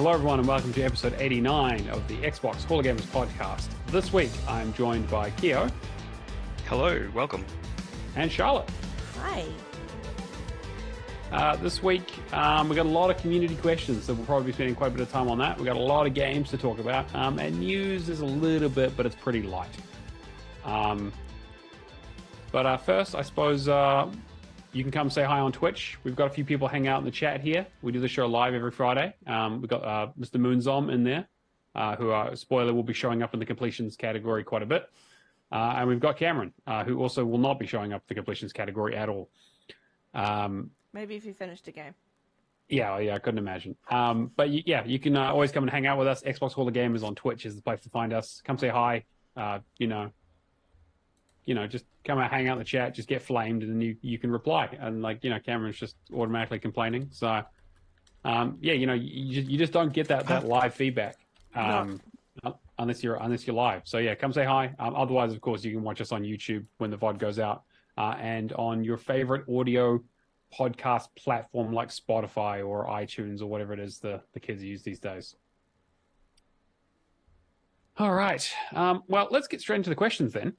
Hello, everyone, and welcome to episode 89 of the Xbox Hall of Gamers podcast. This week, I'm joined by Keo. Hello, welcome. And Charlotte. Hi. This week, we got a lot of community questions, so we'll probably be spending quite a bit of time on that. We got a lot of games to talk about, and news is a little bit, but it's pretty light. But first, I suppose you can come say hi on Twitch. We've got a few people hang out in the chat here. We do the show live every Friday. We've got Mr. Moonzom in there, who, spoiler, will be showing up in the completions category quite a bit. And we've got Cameron, who also will not be showing up in the completions category at all. Maybe if you finished a game. Yeah, I couldn't imagine. But you can always come and hang out with us. Xbox Hall of Gamers on Twitch is the place to find us. Come say hi. Just come out, hang out in the chat, just get flamed, and then you can reply. And Cameron's just automatically complaining. So, you just don't get that live feedback unless you're live. So yeah, come say hi. Otherwise, of course, you can watch us on YouTube when the VOD goes out, and on your favorite audio podcast platform like Spotify or iTunes or whatever it is the kids use these days. All right. Well, let's get straight into the questions then.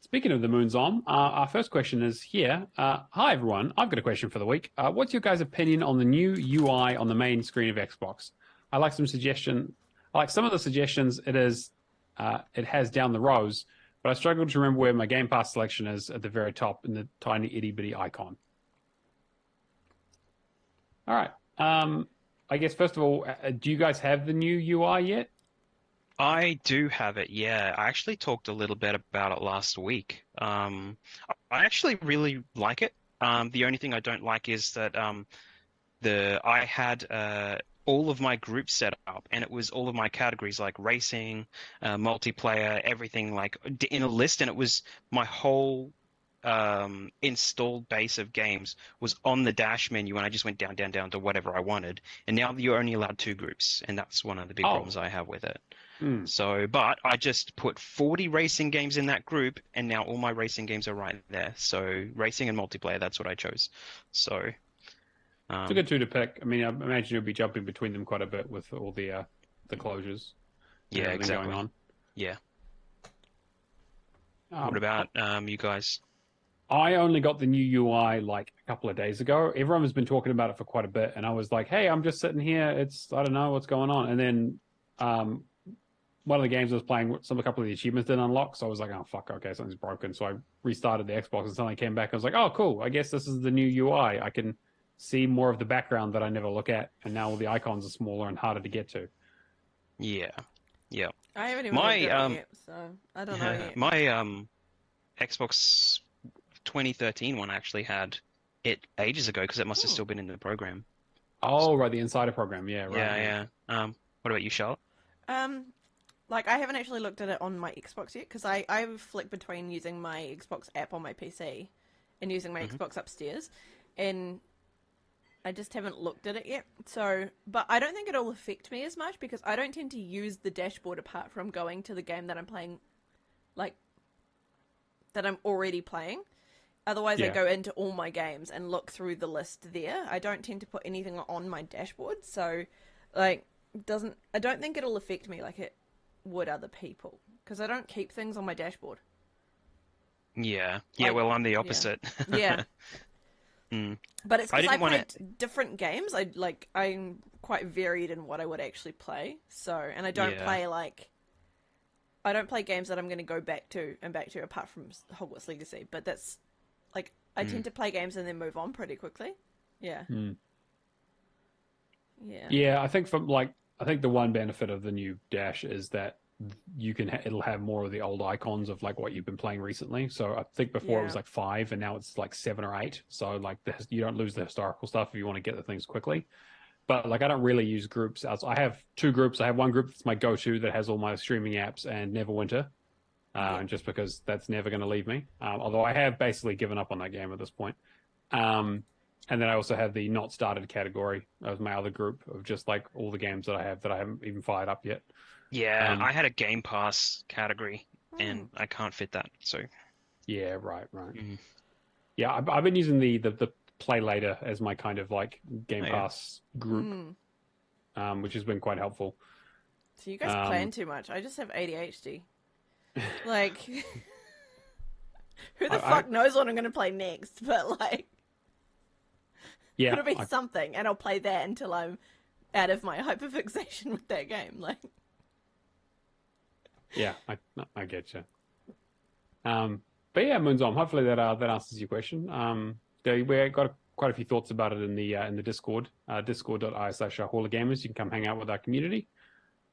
Speaking of the moon's on, our first question is here. Hi, everyone. I've got a question for the week. What's your guys' opinion on the new UI on the main screen of Xbox? I like some of the suggestions it has down the rows, but I struggle to remember where my Game Pass selection is at the very top in the tiny itty-bitty icon. All right. I guess, first of all, do you guys have the new UI yet? I do have it, yeah. I actually talked a little bit about it last week. I actually really like it. The only thing I don't like is that I had all of my groups set up, and it was all of my categories like racing, multiplayer, everything like in a list, and it was my whole installed base of games was on the dash menu, and I just went down to whatever I wanted. And now you're only allowed 2 groups, and that's one of the big problems I have with it. So, but I just put 40 racing games in that group, and now all my racing games are right there. So racing and multiplayer, that's what I chose. So it's a good 2 to pick. I mean, I imagine you'll be jumping between them quite a bit with all the closures. Yeah, exactly. Going on. Yeah. What about you guys? I only got the new UI like a couple of days ago. Everyone has been talking about it for quite a bit, and I was like, "Hey, I'm just sitting here. I don't know what's going on." And then one of the games I was playing, a couple of the achievements didn't unlock, so I was like, "Oh fuck, okay, something's broken." So I restarted the Xbox, and suddenly came back. I was like, "Oh, cool. I guess this is the new UI. I can see more of the background that I never look at, and now all the icons are smaller and harder to get to." Yeah. I haven't even looked at it yet, so I don't know yet. My Xbox 2013 one actually had it ages ago because it must have still been in the program. Oh, right, the Insider program. Yeah, right. Yeah. What about you, Charlotte? I haven't actually looked at it on my Xbox yet, because I flick between using my Xbox app on my PC and using my Xbox upstairs, and I just haven't looked at it yet. So, but I don't think it'll affect me as much, because I don't tend to use the dashboard apart from going to the game that I'm playing, that I'm already playing. Otherwise, I go into all my games and look through the list there. I don't tend to put anything on my dashboard, so I don't think it'll affect me like it would other people, because I don't keep things on my dashboard. Yeah. Well, I'm the opposite. Yeah. But it's because I play different games. I'm quite varied in what I would actually play. So, and I don't play I don't play games that I'm going to go back to apart from Hogwarts Legacy. But that's I tend to play games and then move on pretty quickly. Yeah. Yeah, I think I think the one benefit of the new Dash is that it'll have more of the old icons of what you've been playing recently. So I think before it was 5, and now it's 7 or 8. So you don't lose the historical stuff if you want to get the things quickly. But I don't really use groups. I have 2 groups. I have one group that's my go-to that has all my streaming apps and Neverwinter, just because that's never going to leave me. Although I have basically given up on that game at this point. And then I also have the not started category as my other group of just all the games that I have that I haven't even fired up yet. Yeah, I had a Game Pass category, and I can't fit that. So yeah, right. Yeah, I've been using the Play Later as my kind of like Game Pass group, which has been quite helpful. So you guys plan too much. I just have ADHD. Like, who the fuck knows what I'm going to play next? But like, it'll be something, and I'll play that until I'm out of my hyperfixation with that game. Like, yeah, I get you. But yeah, Moonzom, hopefully that answers your question. We got quite a few thoughts about it in the Discord, discord.io/Hall of Gamers. You can come hang out with our community,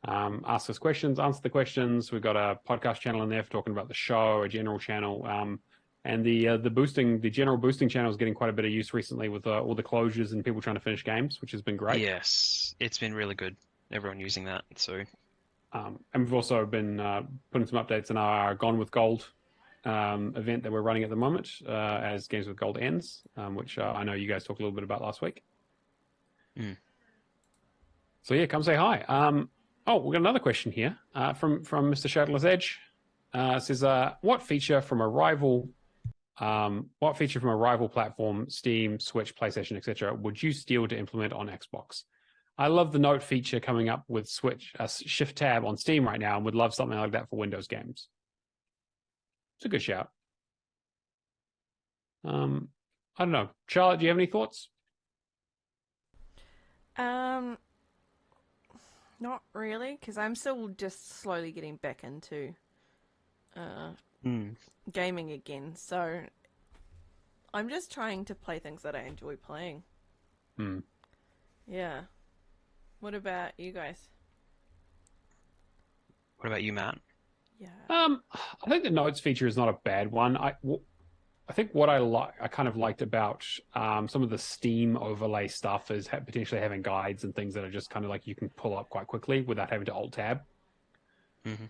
ask us questions, answer the questions. We've got a podcast channel in there for talking about the show, a general channel, and the general boosting channel is getting quite a bit of use recently with all the closures and people trying to finish games, which has been great. Yes, it's been really good. Everyone using that. So, and we've also been putting some updates in our Gone with Gold event that we're running at the moment as Games with Gold ends, which I know you guys talked a little bit about last week. So yeah, come say hi. We've got another question here from Mr. Shadowless Edge. It says, what feature from a rival platform, Steam, Switch, PlayStation, etc., would you steal to implement on Xbox? I love the note feature coming up with Switch Shift Tab on Steam right now, and would love something like that for Windows games. It's a good shout. I don't know. Charlotte, do you have any thoughts? Not really, because I'm still just slowly getting back into gaming again. So I'm just trying to play things that I enjoy playing. Yeah. What about you guys? What about you, Matt? Yeah. I think the notes feature is not a bad one. I think what I kind of liked about some of the Steam overlay stuff is potentially having guides and things that are just kind of like you can pull up quite quickly without having to alt tab.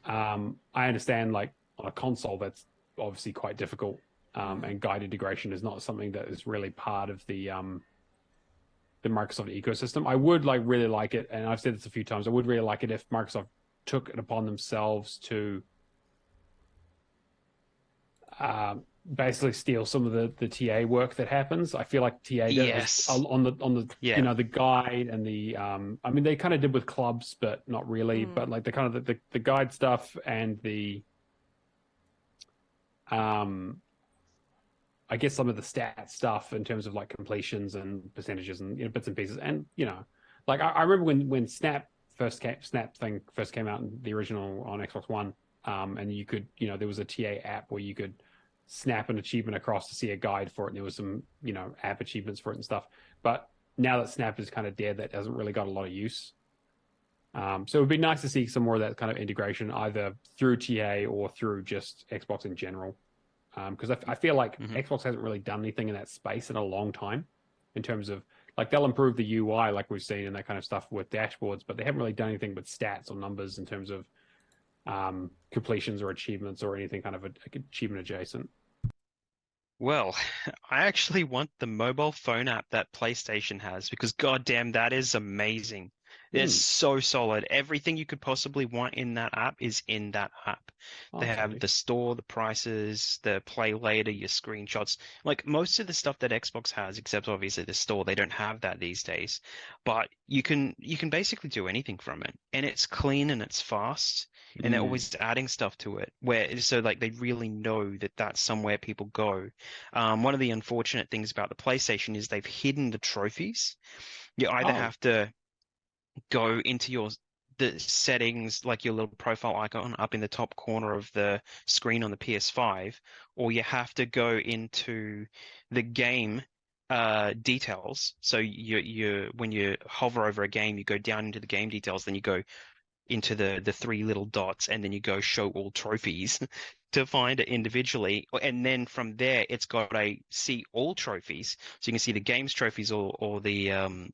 I understand like on a console that's obviously quite difficult, and guide integration is not something that is really part of the Microsoft ecosystem. I would really like it, and I've said this a few times, I would really like it if Microsoft took it upon themselves to basically steal some of the TA work that happens. I feel like TA does on the you know, the guide and the I mean they kind of did with clubs, but not really. But like the kind of the guide stuff and the I guess some of the stat stuff in terms of like completions and percentages and, you know, bits and pieces. And, you know, like I remember when Snap first came out in the original on Xbox One, and you could, you know, there was a TA app where you could snap an achievement across to see a guide for it, and there was some, you know, app achievements for it and stuff. But now that Snap is kind of dead, that hasn't really got a lot of use. So it would be nice to see some more of that kind of integration, either through TA or through just Xbox in general. Because I feel like Xbox hasn't really done anything in that space in a long time, in terms of like they'll improve the UI like we've seen and that kind of stuff with dashboards, but they haven't really done anything with stats or numbers in terms of completions or achievements or anything kind of achievement adjacent. Well, I actually want the mobile phone app that PlayStation has, because goddamn, that is amazing. It's so solid. Everything you could possibly want in that app is in that app. They have the store, the prices, the play later, your screenshots. Like most of the stuff that Xbox has, except obviously the store, they don't have that these days. But you can basically do anything from it, and it's clean and it's fast, and they're always adding stuff to it. So like they really know that that's somewhere people go. One of the unfortunate things about the PlayStation is they've hidden the trophies. You either have to go into the settings, like your little profile icon up in the top corner of the screen on the PS5, or you have to go into the game details. So you when you hover over a game, you go down into the game details, then you go into the three little dots, and then you go show all trophies to find it individually, and then from there it's got a see all trophies, so you can see the games trophies or the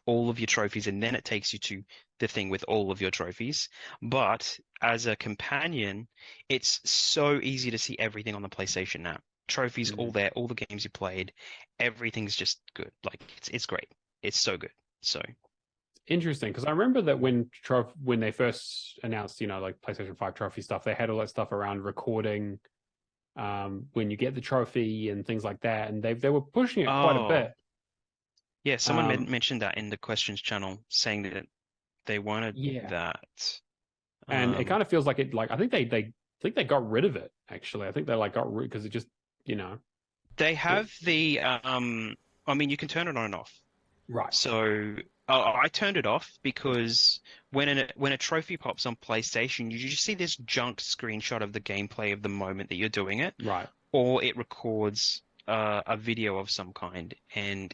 all of your trophies, and then it takes you to the thing with all of your trophies. But as a companion, it's so easy to see everything on the PlayStation now. Trophies all there, all the games you played, everything's just good. Like it's great. It's so good. So interesting, because I remember that when they first announced, you know, like PlayStation 5 trophy stuff, they had all that stuff around recording when you get the trophy and things like that, and they were pushing it quite a bit. Yeah, someone mentioned that in the questions channel, saying that they wanted that. And it kind of feels like it. Like I think they got rid of it. Actually, I think they got rid because it just They have the I mean, you can turn it on and off. Right. So I turned it off because when a trophy pops on PlayStation, you just see this junk screenshot of the gameplay of the moment that you're doing it. Right. Or it records a video of some kind, and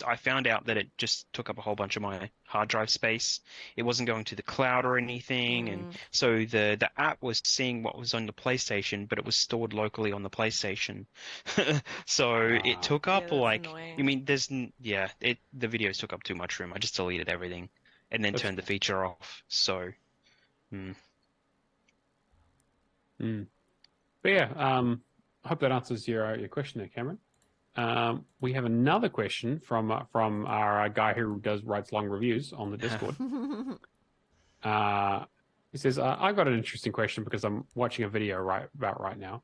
I found out that it just took up a whole bunch of my hard drive space. It wasn't going to the cloud or anything, and so the app was seeing what was on the PlayStation, but it was stored locally on the PlayStation. So it took up annoying. I mean, the videos took up too much room. I just deleted everything and then turned the feature off. So, But yeah, I hope that answers your question there, Cameron. We have another question from our guy who writes long reviews on the Discord. He says, "I got an interesting question because I'm watching a video right now.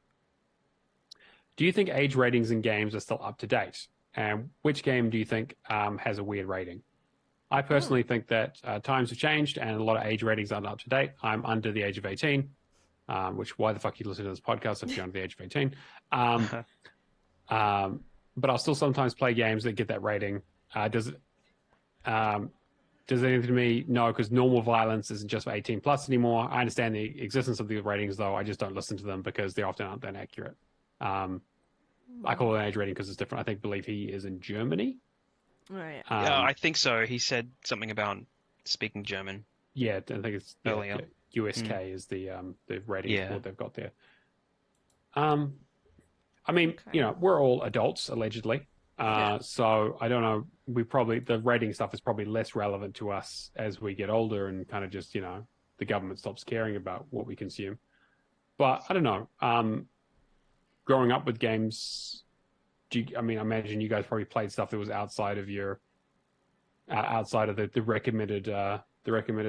Do you think age ratings in games are still up to date? And which game do you think has a weird rating? I personally think that times have changed and a lot of age ratings aren't up to date. I'm under the age of 18." Which why the fuck you listen to this podcast if you're under the age of 18? But I'll still sometimes play games that get that rating. Does anything to me? No, because normal violence isn't just for 18 plus anymore. I understand the existence of these ratings, though. I just don't listen to them because they often aren't that accurate. I call it an age rating because it's different. Believe he is in Germany. Right. Yeah, I think so. He said something about speaking German. Yeah, I think it's earlier. USK is the rating what they've got there. I mean, we're all adults allegedly. So I don't know. The rating stuff is probably less relevant to us as we get older and kind of just the government stops caring about what we consume. But I don't know. Growing up with games, I imagine you guys probably played stuff that was outside of your outside of the recommended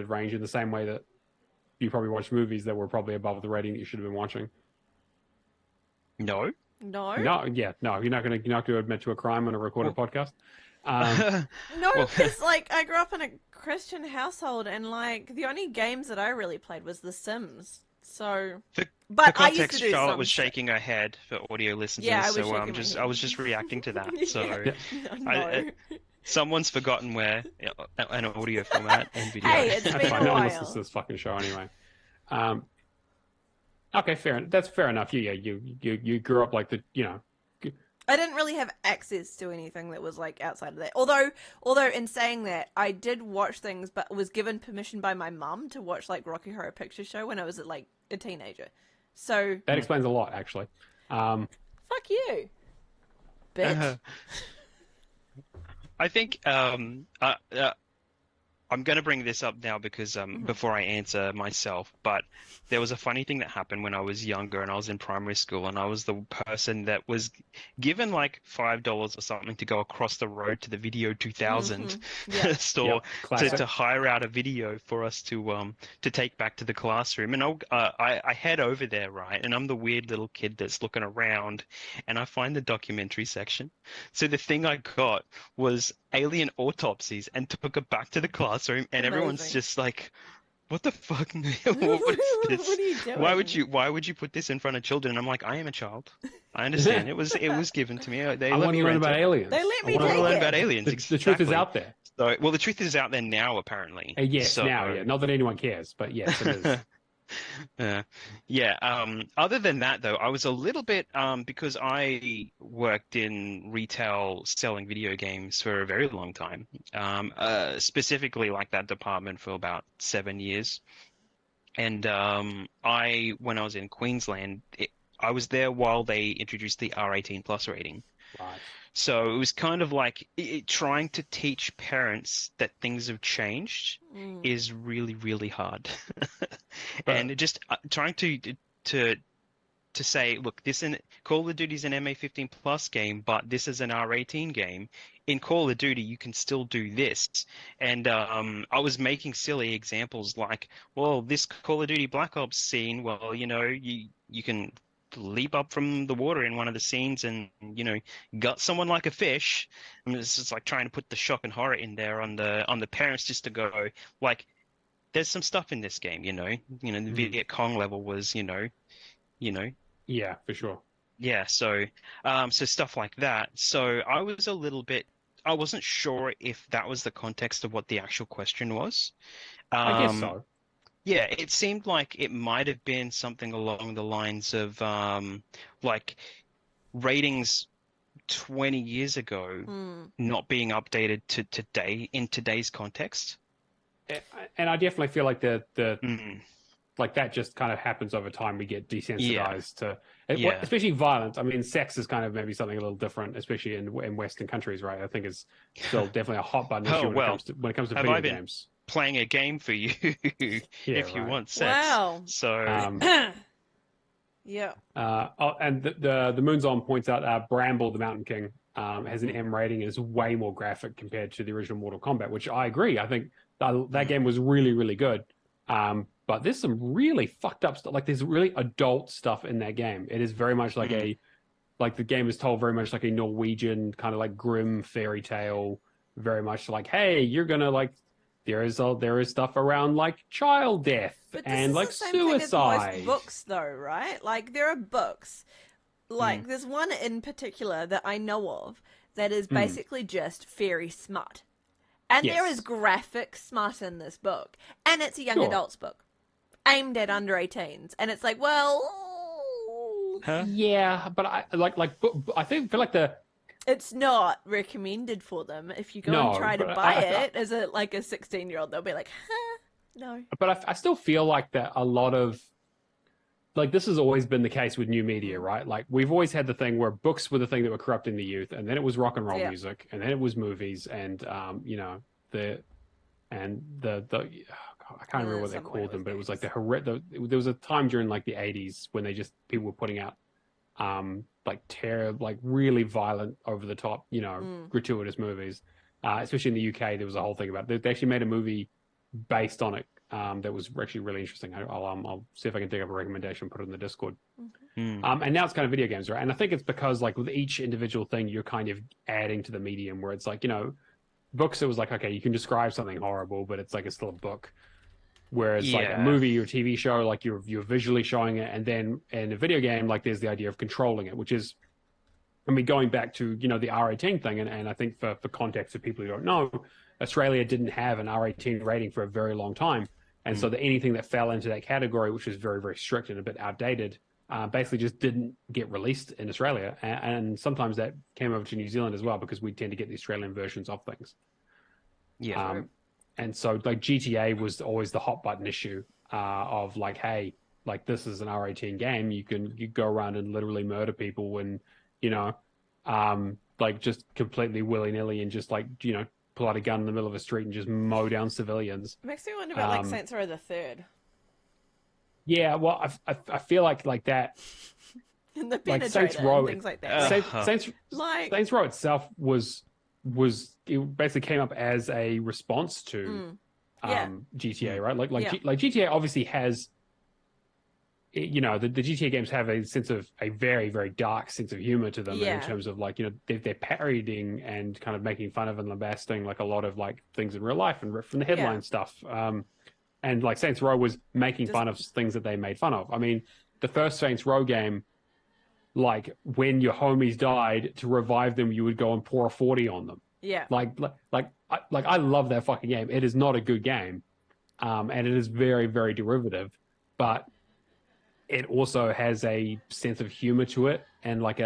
range in the same way that you probably watched movies that were probably above the rating that you should have been watching. No. Yeah, no. You're not going to admit to a crime on a recorded podcast. No, because I grew up in a Christian household, and the only games that I really played was The Sims. So, for context, Charlotte was shaking her head for audio listeners. Yeah, I was just reacting to that. So, no. Someone's forgotten where an audio format and video. Hey, it's been a while. No one listens to this fucking show anyway. Okay, that's fair enough. You grew up like I didn't really have access to anything that was outside of that. Although in saying that, I did watch things, but was given permission by my mum to watch Rocky Horror Picture Show when I was a teenager. So that explains a lot, actually. Fuck you, bitch. I think I'm going to bring this up now because before I answer myself, but there was a funny thing that happened when I was younger and I was in primary school, and I was the person that was given $5 or something to go across the road to the Video 2000 store to hire out a video for us to take back to the classroom. And I head over there, right? And I'm the weird little kid that's looking around, and I find the documentary section. So the thing I got was alien autopsies and took it back to the classroom, and everyone's just like, what the fuck? What is this? What are you doing? Why would you put this in front of children? And I'm like, I am a child. I understand. It was given to me. I want to learn about aliens. They let me learn about aliens. The truth is out there. So, well, the truth is out there now, apparently. Yes, now, yeah. Not that anyone cares, but yes, it is. Other than that, though, I was a little bit because I worked in retail selling video games for a very long time, specifically that department for about 7 years. And when I was in Queensland, I was there while they introduced the R18 plus rating. Right. So it was kind of trying to teach parents that things have changed is really, really hard. And just trying to say, look, Call of Duty is an MA15 plus game, but this is an R18 game. In Call of Duty, you can still do this. And I was making silly examples well, this Call of Duty Black Ops scene, well, you can leap up from the water in one of the scenes and, gut someone like a fish. I mean, it's just like trying to put the shock and horror in there on the parents just to go, like, there's some stuff in this game, the Viet Cong level was, Yeah, for sure. Yeah, so stuff like that. So I wasn't sure if that was the context of what the actual question was. I guess so. Yeah, it seemed like it might have been something along the lines of like ratings 20 years ago not being updated to today in today's context. And I definitely feel like like that just kind of happens over time. We get desensitized to, especially violence. I mean, sex is kind of maybe something a little different, especially in Western countries, right? I think it's still definitely a hot button issue when it comes to video games. Playing a game for you if you want sex. Wow. So yeah. And the Moonzon points out Bramble the Mountain King has an M rating and is way more graphic compared to the original Mortal Kombat, which I agree. I think that game was really, really good. But there's some really fucked up stuff. Like there's really adult stuff in that game. It is very much like the game is told very much like a Norwegian kind of like grim fairy tale. Very much like, hey, you're gonna like. There is stuff around like child death and like suicide. Thing as most books, though, right? Like there are books. Like there's one in particular that I know of that is basically just fairy smut, and there is graphic smut in this book, and it's a young adult's book aimed at under 18s, and it's like, well, yeah, but I feel like it's not recommended for them. If you go and try to buy it as a 16-year-old, they'll be like, huh, no. But I still feel like that a lot of, like, this has always been the case with new media, right? Like, we've always had the thing where books were the thing that were corrupting the youth, and then it was rock and roll music, and then it was movies, and, I can't remember what they called them, but it was like there was a time during like the 80s when people were putting out like really violent, over the top, gratuitous movies. Especially in the UK, there was a whole thing about it. They actually made a movie based on it that was actually really interesting. I'll see if I can dig up a recommendation, put it in the Discord. And now it's kind of video games, right? And I think it's because like with each individual thing, you're kind of adding to the medium where it's like, books, it was like, okay, you can describe something horrible, but it's like it's still a book. Whereas like a movie or a TV show, like you're visually showing it, and then in a video game, like there's the idea of controlling it, which is, I mean, going back to the R18 thing, and I think for context of people who don't know, Australia didn't have an R18 rating for a very long time, and so anything that fell into that category, which was very, very strict and a bit outdated, basically just didn't get released in Australia, and sometimes that came over to New Zealand as well, because we tend to get the Australian versions of things. And so, like, GTA was always the hot button issue of like, hey, like this is an R18 game. You go around and literally murder people, and like just completely willy nilly, and just like pull out a gun in the middle of a street and just mow down civilians. It makes me wonder about like Saints Row the Third. Yeah, well, I feel like that. And the like Saints Row, things like that. Saints Row itself was it basically came up as a response to GTA, right? Like GTA obviously has, the GTA games have a very, very dark sense of humor to them in terms of like, they're parodying and kind of making fun of and lambasting like a lot of like things in real life and from the headline stuff. And like Saints Row was making fun of things that they made fun of. I mean, the first Saints Row game, like when your homies died, to revive them, you would go and pour a 40 on them. Yeah. Like I love that fucking game. It is not a good game. And it is very, very derivative, but it also has a sense of humor to it, and like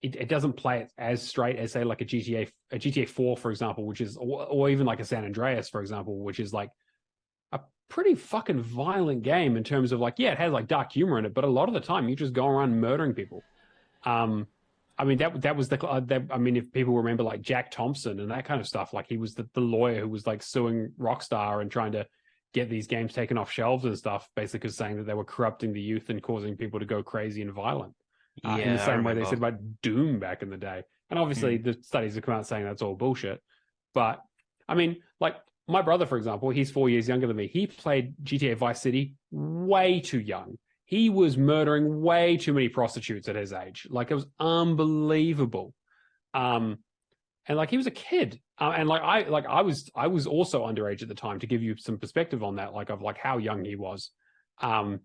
it doesn't play it as straight as say like a GTA 4, for example, which is, or even like a San Andreas, for example, which is like a pretty fucking violent game in terms of like, it has like dark humor in it, but a lot of the time you just go around murdering people. I mean, that was I mean, if people remember like Jack Thompson and that kind of stuff, like he was the lawyer who was like suing Rockstar and trying to get these games taken off shelves and stuff, basically saying that they were corrupting the youth and causing people to go crazy and violent. In the same way they said about Doom back in the day. And obviously the studies have come out saying that's all bullshit. But I mean, like my brother, for example, he's 4 years younger than me. He played GTA Vice City way too young. he was murdering way too many prostitutes at his age. Like, it was unbelievable. And like, he was a kid. And like, I was also underage at the time, to give you some perspective on that, like, of like how young he was. And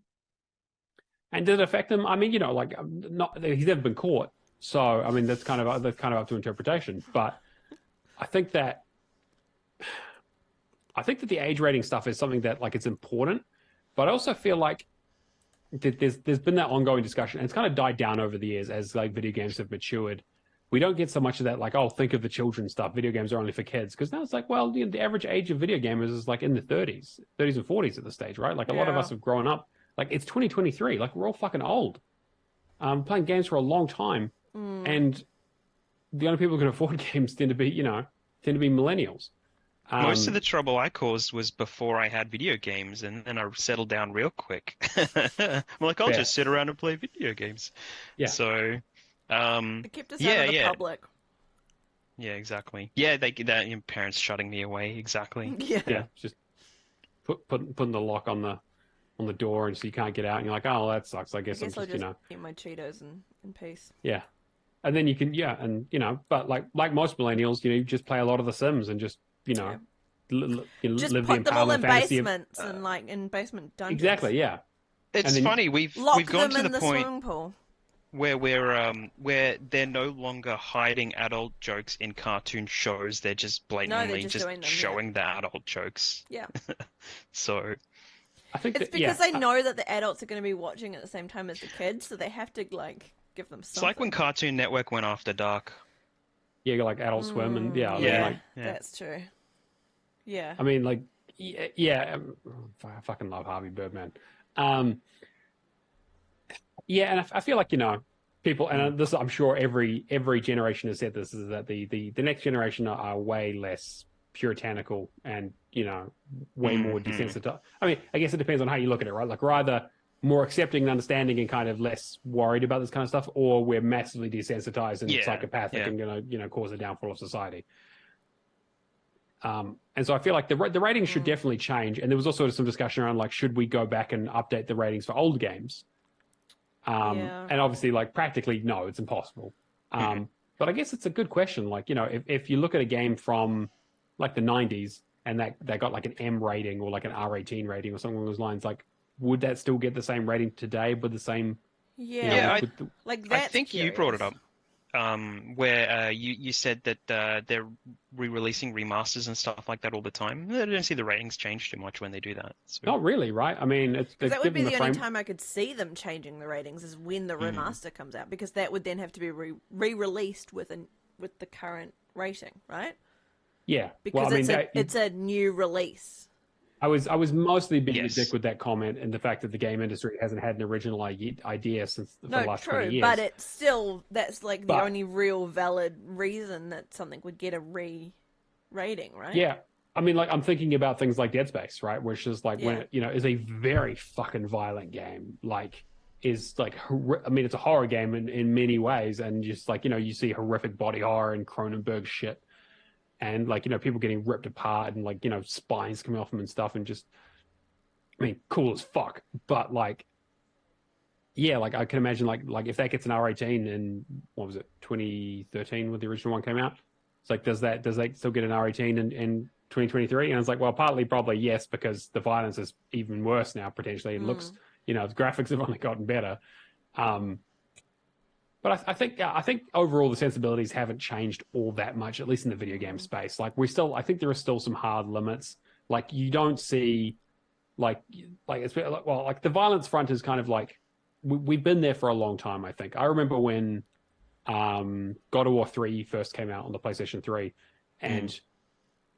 did it affect him? I mean, like, he's never been caught. So, I mean, that's kind of up to interpretation. But I think that the age rating stuff is something that, like, it's important. But I also feel like there's been that ongoing discussion, and it's kind of died down over the years as like video games have matured. We don't get so much of that, like, oh, think of the children stuff. Video games are only for kids, because now it's like, well, the average age of video gamers is like in the 30s and 40s at this stage, right? Like, a lot of us have grown up. Like, it's 2023. Like, we're all fucking old. Playing games for a long time, and the only people who can afford games tend to be millennials. Most of the trouble I caused was before I had video games, and then I settled down real quick. I'm like, I'll just sit around and play video games. Yeah. So, it kept us out of the public. Yeah, exactly. Yeah, parents shutting me away. Exactly. Yeah. Just putting the lock on the door, and so you can't get out. And you're like, oh, that sucks. I guess I'll just eat my Cheetos in peace. Yeah, and then you can but like most millennials, you just play a lot of The Sims and just. Just live put them all in basements of, and like in basement dungeons. Exactly, yeah. It's funny, we've gone to the point swimming pool. where they're no longer hiding adult jokes in cartoon shows. They're just blatantly showing the adult jokes. Yeah. So I think it's because they know that the adults are going to be watching at the same time as the kids, so they have to like give them something. It's like when Cartoon Network went after dark. Yeah, like Adult Swim, and that's true. Yeah, I mean, like, I fucking love Harvey Birdman. And I feel like people, and this, I'm sure every generation has said this, is that the next generation are way less puritanical and way more desensitized. I mean, I guess it depends on how you look at it, right? Like, we're either more accepting and understanding and kind of less worried about this kind of stuff, or we're massively desensitized and psychopathic and gonna cause a downfall of society. And so I feel like the ratings should definitely change. And there was also some discussion around, like, should we go back and update the ratings for old games? And obviously, like, practically, no, it's impossible. But I guess it's a good question. Like, if you look at a game from like the 90s and that got like an M rating or like an R18 rating or something along those lines, like, would that still get the same rating today with the same? I think curious. You brought it up, where you said that they're re-releasing remasters and stuff like that all the time. I don't see the ratings change too much when they do that. So. Not really, right? I mean, that would be the only time I could see them changing the ratings is when the remaster comes out, because that would then have to be re-released with the current rating, right? Yeah, because it's a new release. I was mostly being a dick with that comment and the fact that the game industry hasn't had an original idea since the last 20 years. But it's still, that's like the only real valid reason that something would get a re-rating, right? Yeah. I mean, like, I'm thinking about things like Dead Space, right? Which is like, when it, is a very fucking violent game. Like, is like, I mean, it's a horror game in many ways. And just like, you see horrific body horror and Cronenberg shit. And like, people getting ripped apart and like, spines coming off them and stuff, and just, I mean, cool as fuck. But like, yeah, like I can imagine like if that gets an R18 in, what was it, 2013 when the original one came out? It's like, does that still get an R18 in 2023? And it's like, well, partly probably yes, because the violence is even worse now potentially. It looks, the graphics have only gotten better. But I think overall the sensibilities haven't changed all that much, at least in the video game space. Like, I think there are still some hard limits. Like, you don't see, like the violence front is kind of like, we've been there for a long time, I think. I remember when God of War 3 first came out on the PlayStation 3, and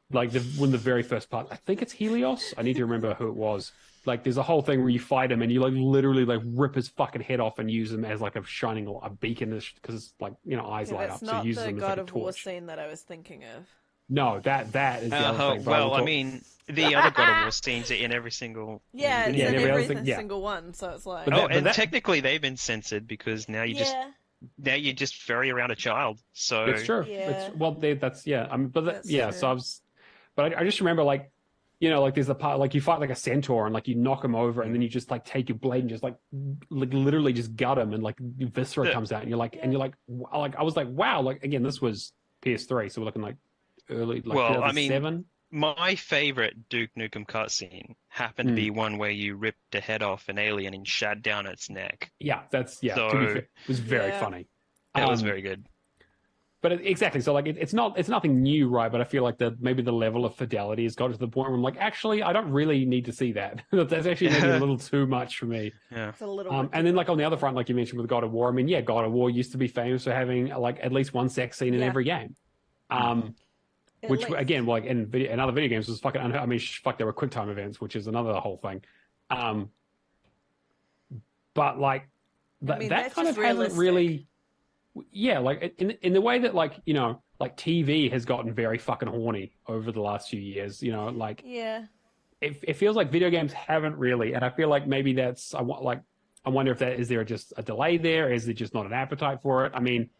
like when the very first part, I think it's Helios. I need to remember who it was. Like, there's a whole thing where you fight him and you like literally like rip his fucking head off and use him as like a shining a beacon, because it's like, eyes light up. So he uses them as like a torch. That's not the God of War scene that I was thinking of. No, that is the other thing. Well, I mean, the other God of War scenes are in every single. Yeah, it's in every single one. So it's like. Technically they've been censored because now you just ferry around a child. So it's true. Yeah. I mean, but I just remember, like, you know, like there's a part like you fight like a centaur and like you knock him over and then you just like take your blade and just like literally just gut him and like viscera comes out and you're like I was like, wow, like again, this was PS3, so we're looking like early like 2007. My favorite Duke Nukem cutscene happened to be one where you ripped the head off an alien and shot down its neck. Yeah, that's to be fair, it was very funny. That was very good. But exactly, so like it's nothing new, right? But I feel like maybe the level of fidelity has got to the point where I'm like, actually, I don't really need to see that. That's actually maybe a little too much for me. Yeah, it's a little. And then like on the other front, like you mentioned with God of War, I mean, yeah, God of War used to be famous for having like at least one sex scene in every game. Which again, like in other video games was fucking. I mean, fuck, there were QuickTime events, which is another whole thing. But like that kind of hasn't really. Yeah, like in the way that like, you know, like TV has gotten very fucking horny over the last few years, you know, like it feels like video games haven't really, and I feel like maybe I wonder if is there just a delay there? Is there just not an appetite for it? I mean,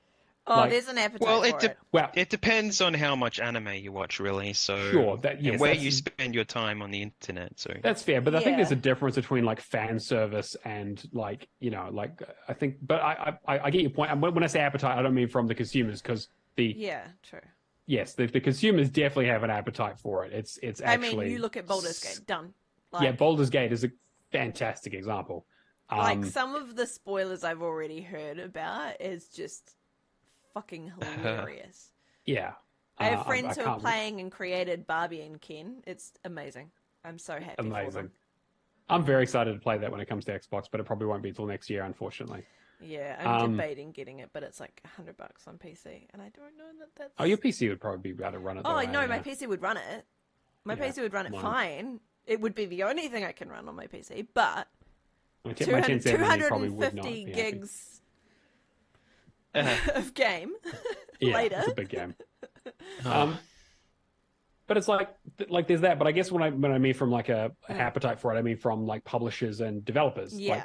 there's an appetite for it. Well, it depends on how much anime you watch, really. So sure, and where you spend your time on the internet. So that's fair, but I think there's a difference between like fan service and like, you know, like I think. But I get your point. When I say appetite, I don't mean from the consumers because true. Yes, the consumers definitely have an appetite for it. It's actually. I mean, you look at Baldur's Gate. Done. Baldur's Gate is a fantastic example. Like some of the spoilers I've already heard about is just fucking hilarious. Yeah. I have friends who are playing and created Barbie and Ken. It's amazing. I'm so happy for them. I'm very excited to play that when it comes to Xbox, but it probably won't be until next year, unfortunately. Yeah, I'm debating getting it, but it's like $100 on PC, and I don't know that's... Oh, your PC would probably be able to run it. Oh, no, my PC would run it. My PC would run it fine. It would be the only thing I can run on my PC, but 250 gigs of game later. It's a big game. But it's like there's that. But I guess when I mean from like a appetite for it, I mean from like publishers and developers. Yeah. Like,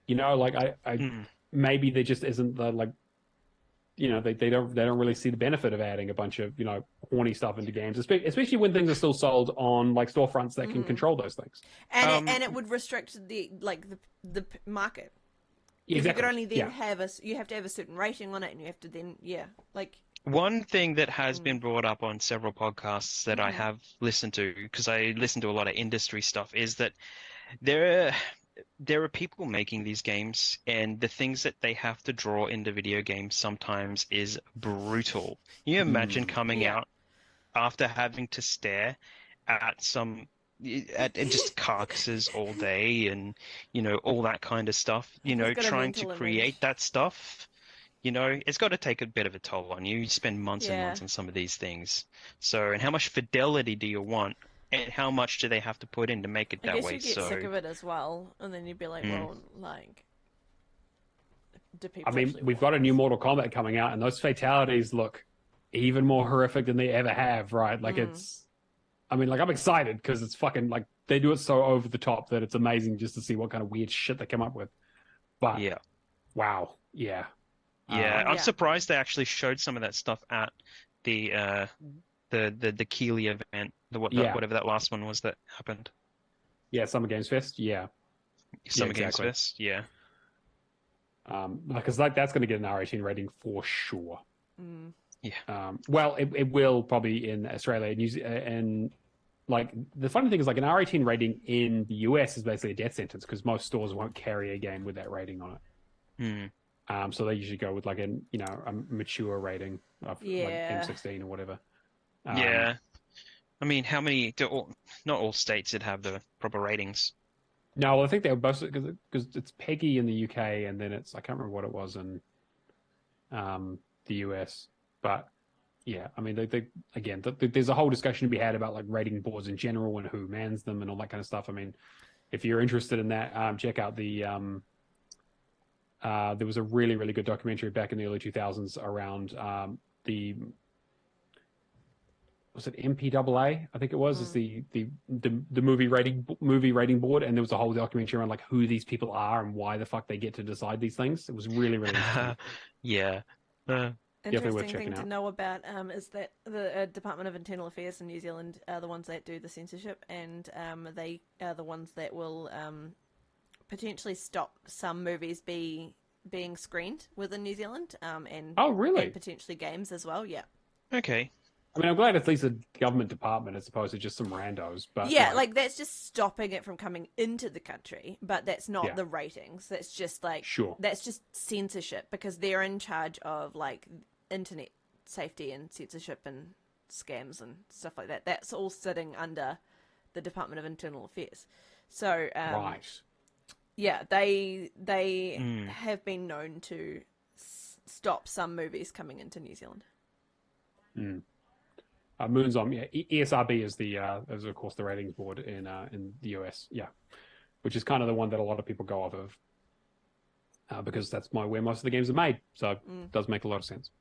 you know, like I maybe there just isn't the like, you know, they don't really see the benefit of adding a bunch of, you know, horny stuff into games, especially when things are still sold on like storefronts that can control those things. And it would restrict the market. Exactly. You could only then you have to have a certain rating on it, and you have to then One thing that has been brought up on several podcasts that I have listened to, because I listen to a lot of industry stuff, is that there are people making these games, and the things that they have to draw into video games sometimes is brutal. You imagine coming out after having to stare at just carcasses all day and, you know, all that kind of stuff, you know, trying to create that stuff. You know, it's got to take a bit of a toll on you. You spend months and months on some of these things. So, and how much fidelity do you want? And how much do they have to put in to make it that way? I guess you get sick of it as well. And then you'd be like, well, like, do people we've got a new Mortal Kombat coming out, and those fatalities look even more horrific than they ever have, right? Like, I'm excited because it's fucking, like, they do it so over the top that it's amazing just to see what kind of weird shit they come up with. But, wow. Yeah. Yeah, I'm surprised they actually showed some of that stuff at the Keighley event, whatever that last one was that happened. Yeah, Summer Games Fest. Yeah, Summer Games Fest. Yeah, because like that's going to get an R18 rating for sure. Yeah. Well, it will probably in Australia, and like the funny thing is, like an R18 rating in the US is basically a death sentence because most stores won't carry a game with that rating on it. So they usually go with like a mature rating of like M16 or whatever. Yeah. I mean, how many? Not all states would have the proper ratings. No, well, I think they were both because it's PEGI in the UK, and then I can't remember what it was in the US. But yeah, I mean, there's a whole discussion to be had about like rating boards in general and who mans them and all that kind of stuff. I mean, if you're interested in that, check out the. There was a really, really good documentary back in the early 2000s around was it MPAA? I think it was. It's the movie rating board, and there was a whole documentary around like who these people are and why the fuck they get to decide these things. It was really, really interesting. Yeah. And definitely worth interesting checking thing out. to know about is that the Department of Internal Affairs in New Zealand are the ones that do the censorship, and they are the ones that will potentially stop some movies being screened within New Zealand, and Oh, really? and potentially games as well. Yeah. Okay. I mean, I'm glad at least a government department as opposed to just some randos. But Yeah, like that's just stopping it from coming into the country, but that's not Yeah. the ratings. That's just like Sure. that's just censorship because they're in charge of like internet safety and censorship and scams and stuff like that. That's all sitting under the Department of Internal Affairs. So Right. yeah, they have been known to stop some movies coming into New Zealand. Moonzom, yeah. ESRB is of course the ratings board in the US, yeah, which is kind of the one that a lot of people go off of because that's where most of the games are made. So it does make a lot of sense.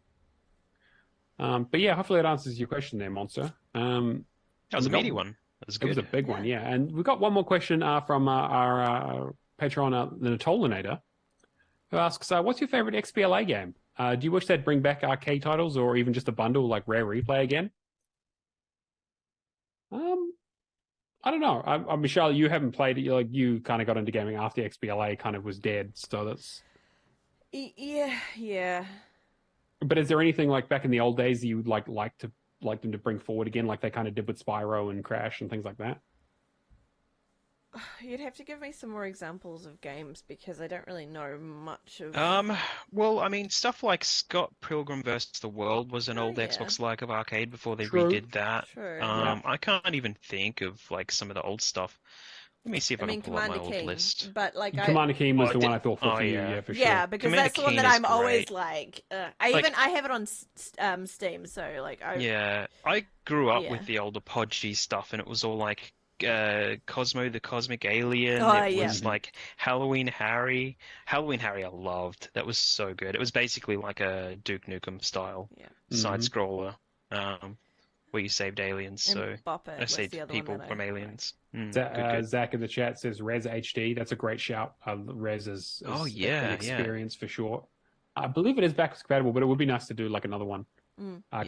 But yeah, hopefully that answers your question there, Monster. That was a meaty one. That was good. It was a big one, yeah. And we got one more question from our patron, the Natolinator, who asks, "What's your favorite XBLA game? Do you wish they'd bring back arcade titles or even just a bundle like Rare Replay again?" I don't know. Michelle, you haven't played it. Like you kind of got into gaming after XBLA kind of was dead, so that's. Yeah. But is there anything like back in the old days that you would like them to bring forward again, like they kind of did with Spyro and Crash and things like that? You'd have to give me some more examples of games because I don't really know much of. Well, I mean, stuff like Scott Pilgrim vs. the World was an old yeah. Xbox like of arcade before they True. redid that. True. I can't even think of like some of the old stuff. Let me see if I can pull up my old list. But like Commander Keen was the one I thought for you, yeah. yeah, for sure. Yeah, because Commander that's the one Keen that is I'm always great. like. I have it on Steam, so like. Yeah, I grew up with the older Podgy stuff, and it was all like Cosmo the Cosmic Alien. It was like Halloween Harry. Halloween Harry I loved. That was so good. It was basically like a Duke Nukem style side scroller, where you saved aliens. And So I saved people from aliens. Good. Zach in the chat says Res HD. That's a great shout. Res is an experience for sure. I believe it is backwards compatible, but it would be nice to do like another one.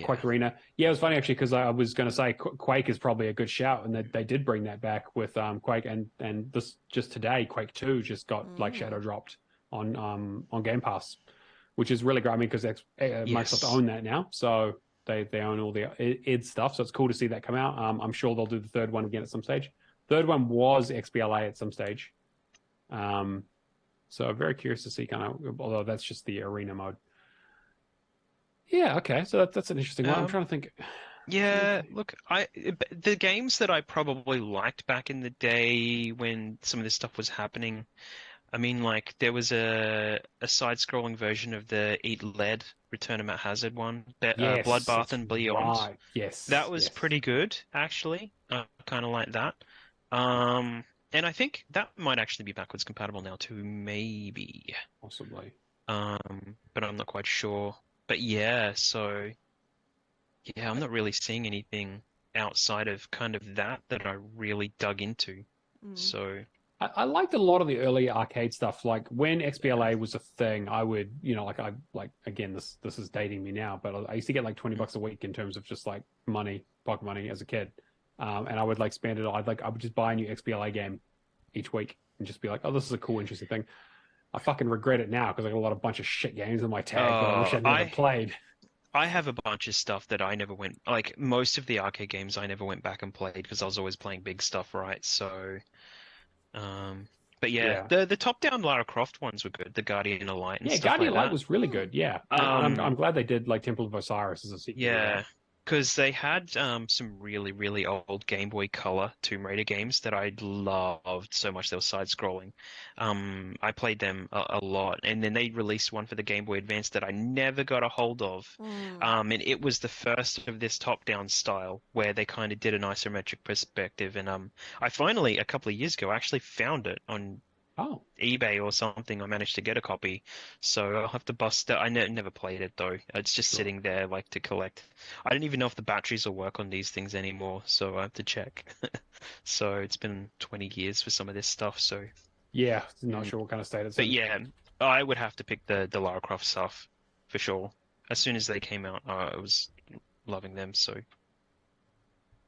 Quake Arena. Yeah, it was funny actually because I was going to say Quake is probably a good shout, and they did bring that back with Quake, and this just today Quake 2 just got like shadow dropped on Game Pass, which is really great. I mean, because Microsoft own that now, so they own all the id stuff, so it's cool to see that come out. I'm sure they'll do the third one again at some stage. Third one was XBLA at some stage, so very curious to see kind of, although that's just the arena mode. Yeah, okay. So that's an interesting one. I'm trying to think. Yeah, look, the games that I probably liked back in the day when some of this stuff was happening, I mean, like there was a side-scrolling version of the Eat Lead Return of Matt Hazard one, Bloodbath and Beyond. Right. Yes, that was pretty good, actually. I kind of like that. And I think that might actually be backwards compatible now too, maybe. Possibly. But I'm not quite sure. But yeah, so yeah, I'm not really seeing anything outside of kind of that I really dug into. So I liked a lot of the early arcade stuff. Like when XBLA was a thing, I would, again, this is dating me now, but I used to get like $20 a week in terms of just like pocket money as a kid. And I would like spend it. I would just buy a new XBLA game each week and just be like, oh, this is a cool, interesting thing. I fucking regret it now because I got a bunch of shit games in my tag that I wish I'd never played. I have a bunch of stuff that I never went, like most of the arcade games I never went back and played because I was always playing big stuff, right? So, but yeah. The top-down Lara Croft ones were good, the Guardian of Light and stuff Guardian like Light that. was really good, yeah. And I'm glad they did like Temple of Osiris as a sequel. Yeah. Because they had some really, really old Game Boy Color Tomb Raider games that I loved so much. They were side-scrolling. I played them a lot. And then they released one for the Game Boy Advance that I never got a hold of. And it was the first of this top-down style where they kind of did an isometric perspective. And I finally, a couple of years ago, actually found it on eBay or something. I managed to get a copy, so I'll have to bust it. I never played it though. It's just sitting there like to collect. I don't even know if the batteries will work on these things anymore, so I have to check. So it's been 20 years for some of this stuff, so yeah, not sure what kind of state it's in. But yeah, I would have to pick the Lara Croft stuff for sure. as soon as they came out, I was loving them. So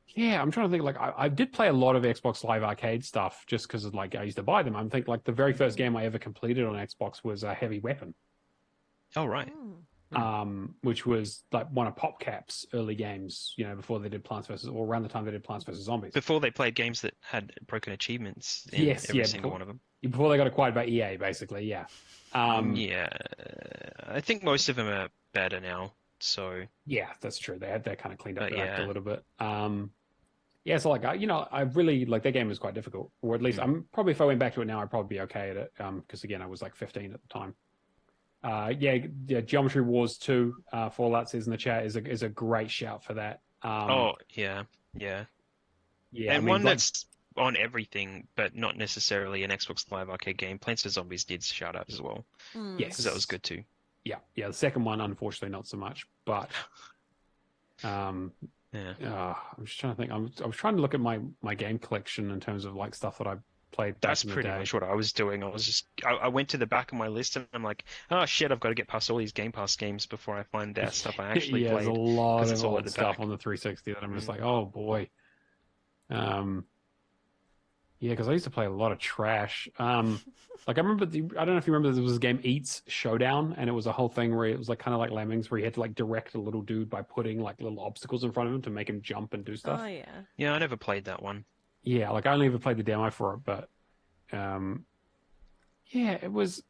yeah, I'm trying to think. Like, I did play a lot of Xbox Live Arcade stuff just because like I used to buy them. I'm thinking like the very first game I ever completed on Xbox was a Heavy Weapon. oh right. Which was like one of PopCap's early games, before they did Plants vs. or around the time they did Plants vs. Zombies. Before they played games that had broken achievements in every single one of them. Before they got acquired by EA, basically, yeah. Yeah, I think most of them are better now, so... Yeah, that's true. They kind of cleaned up their act a little bit. Yeah, so like, I really, like, their game was quite difficult, or at least, I'm probably, if I went back to it now, I'd probably be okay at it, because again, I was like 15 at the time. Geometry Wars 2, Fallout says in the chat, is a great shout for that. Yeah. And one that's on everything, but not necessarily an Xbox Live Arcade game. Plants vs. Zombies did shout out as well. Yes. Because that was good too. Yeah. The second one, unfortunately, not so much, but... I'm just trying to think. I was trying to look at my game collection in terms of like stuff that I played back That's in the pretty day. much what I was doing. I went to the back of my list and I'm like, oh shit, I've got to get past all these Game Pass games before I find that stuff I actually played. There's a lot of old stuff on the 360 that I'm just like, oh boy. Because I used to play a lot of trash. Like I remember, I don't know if you remember, there was a game Eats Showdown, and it was a whole thing where it was like kind of like Lemmings, where you had to like direct a little dude by putting like little obstacles in front of him to make him jump and do stuff. Oh yeah. Yeah, I never played that one. Yeah, like I only ever played the demo for it, but it was.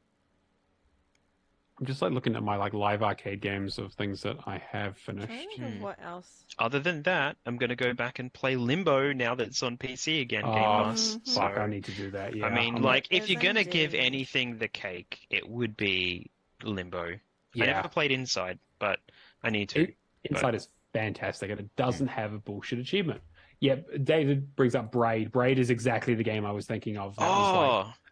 I'm just like looking at my like live arcade games of things that I have finished. What else? Other than that, I'm going to go back and play Limbo now that it's on PC again. Game Pass. Fuck, I need to do that. Yeah, I mean, like if you're going to give anything the cake, it would be Limbo. Yeah. I never played Inside, but I need to. Inside is fantastic, and it doesn't have a bullshit achievement. Yeah, David brings up Braid. Braid is exactly the game I was thinking of.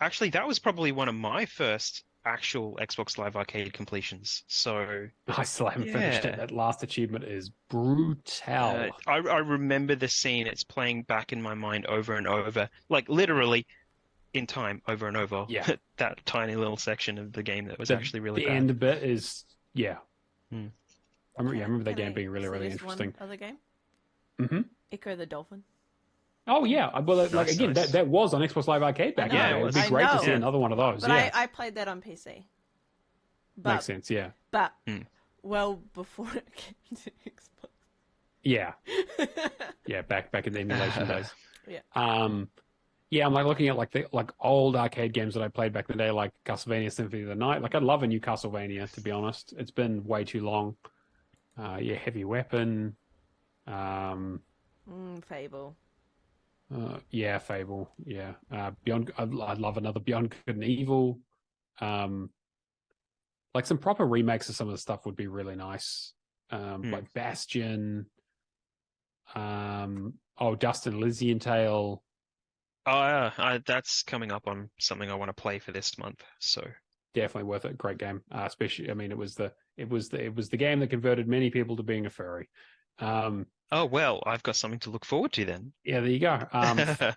Actually, that was probably one of my first actual Xbox Live Arcade completions. So I still haven't finished it. That last achievement is brutal. I remember the scene. It's playing back in my mind over and over, like literally in time, over and over. Yeah, that tiny little section of the game that was actually really bad. The end bit is I remember that game being really, really interesting. One other game. Echo the Dolphin. Oh yeah, well, like again, that was on Xbox Live Arcade back then. It would be great to see another one of those. But I played that on PC. Makes sense, yeah. But well before it came to Xbox. Yeah, back in the emulation days. Yeah. I'm like looking at like old arcade games that I played back in the day, like Castlevania Symphony of the Night. Like I'd love a new Castlevania, to be honest. It's been way too long. Heavy Weapon. Fable. Fable. Yeah. Beyond. I'd love another Beyond Good and Evil. Like some proper remakes of some of the stuff would be really nice. Like Bastion. Dust and Elysian Tale. That's coming up on something I want to play for this month. So definitely worth it. Great game. Especially, I mean, it was the game that converted many people to being a furry. Oh, well, I've got something to look forward to then. Yeah, there you go. I don't know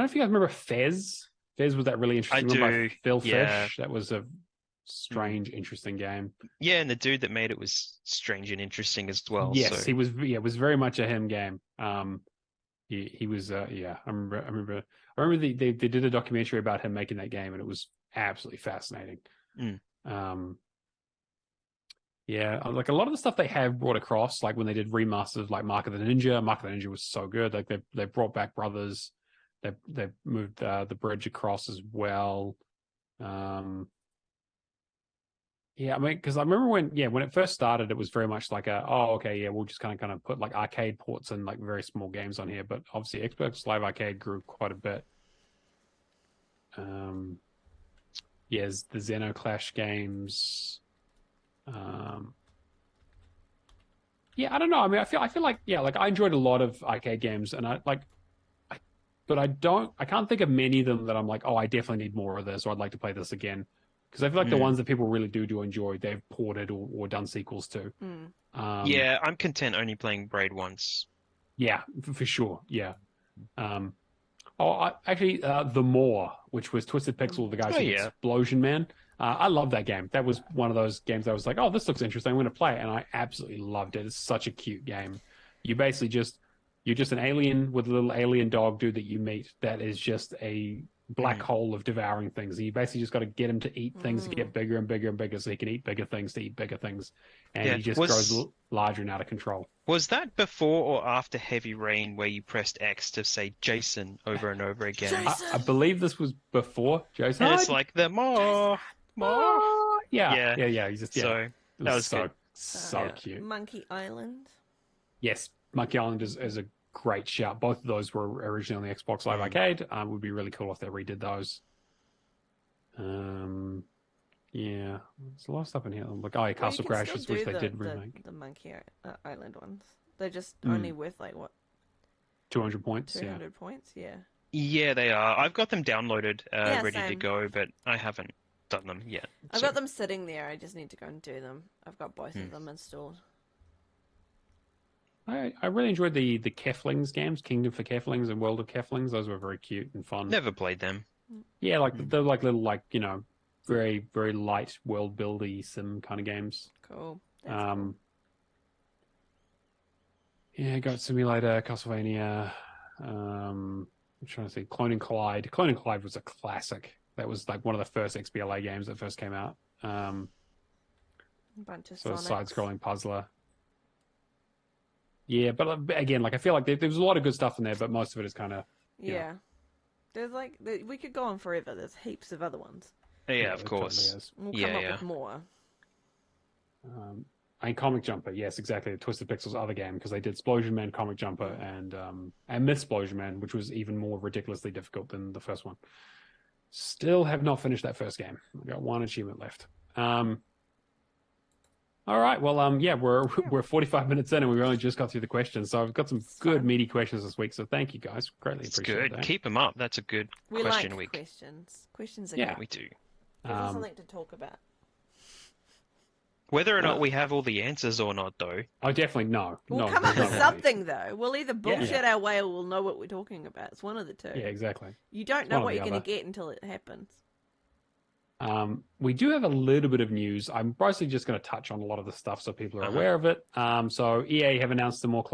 if you guys remember Fez. Fez was that really interesting one by Phil Fish. That was a strange, interesting game. Yeah, and the dude that made it was strange and interesting as well. Yes, he was. Yeah, it was very much a him game. He was. I remember they did a documentary about him making that game, and it was absolutely fascinating. Yeah, like a lot of the stuff they have brought across, like when they did remasters, like Mark of the Ninja. Mark of the Ninja was so good. Like they brought back Brothers. They moved the bridge across as well. I mean, because I remember when it first started, it was very much like we'll just kind of put like arcade ports and like very small games on here. But obviously, Xbox Live Arcade grew quite a bit. There's the Xenoclash games. I don't know. I mean, I feel like like I enjoyed a lot of arcade games, and I can't think of many of them that I'm like, oh, I definitely need more of this, or I'd like to play this again, because I feel like the ones that people really do enjoy, they've ported or done sequels to. I'm content only playing Braid once. Yeah, for sure. Yeah. The More, which was Twisted Pixel, the guys from Explosion Man. I love that game. That was one of those games I was like, oh, this looks interesting. I'm going to play it. And I absolutely loved it. It's such a cute game. You basically you're just an alien with a little alien dog dude that you meet that is just a black hole of devouring things. You basically just got to get him to eat things to get bigger and bigger and bigger so he can eat bigger things to eat bigger things. And he just grows larger and out of control. Was that before or after Heavy Rain where you pressed X to say Jason over and over again? I believe this was before Jason. And it's like the more. Yeah. He's just, So that was so cute. Monkey Island. Yes, Monkey Island is a great shout. Both of those were originally on the Xbox Live Arcade. It would be really cool if they redid those. Yeah, there's a lot of stuff in here. Like, Castle Crashers, which they did remake. The Monkey Island ones. They're just only worth, like, what? 200 points? 200 points, yeah. Yeah, they are. I've got them downloaded, ready same. to go, but I haven't done them yet. I've got them sitting there. I just need to go and do them. I've got both of them installed. I really enjoyed the Keflings games, Kingdom for Keflings and World of Keflings. Those were very cute and fun. Never played them. Yeah, like they're like little, like, you know, very, very light world buildy sim kind of games. Cool. Cool. Yeah, Goat Simulator, Castlevania. I'm trying to see, Clone and Collide. Clone and Collide was a classic. That was like one of the first XBLA games that first came out. A bunch of side-scrolling puzzler. Yeah, but again, like I feel like there was a lot of good stuff in there, but most of it is kind of yeah. There's like we could go on forever. There's heaps of other ones. Yeah, of course. Totally we'll come up with more. And Comic Jumper, yes, exactly. The Twisted Pixels other game, because they did Splosion Man, Comic Jumper, and Myth Splosion Man, which was even more ridiculously difficult than the first one. Still have not finished that first game. I've got one achievement left. All right. Well, yeah, we're 45 minutes in, and we've only just got through the questions. So I've got some good meaty questions this week. So thank you guys. Greatly appreciate that. Keep them up. That's a good question week. Questions. Questions are good. We do. Gives us something to talk about. Whether or not we have all the answers or not, though. Oh, definitely no. We'll come up with something, though. We'll either bullshit our way or we'll know what we're talking about. It's one of the two. Yeah, exactly. You don't know what you're going to get until it happens. We do have a little bit of news. I'm mostly just going to touch on a lot of the stuff so people are aware of it. So EA have announced some more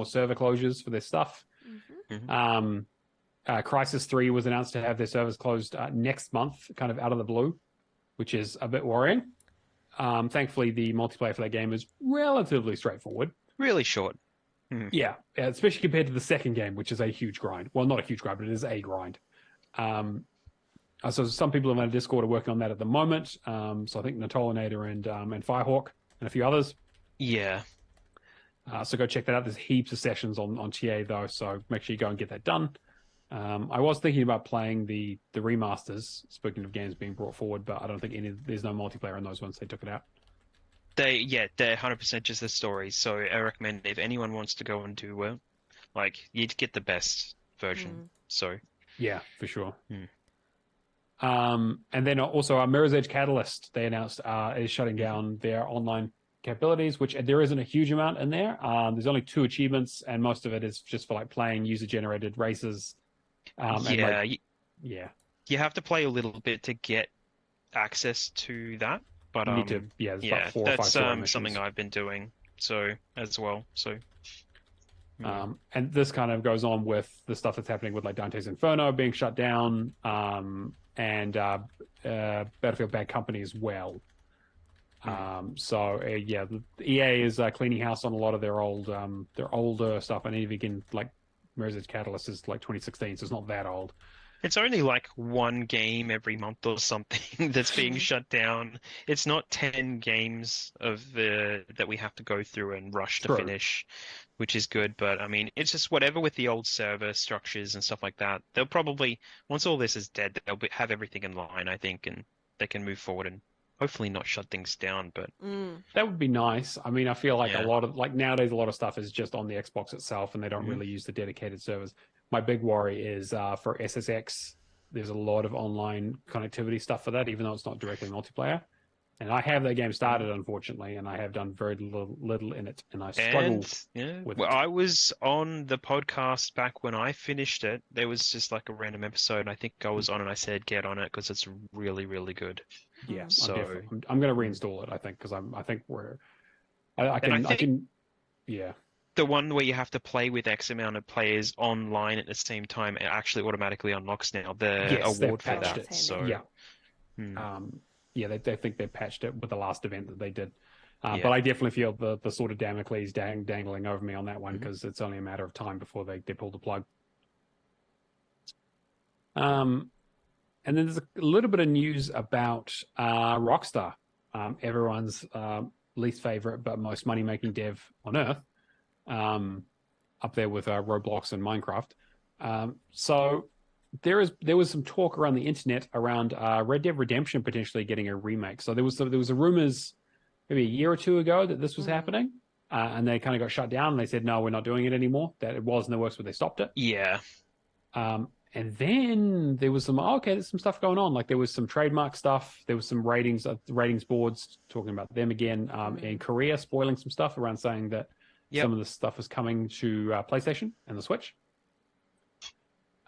server closures for their stuff. Crysis 3 was announced to have their servers closed next month, kind of out of the blue, which is a bit worrying. Thankfully, the multiplayer for that game is relatively straightforward. Really short. Yeah, especially compared to the second game, which is a huge grind. Well, not a huge grind, but it is a grind. So some people in our Discord are working on that at the moment. So I think Natolinator and Firehawk and a few others. Yeah. So go check that out. There's heaps of sessions on TA though, so make sure you go and get that done. I was thinking about playing the remasters, speaking of games being brought forward, but I don't think there's no multiplayer on those ones. They took it out. They're 100% just the stories. So I recommend if anyone wants to go and do you'd get the best version. So yeah, for sure. And then also Mirror's Edge Catalyst, they announced is shutting down their online capabilities, which there isn't a huge amount in there. There's only 2 achievements, and most of it is just for like playing user-generated races. You have to play a little bit to get access to that, but you need to, about 4 or 5 that's something I've been doing as well. And this kind of goes on with the stuff that's happening with like Dante's Inferno being shut down, and Battlefield Bad Company as well. The EA is cleaning house on a lot of their older stuff, and even like Mirror's Edge Catalyst is like 2016, so it's not that old. It's only like one game every month or something that's being shut down. It's not 10 games that we have to go through and rush to finish, which is good. But I mean, it's just whatever with the old server structures and stuff like that. They'll probably, once all this is dead, they'll have everything in line, I think, and they can move forward and hopefully not shut things down. But that would be nice. I mean, I feel like a lot of nowadays a lot of stuff is just on the Xbox itself, and they don't really use the dedicated servers. My big worry is for SSX. There's a lot of online connectivity stuff for that, even though it's not directly multiplayer. And I have that game started, unfortunately, and I have done very little in it, and I struggle with it. I was on the podcast back when I finished it. There was just like a random episode, and I think I was on and I said, get on it because it's really, really good. Yeah, so I'm going to reinstall it, I think, because I can, yeah. The one where you have to play with X amount of players online at the same time, it actually automatically unlocks now the award for that. It. So yeah. Yeah, they think they patched it with the last event that they did. But I definitely feel the sort of Damocles dangling over me on that one because it's only a matter of time before they pull the plug. And then there's a little bit of news about Rockstar, everyone's least favorite but most money-making dev on Earth, up there with Roblox and Minecraft. So there was some talk around the internet around Red Dead Redemption potentially getting a remake. So there was a rumors maybe a year or two ago that this was happening, and they kind of got shut down. And they said no, we're not doing it anymore. That it was in the works, but they stopped it. Yeah. And then there was there's some stuff going on. Like there was some trademark stuff. There was some ratings boards talking about them again. In Korea, spoiling some stuff around saying that some of the stuff is coming to PlayStation and the Switch.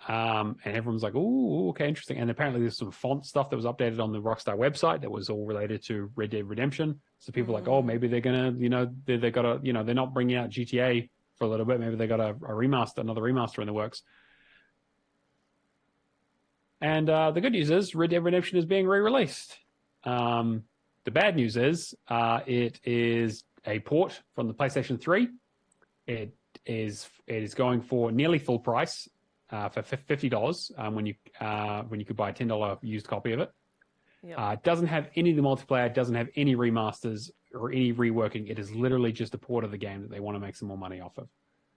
And everyone's like, "Oh, okay, interesting." And apparently, there's some font stuff that was updated on the Rockstar website that was all related to Red Dead Redemption. So people are like, "Oh, maybe they're gonna, they got a, they're not bringing out GTA for a little bit. Maybe they got another remaster in the works." And the good news is, Red Dead Redemption is being re-released. The bad news is, it is a port from the PlayStation 3. It is going for nearly full price. For $50 when you could buy a $10 used copy of it. It doesn't have any of the multiplayer, it doesn't have any remasters or any reworking. It is literally just a port of the game that they want to make some more money off of.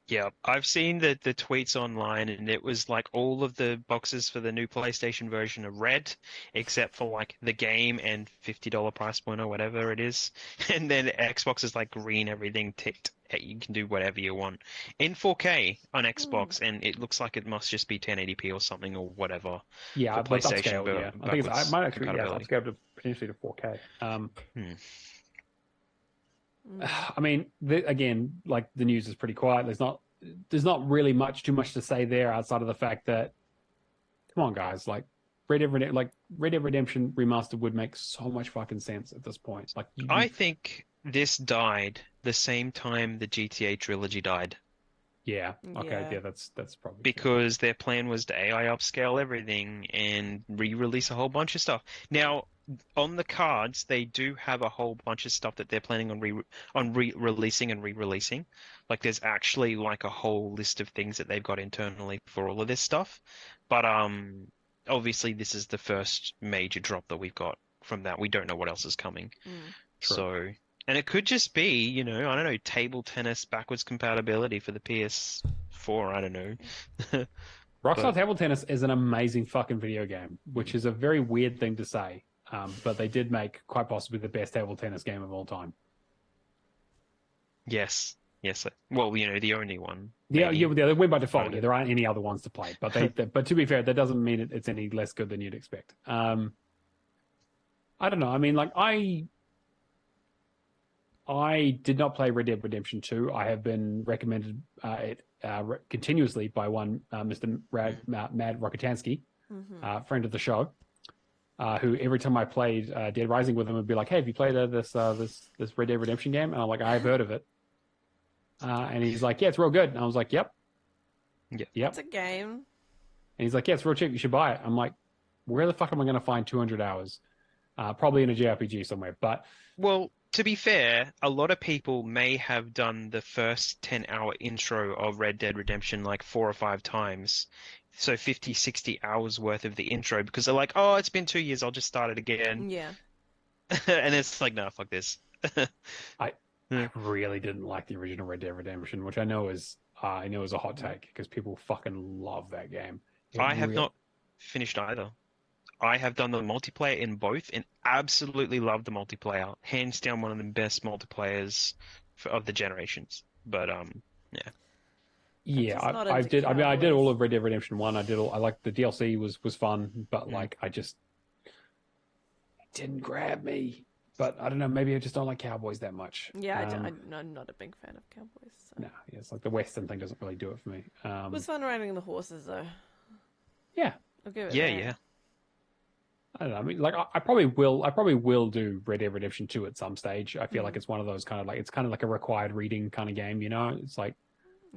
Yeah, I've seen the tweets online, and it was like all of the boxes for the new PlayStation version are red, except for like the game and $50 price point or whatever it is. And then Xbox is like green, everything ticked. You can do whatever you want in 4K on Xbox, and it looks like it must just be 1080p or something or whatever. Yeah, for PlayStation. Upscaled, yeah. I think I might actually upscale to potentially to 4K. I mean, again, like the news is pretty quiet. There's not really too much to say there outside of the fact that, come on, guys, like Red Dead Redemption remastered would make so much fucking sense at this point. Like, I think this died the same time the GTA trilogy died. Yeah. Okay. Yeah, that's probably because their plan was to AI upscale everything and re-release a whole bunch of stuff. Now, on the cards, they do have a whole bunch of stuff that they're planning on re-releasing and re-releasing. Like, there's actually like a whole list of things that they've got internally for all of this stuff. But obviously, this is the first major drop that we've got from that. We don't know what else is coming. So. And it could just be, I don't know, table tennis backwards compatibility for the PS4. I don't know. Rockstar Table Tennis is an amazing fucking video game, which is a very weird thing to say. But they did make quite possibly the best table tennis game of all time. Yes. Well, the only one. Yeah, they win by default. Yeah, there aren't any other ones to play. But but to be fair, that doesn't mean it's any less good than you'd expect. I don't know. I mean, like I did not play Red Dead Redemption 2. I have been recommended it continuously by one Mr. Mad Rockatansky, friend of the show, who every time I played Dead Rising with him would be like, "Hey, have you played this Red Dead Redemption game?" And I'm like, "I've heard of it." And he's like, "Yeah, it's real good." And I was like, "Yep." It's a game. And he's like, "Yeah, it's real cheap. You should buy it." I'm like, "Where the fuck am I going to find 200 hours?" Probably in a JRPG somewhere. But well, to be fair, a lot of people may have done the first 10-hour intro of Red Dead Redemption like 4 or 5 times. So 50, 60 hours worth of the intro because they're like, "Oh, it's been 2 years. I'll just start it again." Yeah. And it's like, no, fuck this. I really didn't like the original Red Dead Redemption, which I know is a hot take because people fucking love that game. I have not finished either. I have done the multiplayer in both and absolutely love the multiplayer. Hands down, one of the best multiplayers of the generations. But yeah. Yeah, I did. I mean, I did all of Red Dead Redemption 1. I like the DLC was fun, but like it didn't grab me. But I don't know, maybe I just don't like cowboys that much. Yeah, I'm not a big fan of cowboys. So. No, yeah, it's like the Western thing doesn't really do it for me. It was fun riding the horses, though. Yeah. I'll give it yeah. I don't know. I mean, like, I probably will do Red Dead Redemption 2 at some stage. I feel like it's one of those kind of like, it's kind of like a required reading kind of game, you know? It's like,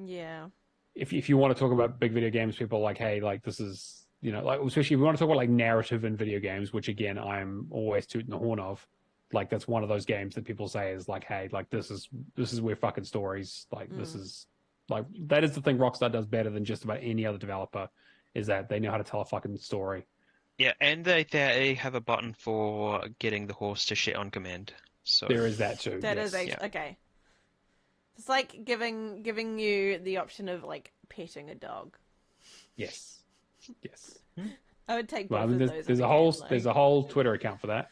yeah. If you want to talk about big video games, people are like, hey, like, this is, you know, like, especially if you want to talk about like narrative in video games, which again, I'm always tooting the horn of. Like, that's one of those games that people say is like, hey, like, this is where fucking stories, like, this is like, that is the thing Rockstar does better than just about any other developer, is that they know how to tell a fucking story. Yeah, and they have a button for getting the horse to shit on command. So there is that too. That yes. is actually okay. It's like giving you the option of like petting a dog. Yes. Yes. I would take both of those. There's a whole Twitter account for that.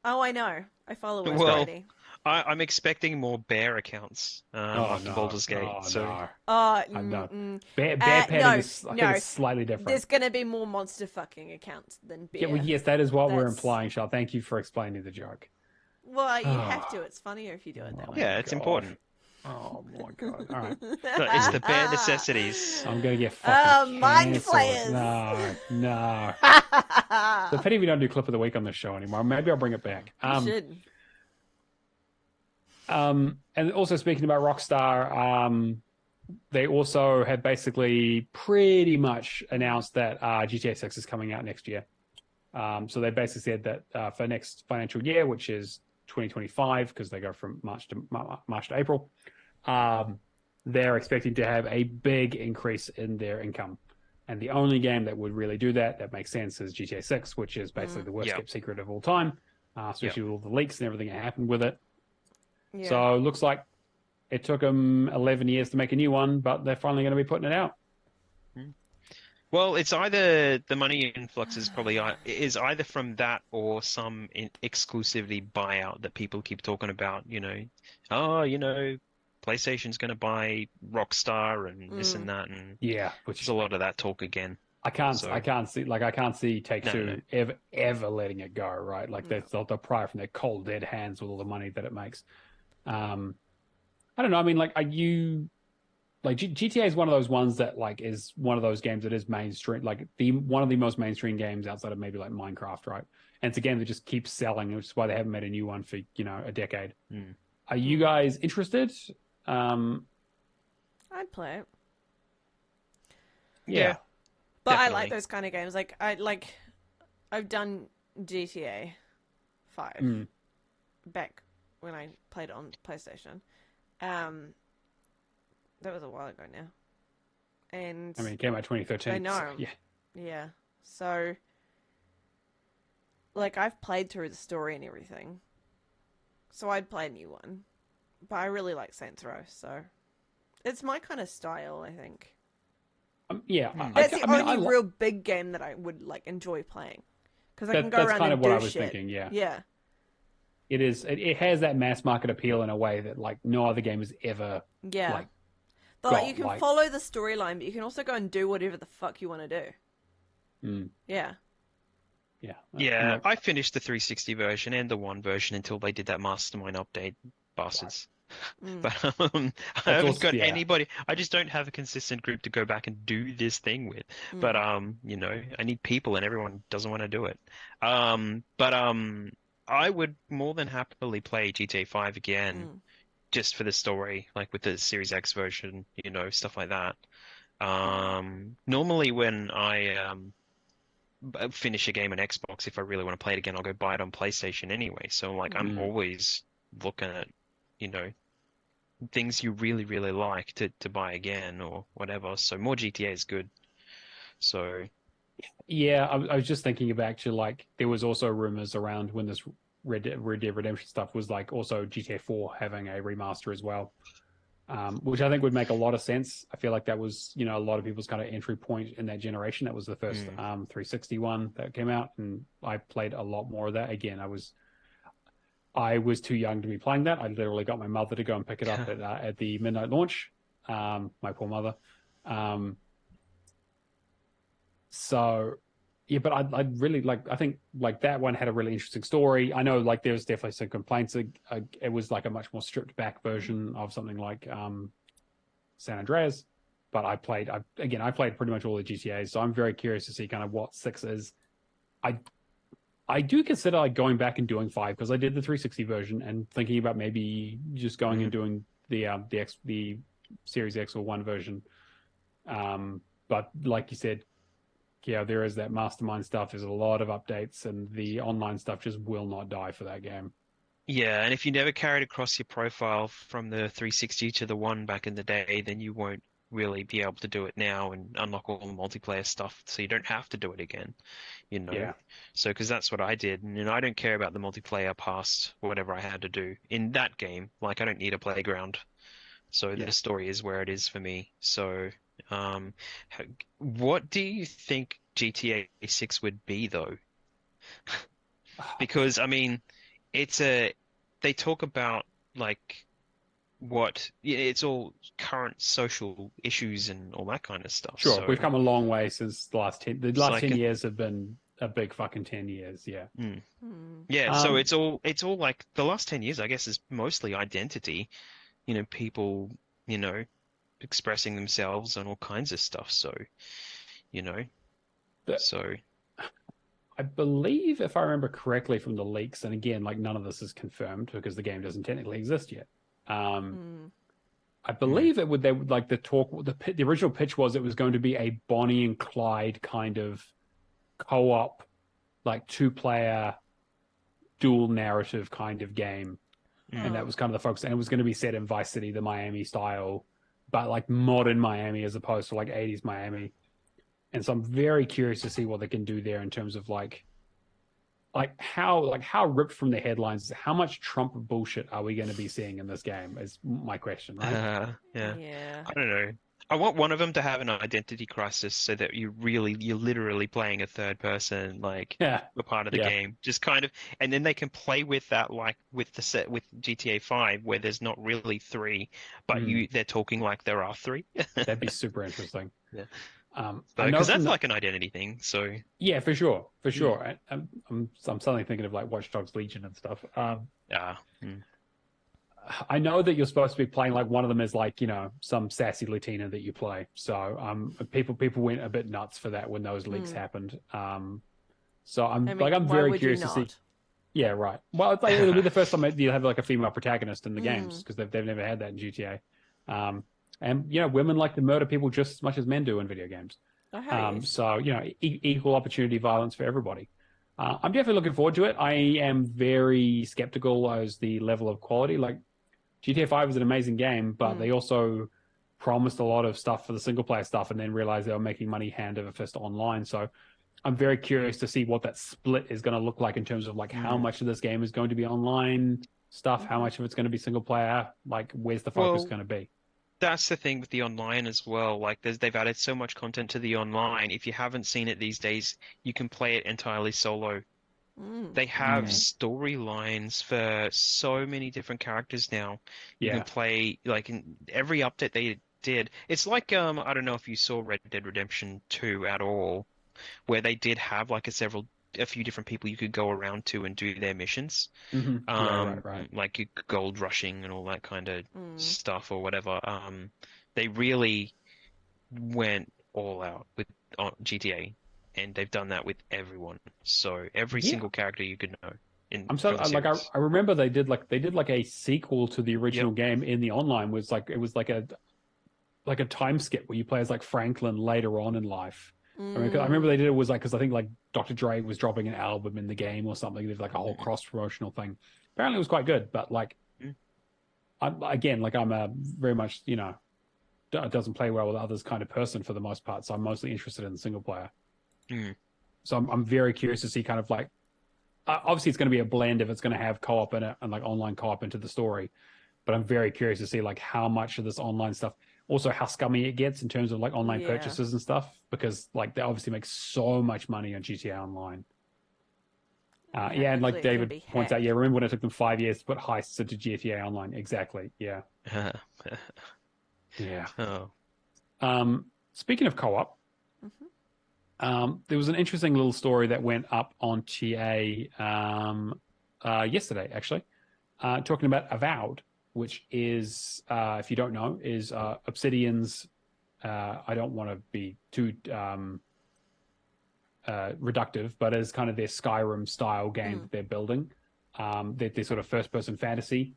Oh, I know. I follow it already. I'm expecting more bear accounts after Baldur's Gate. No. Bear petting is slightly different. There's going to be more monster fucking accounts than bear. Yeah, well, yes, that is what we're implying, Char. Thank you for explaining the joke. Well, you have to. It's funnier if you do it that way. Yeah, it's important. Oh my god! All right, it's the bare necessities. I'm gonna get fucking mind flayers. No. The pity we don't do clip of the week on this show anymore. Maybe I'll bring it back. You should. And also speaking about Rockstar, they also have basically pretty much announced that GTA 6 is coming out next year. So they basically said that for next financial year, which is 2025, because they go from March to April, they're expecting to have a big increase in their income. And the only game that would really do that makes sense, is GTA 6, which is basically the worst kept secret of all time, especially with all the leaks and everything that happened with it. Yeah. So it looks like it took them 11 years to make a new one, but they're finally going to be putting it out. Well, it's either the money influx is either from that or some exclusivity buyout that people keep talking about. You know, PlayStation's going to buy Rockstar and this and that, and which is a lot of that talk again. I can't see Take-Two ever letting it go, right? Like they'll pry from their cold dead hands with all the money that it makes. I don't know. I mean, like, are you like GTA is one of those ones that like is one of those games that is mainstream, like one of the most mainstream games outside of maybe like Minecraft, right? And it's a game that just keeps selling, which is why they haven't made a new one for a decade. Are you guys interested? I'd play it. Yeah. But definitely. I like those kind of games. I've done GTA 5 back when I played it on PlayStation. That was a while ago now. And I mean, it came out 2013. I know. So, yeah. So, like, I've played through the story and everything. So I'd play a new one. But I really like Saints Row, so it's my kind of style, I think. That's the only real big game that I would like enjoy playing, because I can go around and do shit. That's kind of what I was thinking. Yeah. It is. It has that mass market appeal in a way that like no other game has ever. Yeah. But you can follow the storyline, but you can also go and do whatever the fuck you want to do. Yeah. Yeah. I finished the 360 version and the One version until they did that Mastermind update, bastards. But I haven't got anybody. I just don't have a consistent group to go back and do this thing with. But I need people, and everyone doesn't want to do it. I would more than happily play GTA 5 again, just for the story, like with the Series X version, stuff like that. Normally when I finish a game on Xbox, if I really want to play it again, I'll go buy it on PlayStation anyway. So like I'm always looking at, things you really, really like to buy again or whatever. So more GTA is good. So yeah, I was just thinking back to like there was also rumors around when this Red Dead Redemption stuff was like also GTA 4 having a remaster as well, which I think would make a lot of sense. I feel like that was a lot of people's kind of entry point in that generation. That was the first 360 one that came out, and I played a lot more of that. Again, I was too young to be playing that. I literally got my mother to go and pick it up at the midnight launch. My poor mother. So Yeah, but I really like. I think like that one had a really interesting story. I know like there was definitely some complaints. It was like a much more stripped back version of something like San Andreas. But I played pretty much all the GTA's, so I'm very curious to see kind of what 6 is. I I do consider like going back and doing 5 because I did the 360 version and thinking about maybe just going and doing the Series X or One version. But like you said, yeah, there is that mastermind stuff. There's a lot of updates, and the online stuff just will not die for that game. Yeah, and if you never carried across your profile from the 360 to the one back in the day, then you won't really be able to do it now and unlock all the multiplayer stuff, so you don't have to do it again, you know? Yeah. So, because that's what I did, and I don't care about the multiplayer past whatever I had to do in that game. Like, I don't need a playground, so the story is where it is for me. So, um, what do you think GTA 6 would be, though? Because, I mean, they talk about like it's all current social issues and all that kind of stuff. Sure, So we've come a long way since the last 10. The last like 10 years have been a big fucking 10 years. Yeah. Yeah. So it's all like the last 10 years, I guess, is mostly identity. People, expressing themselves and all kinds of stuff. So, you know, so. I believe, if I remember correctly from the leaks, and again, like none of this is confirmed because the game doesn't technically exist yet. I believe they would like the original pitch was it was going to be a Bonnie and Clyde kind of co-op, like 2-player dual narrative kind of game. And that was kind of the focus. And it was going to be set in Vice City, the Miami style, but like modern Miami as opposed to like 80s Miami. And so I'm very curious to see what they can do there in terms of like how ripped from the headlines, how much Trump bullshit are we going to be seeing in this game is my question, right? Yeah. I don't know. I want one of them to have an identity crisis so that you're literally playing a third person, like a part of the game. Just kind of, and then they can play with that, like with GTA 5, where there's not really 3, but they're talking like there are 3. That'd be super interesting. Yeah. Because that's like an identity thing. So yeah, for sure. I'm suddenly thinking of like Watch Dogs Legion and stuff. I know that you're supposed to be playing like one of them is like some sassy Latina that you play. So people went a bit nuts for that when those leaks happened. So I'm very curious to see. Yeah, right. Well, it's like, it'll be the first time you have like a female protagonist in the games because they've never had that in GTA. And women like to murder people just as much as men do in video games. So equal opportunity violence for everybody. I'm definitely looking forward to it. I am very skeptical as the level of quality. Like GTA 5 is an amazing game, but they also promised a lot of stuff for the single player stuff and then realized they were making money hand over fist online. So I'm very curious to see what that split is going to look like in terms of like how much of this game is going to be online stuff, how much of it's going to be single player, like where's the focus going to be. That's the thing with the online as well. Like they've added so much content to the online. If you haven't seen it these days, you can play it entirely solo. They have storylines for so many different characters now. You can play like in every update they did. It's like I don't know if you saw Red Dead Redemption 2 at all, where they did have like a few different people you could go around to and do their missions. Right. Like gold rushing and all that kind of stuff or whatever. They really went all out with GTA, and they've done that with everyone. So every single character you could know. I remember they did like a sequel to the original game in the online. It was like a time skip where you play as like Franklin later on in life. I remember they did it was like because I think like Dr. Dre was dropping an album in the game or something. There's like a whole cross promotional thing. Apparently, it was quite good, but like, I'm a very much doesn't play well with others kind of person for the most part. So I'm mostly interested in the single player. So I'm very curious to see kind of like, obviously it's going to be a blend if it's going to have co-op in it and like online co-op into the story. But I'm very curious to see like how much of this online stuff. Also, how scummy it gets in terms of like online purchases and stuff, because like they obviously make so much money on GTA Online. And like David points out, remember when it took them 5 years to put heists into GTA Online? Exactly. Yeah. Yeah. Oh. Speaking of co-op, There was an interesting little story that went up on TA yesterday, actually, talking about Avowed, which is, if you don't know, is Obsidian's. I don't want to be too reductive, but is kind of their Skyrim style game that they're building. They're sort of first-person fantasy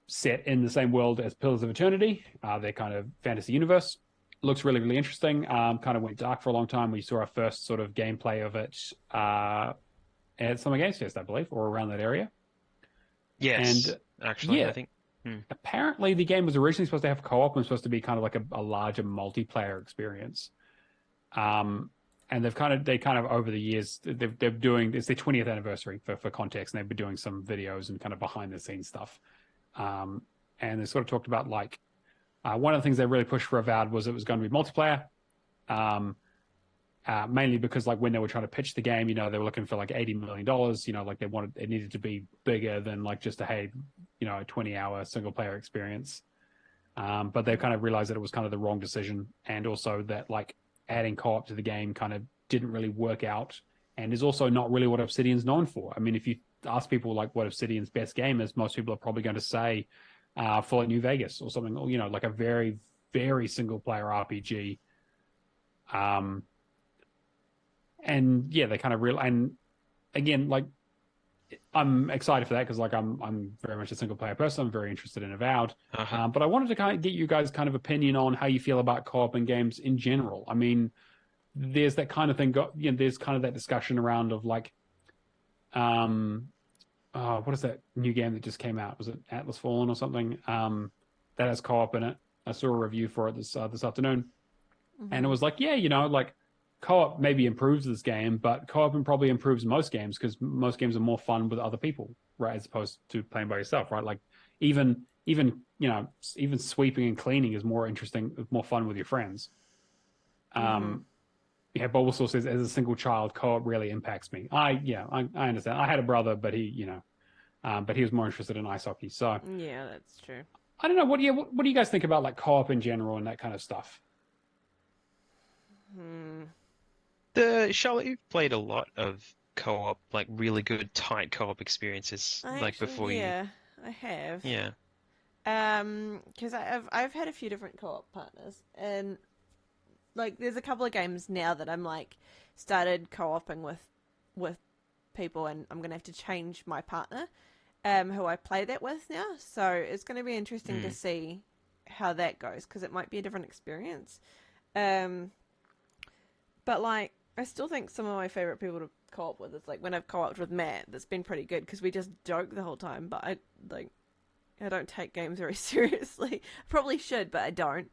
set in the same world as Pillars of Eternity. Their kind of fantasy universe. Looks really, really interesting. Kind of went dark for a long time. We saw our first sort of gameplay of it at Summer Games Fest, I believe, or around that area. Yes, and, actually, yeah, I think. Apparently, the game was originally supposed to have co-op and supposed to be kind of like a larger multiplayer experience. And they kind of over the years they're doing, it's their 20th anniversary for context, and they've been doing some videos and kind of behind the scenes stuff. And they sort of talked about like one of the things they really pushed for Avowed was it was going to be multiplayer. Mainly because like when they were trying to pitch the game, they were looking for like $80 million, like it needed to be bigger than like just a 20-hour single player experience. But they kind of realized that it was kind of the wrong decision, and also that like adding co-op to the game kind of didn't really work out, and is also not really what Obsidian's known for. I mean, if you ask people like what Obsidian's best game is, most people are probably going to say Fallout New Vegas or something, like a very, very single player RPG. And yeah, they kind of and again, like I'm excited for that because like I'm very much a single player person. I'm very interested in Avowed, but I wanted to kind of get you guys' kind of opinion on how you feel about co-op in games in general. I mean, there's that kind of thing. There's kind of that discussion around of like, what is that new game that just came out? Was it Atlas Fallen or something? That has co-op in it. I saw a review for it this afternoon, and it was like, like co-op maybe improves this game, but co-op probably improves most games because most games are more fun with other people, right? As opposed to playing by yourself, right? Like even sweeping and cleaning is more interesting, more fun with your friends. Yeah, Bulbasaur says, as a single child, co-op really impacts me. I understand. I had a brother, but he was more interested in ice hockey. So yeah, that's true. I don't know. What do you guys think about like co-op in general and that kind of stuff? Charlotte, you've played a lot of co-op, like really good tight co-op experiences, before you. Yeah, I have. Yeah. Because I've had a few different co-op partners, and like there's a couple of games now that I'm like started co-oping with people, and I'm gonna have to change my partner, who I play that with now. So it's gonna be interesting to see how that goes because it might be a different experience. But like I still think some of my favorite people to co-op with is like when I've co-oped with Matt. That's been pretty good because we just joke the whole time. But I don't take games very seriously. Probably should, but I don't.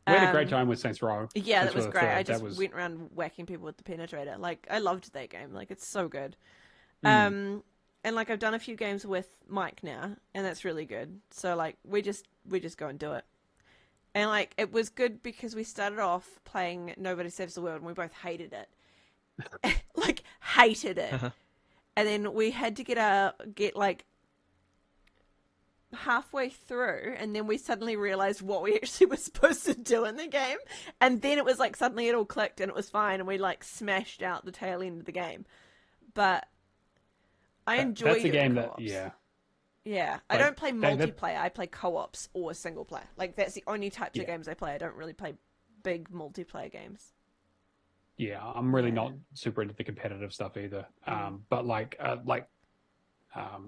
We had a great time with Saints Row. Yeah, that was great. I just went around whacking people with the penetrator. Like I loved that game. Like it's so good. And like I've done a few games with Mike now, and that's really good. So like we just go and do it. And like it was good because we started off playing Nobody Saves the World, and we both hated it. Like hated it. And then we had to get like halfway through, and then we suddenly realized what we actually were supposed to do in the game, and then it was like suddenly it all clicked and it was fine, and we like smashed out the tail end of the game. But I enjoy that's a game co-ops. Yeah, I don't play multiplayer. I play co-ops or single player. Like that's the only types of games I play. I don't really play big multiplayer games. Yeah, I'm really not super into the competitive stuff either. But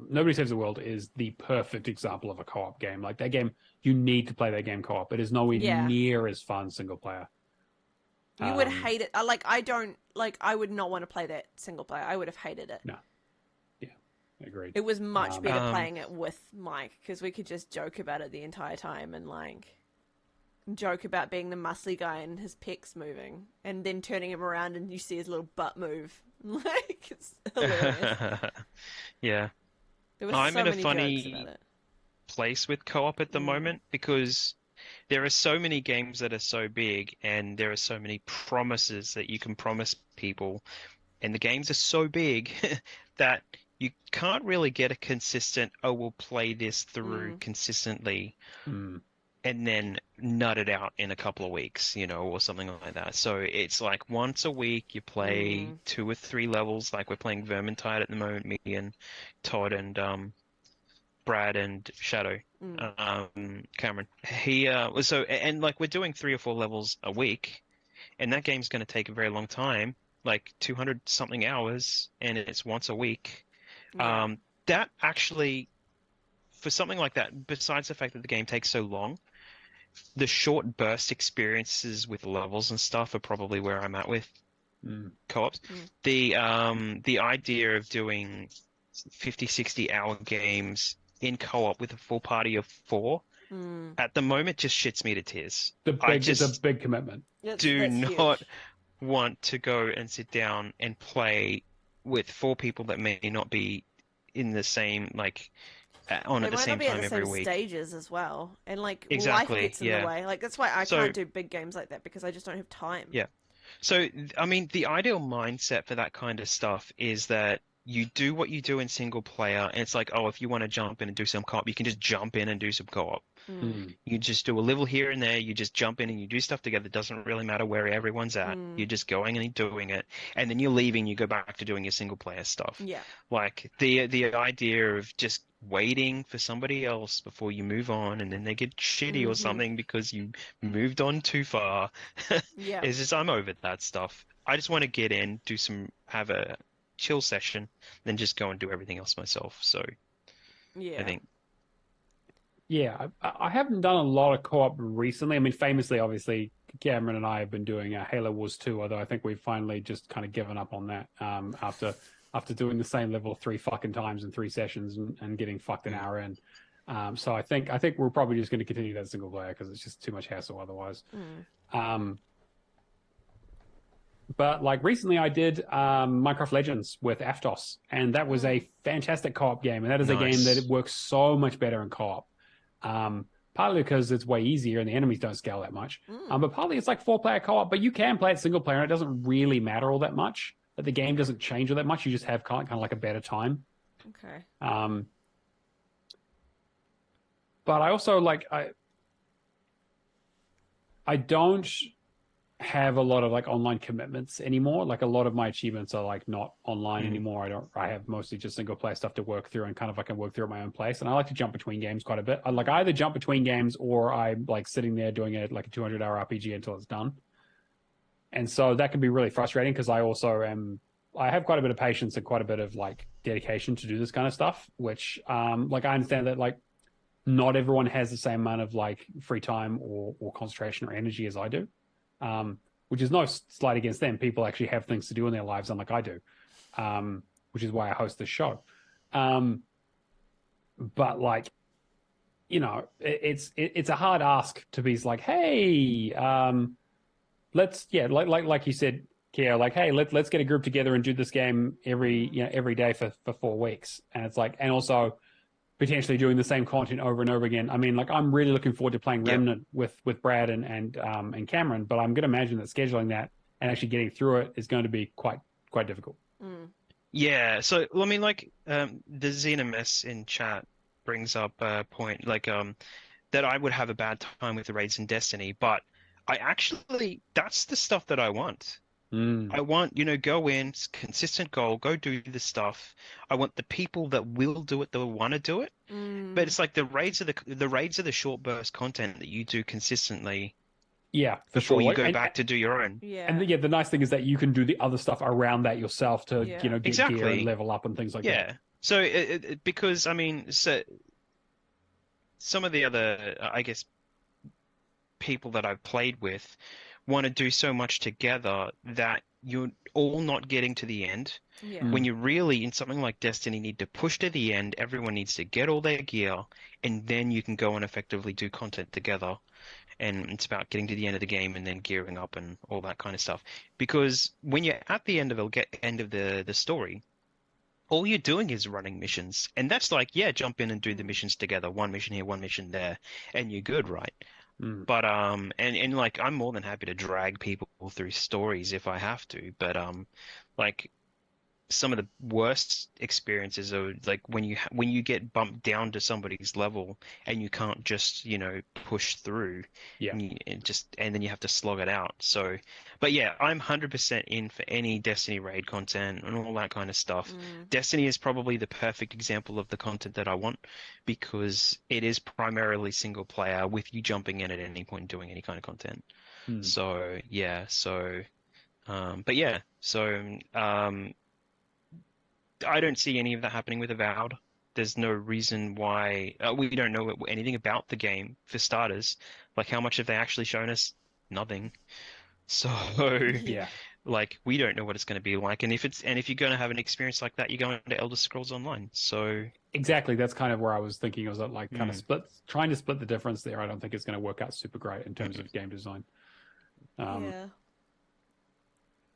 Nobody Saves the World is the perfect example of a co-op game. Like that game, you need to play that game co-op. It is nowhere near as fun single player. You would hate it. I would not want to play that single player. I would have hated it. No. Yeah, agreed. It was much better playing it with Mike because we could just joke about it the entire time and like joke about being the muscly guy and his pecs moving and then turning him around and you see his little butt move. Like it's hilarious. Yeah. There was I'm in a funny place with co-op at the moment because there are so many games that are so big and there are so many promises that you can promise people, and the games are so big that you can't really get a consistent, we'll play this through consistently. and then nut it out in a couple of weeks, or something like that. So it's like once a week you play 2 or 3 levels. Like we're playing Vermintide at the moment, me and Todd and Brad and Shadow, Cameron. And like we're doing 3 or 4 levels a week, and that game's going to take a very long time, like 200 something hours, and it's once a week. Yeah. That actually, for something like that, besides the fact that the game takes so long, the short burst experiences with levels and stuff are probably where I'm at with co-ops. The idea of doing 50, 60 hour games in co-op with a full party of 4 at the moment just shits me to tears. It's a big commitment. Do not want to go and sit down and play with 4 people that may not be in the same on at the same time every week. Stages as well, and like exactly, life gets in the way. Like that's why I can't do big games like that because I just don't have time. Yeah. So I mean, the ideal mindset for that kind of stuff is that you do what you do in single player, and it's like, oh, if you want to jump in and do some co-op, you can just jump in and do some co-op. You just do a level here and there, you just jump in and you do stuff together. It doesn't really matter where everyone's at. You're just going and doing it, and then you're leaving, you go back to doing your single player stuff. Yeah. Like the idea of just waiting for somebody else before you move on, and then they get shitty or something because you moved on too far. Yeah. It's just, I'm over that stuff. I just want to get in, have a chill session, then just go and do everything else myself. So yeah, I think. Yeah, I haven't done a lot of co-op recently. I mean, famously, obviously, Cameron and I have been doing Halo Wars 2, although I think we've finally just kind of given up on that after doing the same level 3 fucking times in 3 sessions and getting fucked an hour in. So I think we're probably just going to continue that single player because it's just too much hassle otherwise. But like recently I did Minecraft Legends with Aftos, and that was a fantastic co-op game, and that is a game that it works so much better in co-op. Partly because it's way easier and the enemies don't scale that much. But partly it's like 4-player co-op, but you can play it single player and it doesn't really matter all that much. That the game doesn't change all that much. You just have kind of like a better time. Okay. But I also I don't have a lot of like online commitments anymore. Like a lot of my achievements are like not online anymore. I have mostly just single player stuff to work through, and kind of I can work through at my own pace. And I like to jump between games quite a bit. I either jump between games or I'm like sitting there doing a 200-hour RPG until it's done. And so that can be really frustrating because I have quite a bit of patience and quite a bit of like dedication to do this kind of stuff, which I understand that like not everyone has the same amount of like free time or concentration or energy as I do. Which is no slight against them. People actually have things to do in their lives, unlike I do, which is why I host this show. But like, it's a hard ask to be like, hey, let's like you said, Kia, like, hey, let's get a group together and do this game every day for 4 weeks, and it's like, and also potentially doing the same content over and over again. I mean, like I'm really looking forward to playing Remnant with Brad and Cameron, but I'm going to imagine that scheduling that and actually getting through it is going to be quite difficult. Yeah. So I mean, like the Xenomess in chat brings up a point that I would have a bad time with the raids in Destiny, but that's the stuff that I want. I want, go in, consistent goal, go do the stuff. I want the people that will do it, that will want to do it. But it's like the raids are the short burst content that you do consistently. Yeah, before you go back to do your own. Yeah. And the nice thing is that you can do the other stuff around that yourself to get gear and level up and things like that. Yeah. So because I mean, so some of the other I guess people that I've played with want to do so much together that you're all not getting to the end. Yeah. When you really, in something like Destiny, need to push to the end, everyone needs to get all their gear, and then you can go and effectively do content together. And it's about getting to the end of the game and then gearing up and all that kind of stuff. Because when you're at the end of the story, all you're doing is running missions. And that's like, jump in and do the missions together. One mission here, one mission there, and you're good, right? But and like I'm more than happy to drag people through stories if I have to, but like some of the worst experiences are like when you get bumped down to somebody's level and you can't just, push through. Yeah. And then you have to slog it out. So, but yeah, I'm 100% in for any Destiny raid content and all that kind of stuff. Destiny is probably the perfect example of the content that I want because it is primarily single player with you jumping in at any point and doing any kind of content. So, yeah, but yeah, I don't see any of that happening with Avowed. There's no reason why we don't know anything about the game for starters. Like, how much have they actually shown us? Nothing. So, Yeah. like, we don't know what it's going to be like. And if you're going to have an experience like that, you're going to Elder Scrolls Online. So exactly, that's kind of where I was thinking. I was like kind of trying to split the difference there. I don't think it's going to work out super great in terms of game design. Yeah.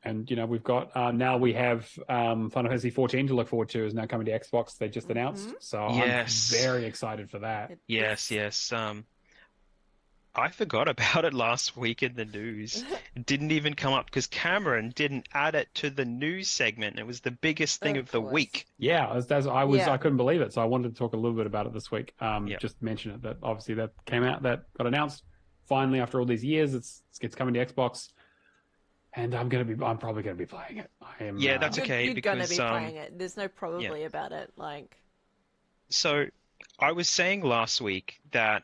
And we've got now we have Final Fantasy 14 to look forward to is now coming to Xbox. They just announced, so yes. I'm very excited for that. Yes. I forgot about it last week in the news. It didn't even come up because Cameron didn't add it to the news segment. It was the biggest thing of the week. Yeah, I couldn't believe it, so I wanted to talk a little bit about it this week. Just mention it that obviously that came out, that got announced finally after all these years. It's coming to Xbox. And I'm probably gonna be playing it. Yeah, that's okay. You're gonna be playing it. There's no probably about it. Like, so I was saying last week that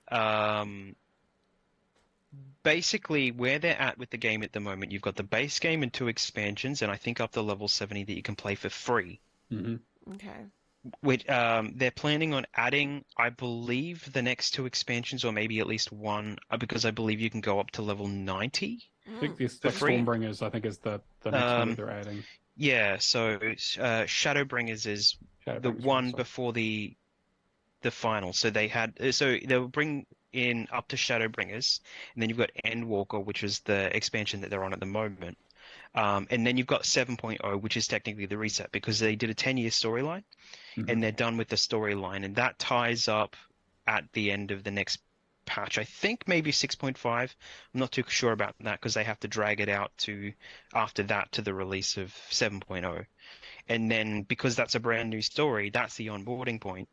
basically where they're at with the game at the moment, you've got the base game and 2 expansions, and I think up to level 70 that you can play for free. Okay. Which they're planning on adding, I believe, the next 2 expansions, or maybe at least one, because I believe you can go up to level 90. I think the Stormbringers, I think, is the next one that they're adding. Yeah, so Shadowbringers is the one before the final. So they'll bring in up to Shadowbringers, and then you've got Endwalker, which is the expansion that they're on at the moment. And then you've got 7.0, which is technically the reset because they did a 10-year storyline, and they're done with the storyline, and that ties up at the end of the next patch. I think maybe 6.5. I'm not too sure about that because they have to drag it out after that to the release of 7.0. And then because that's a brand new story, that's the onboarding point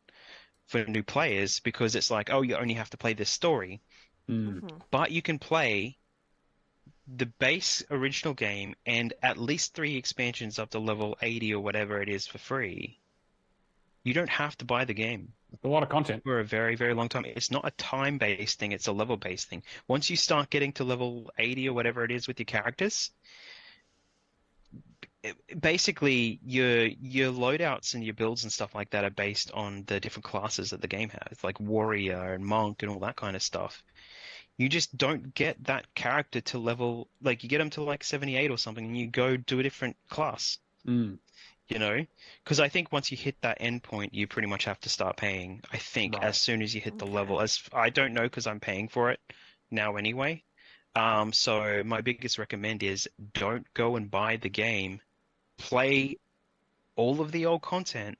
for new players because it's like, oh, you only have to play this story. But you can play the base original game and at least 3 expansions up to level 80 or whatever it is for free. You don't have to buy the game. A lot of content for a very, very long time. It's not a time-based thing, it's a level-based thing. Once you start getting to level 80 or whatever it is with your characters, basically your loadouts and your builds and stuff like that are based on the different classes that the game has, like warrior and monk and all that kind of stuff. You just don't get that character to level, like you get them to like 78 or something and you go do a different class. Because I think once you hit that end point, you pretty much have to start paying, I think, as soon as you hit the level. I don't know because I'm paying for it now anyway. So my biggest recommend is don't go and buy the game. Play all of the old content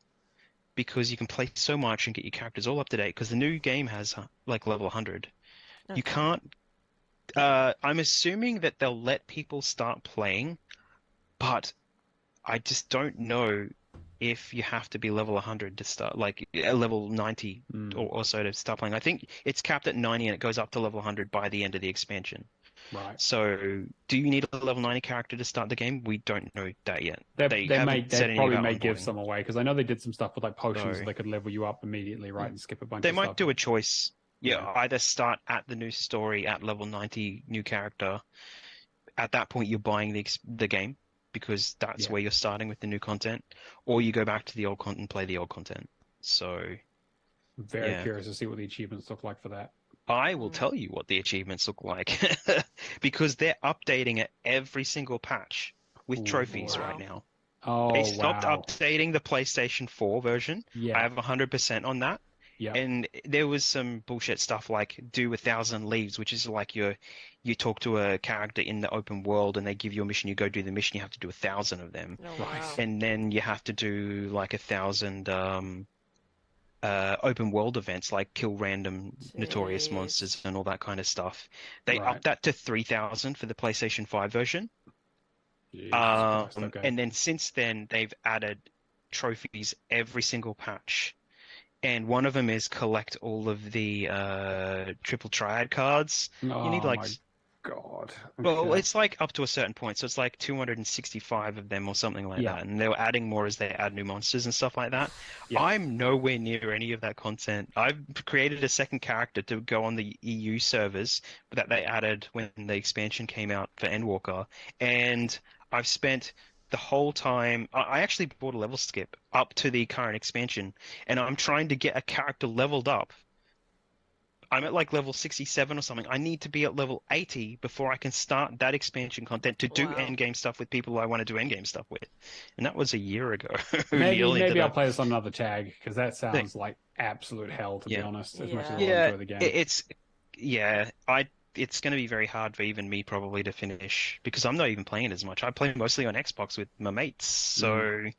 because you can play so much and get your characters all up to date because the new game has like level 100. You can't... I'm assuming that they'll let people start playing, but I just don't know if you have to be level 100 to start, like level 90 or so to start playing. I think it's capped at 90 and it goes up to level 100 by the end of the expansion. Right. So, do you need a level 90 character to start the game? We don't know that yet. They probably may give some away because I know they did some stuff with like potions so they could level you up immediately, right, and skip a bunch of stuff. They might do a choice. Yeah, either start at the new story at level 90, new character. At that point, you're buying the game because that's where you're starting with the new content, or you go back to the old content and play the old content. So, I'm very curious to see what the achievements look like for that. I will tell you what the achievements look like because they're updating it every single patch with trophies right now. They stopped updating the PlayStation 4 version. I have 100% on that. Yeah. And there was some bullshit stuff like do 1,000 leaves, which is like you talk to a character in the open world and they give you a mission, you go do the mission, you have to do 1,000 of them. And then you have to do like 1,000 open world events like kill random notorious monsters and all that kind of stuff. They upped that to 3,000 for the PlayStation 5 version. Jesus Christ, okay. And then since then, they've added trophies every single patch. And one of them is collect all of the triple triad cards. You need Oh like my God. well, Okay. it's like up to a certain point, so it's like 265 of them or something like Yeah. that. And they're adding more as they add new monsters and stuff like that. Yeah. I'm nowhere near any of that content. I've created a second character to go on the EU servers that they added when the expansion came out for Endwalker, and I've spent the whole time. I actually bought a level skip up to the current expansion, and I'm trying to get a character leveled up. I'm at like level 67 or something. I need to be at level 80 before I can start that expansion content to do Wow. endgame stuff with people I want to do endgame stuff with. And that was a year ago. Maybe I'll play this on another tag because that sounds like absolute hell, to be honest, as much as I enjoy the game. It's going to be very hard for even me probably to finish because I'm not even playing it as much. I play mostly on Xbox with my mates. So,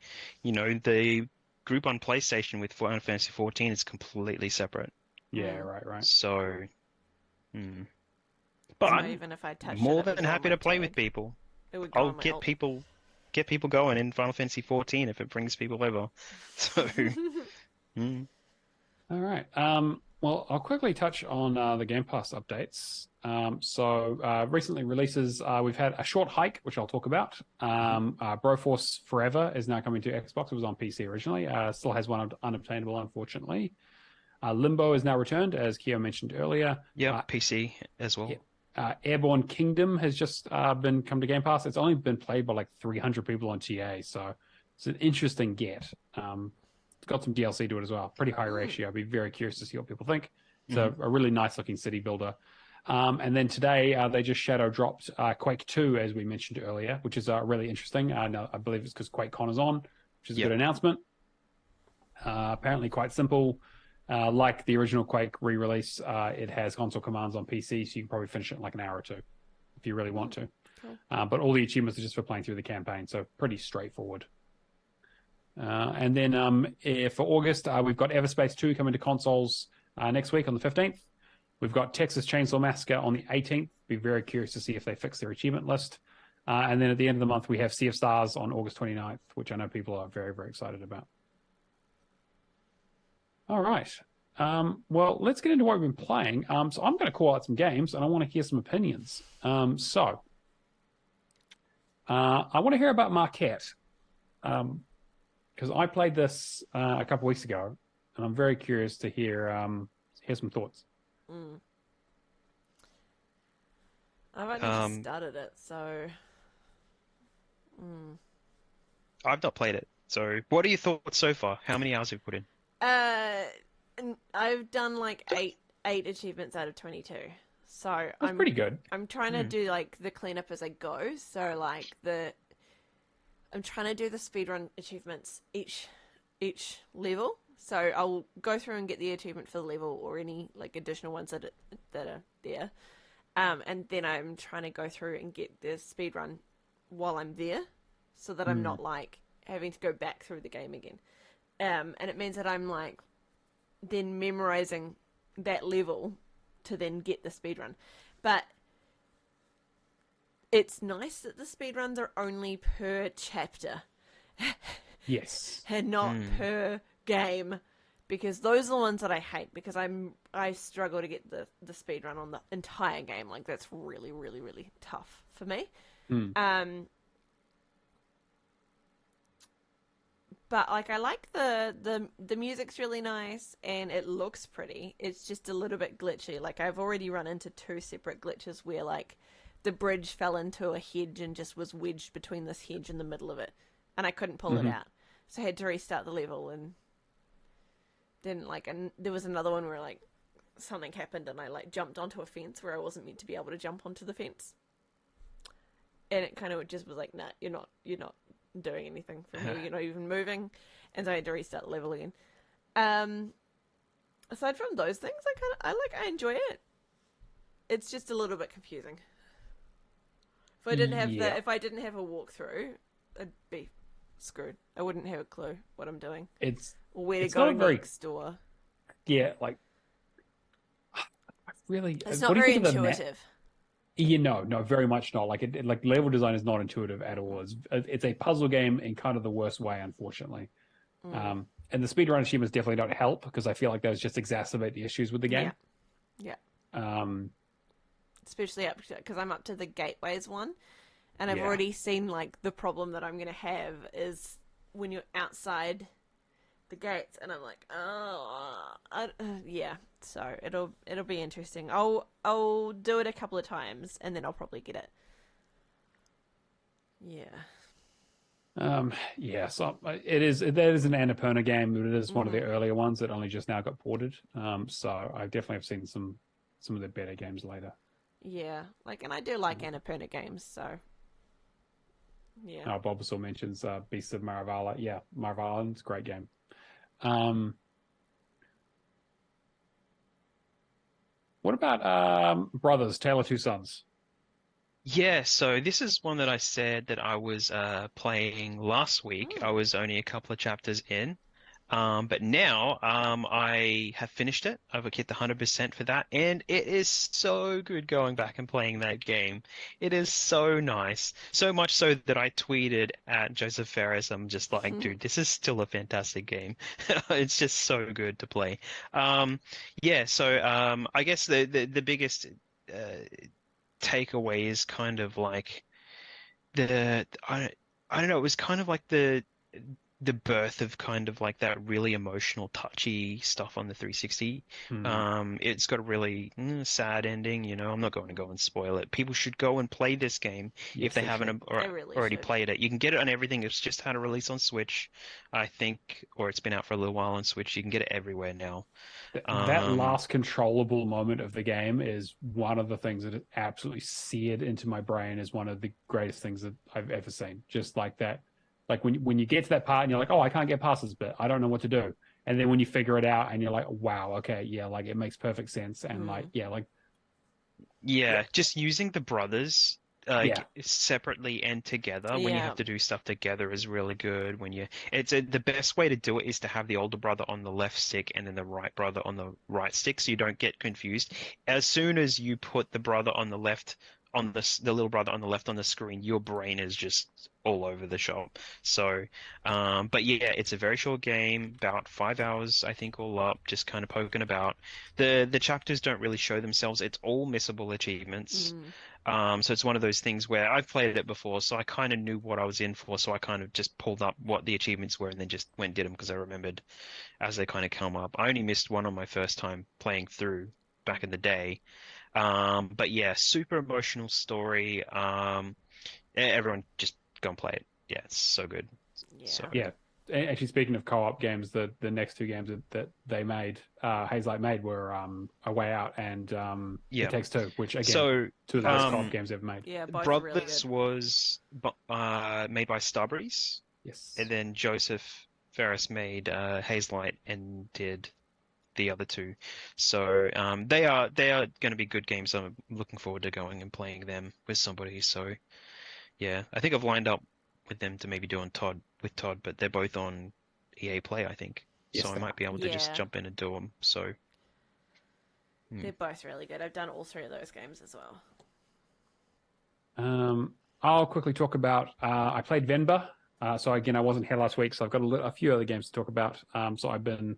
the group on PlayStation with Final Fantasy 14 is completely separate. Yeah, right. So, But so even if I touched more it, than happy to play with people. I'll get people going in Final Fantasy 14 if it brings people over. So, All right. Well, I'll quickly touch on the Game Pass updates. Recently releases, we've had a short hike, which I'll talk about. Broforce Forever is now coming to Xbox. It was on PC originally. Still has one unobtainable, unfortunately. Limbo is now returned, as Kyo mentioned earlier. Yeah, PC as well. Airborne Kingdom has just come to Game Pass. It's only been played by like 300 people on TA, so it's an interesting get. It's got some DLC to it as well. Pretty high ratio. I'd be very curious to see what people think. It's a really nice looking city builder. And then today they just shadow dropped Quake 2, as we mentioned earlier, which is really interesting. I believe it's because QuakeCon is on, which is a good announcement. Apparently quite simple. Like the original Quake re-release, it has console commands on PC, so you can probably finish it in like an hour or two if you really want to. Cool. But all the achievements are just for playing through the campaign, so pretty straightforward. And then for August, we've got Everspace 2 coming to consoles next week on the 15th. We've got Texas Chainsaw Massacre on the 18th. Be very curious to see if they fix their achievement list. And then at the end of the month, we have Sea of Stars on August 29th, which I know people are very, very excited about. All right. Well, let's get into what we've been playing. So I'm going to call out some games, and I want to hear some opinions. I want to hear about Marquette. Because I played this a couple weeks ago, and I'm very curious to hear some thoughts. I've only just started it, so... I've not played it. So what are your thoughts so far? How many hours have you put in? I've done like eight achievements out of 22. So That's pretty good. I'm trying to do like the cleanup as I go. So like I'm trying to do the speedrun achievements each level. So I'll go through and get the achievement for the level or any like additional ones that are there. And then I'm trying to go through and get the speedrun while I'm there, so that I'm not like having to go back through the game again. And it means that I'm like then memorizing that level to then get the speedrun. But it's nice that the speedruns are only per chapter. Yes. And not per game, because those are the ones that I hate, because I struggle to get the speedrun on the entire game. Like that's really, really, really tough for me. But like I like the music's really nice and it looks pretty. It's just a little bit glitchy. Like I've already run into 2 separate glitches where like the bridge fell into a hedge and just was wedged between this hedge and the middle of it, and I couldn't pull it out. So I had to restart the level, and then like there was another one where like something happened and I like jumped onto a fence where I wasn't meant to be able to jump onto the fence. And it kind of just was like, nah, you're not doing anything for me. You're not even moving. And so I had to restart the level again. Aside from those things, I enjoy it. It's just a little bit confusing. If I didn't have a walkthrough, I'd be screwed. I wouldn't have a clue what I'm doing. Or where to go next door. Yeah, like I really. It's not very intuitive. No, very much not. Like level design is not intuitive at all. It's a puzzle game in kind of the worst way, unfortunately. And the speedrun achievements definitely don't help because I feel like those just exacerbate the issues with the game. Yeah. Especially because I'm up to the gateways one, and I've already seen like the problem that I'm going to have is when you're outside the gates, and I'm like, yeah. So it'll be interesting. I'll do it a couple of times, and then I'll probably get it. Yeah. So it is an Annapurna game, but it is one of the earlier ones that only just now got ported. So I definitely have seen some of the better games later. Yeah, and I do like Annapurna games, so yeah. Bulbasaur mentions Beasts of Maravala. Yeah, Maravalan's a great game. What about Brothers, Tale of Two Sons? Yeah, so this is one that I said that I was playing last week. I was only a couple of chapters in. But now I have finished it. I've hit the 100% for that, and it is so good going back and playing that game. It is so nice. So much so that I tweeted at Joseph Ferris. I'm just like, dude, this is still a fantastic game. It's just so good to play. I guess the biggest takeaway is kind of like I don't know, it was kind of like the birth of kind of like that really emotional, touchy stuff on the 360. It's got a really sad ending, I'm not going to go and spoil it. People should go and play this game if they haven't already played it. You can get it on everything. It's just had a release on Switch, I think, or it's been out for a little while on Switch. You can get it everywhere now. That last controllable moment of the game is one of the things that is absolutely seared into my brain as one of the greatest things that I've ever seen. Just like that. Like when you get to that part and you're like, oh, I can't get past this bit. I don't know what to do. And then when you figure it out and you're like, wow, okay, yeah, like it makes perfect sense. And just using the brothers separately and together when you have to do stuff together is really good. The best way to do it is to have the older brother on the left stick and then the right brother on the right stick, so you don't get confused. As soon as you put the brother on the left on the little brother on the left on the screen, your brain is just all over the shop. So, but yeah, it's a very short game, about 5 hours, I think, all up, just kind of poking about. The chapters don't really show themselves. It's all missable achievements. So it's one of those things where I've played it before, so I kind of knew what I was in for, so I kind of just pulled up what the achievements were and then just went and did them because I remembered as they kind of come up. I only missed one on my first time playing through back in the day. But yeah, super emotional story. Everyone just go and play it. Yeah, it's so good. Yeah. Actually, speaking of co-op games, the next two games that they made, Hazelight made, were A Way Out and It Takes Two, which again, two of the best co-op games ever made. Yeah, both Brothers really was made by Starbreeze. Yes. And then Joseph Ferris made Hazelight and did the other two. So they are going to be good games. I'm looking forward to going and playing them with somebody. So yeah, I think I've lined up with them to maybe do on Todd, but they're both on EA Play, I think. Yes, so I might be able to just jump in and do them. So they're both really good. I've done all three of those games as well. I'll quickly talk about. I played Venba. So again, I wasn't here last week, so I've got a few other games to talk about. So I've been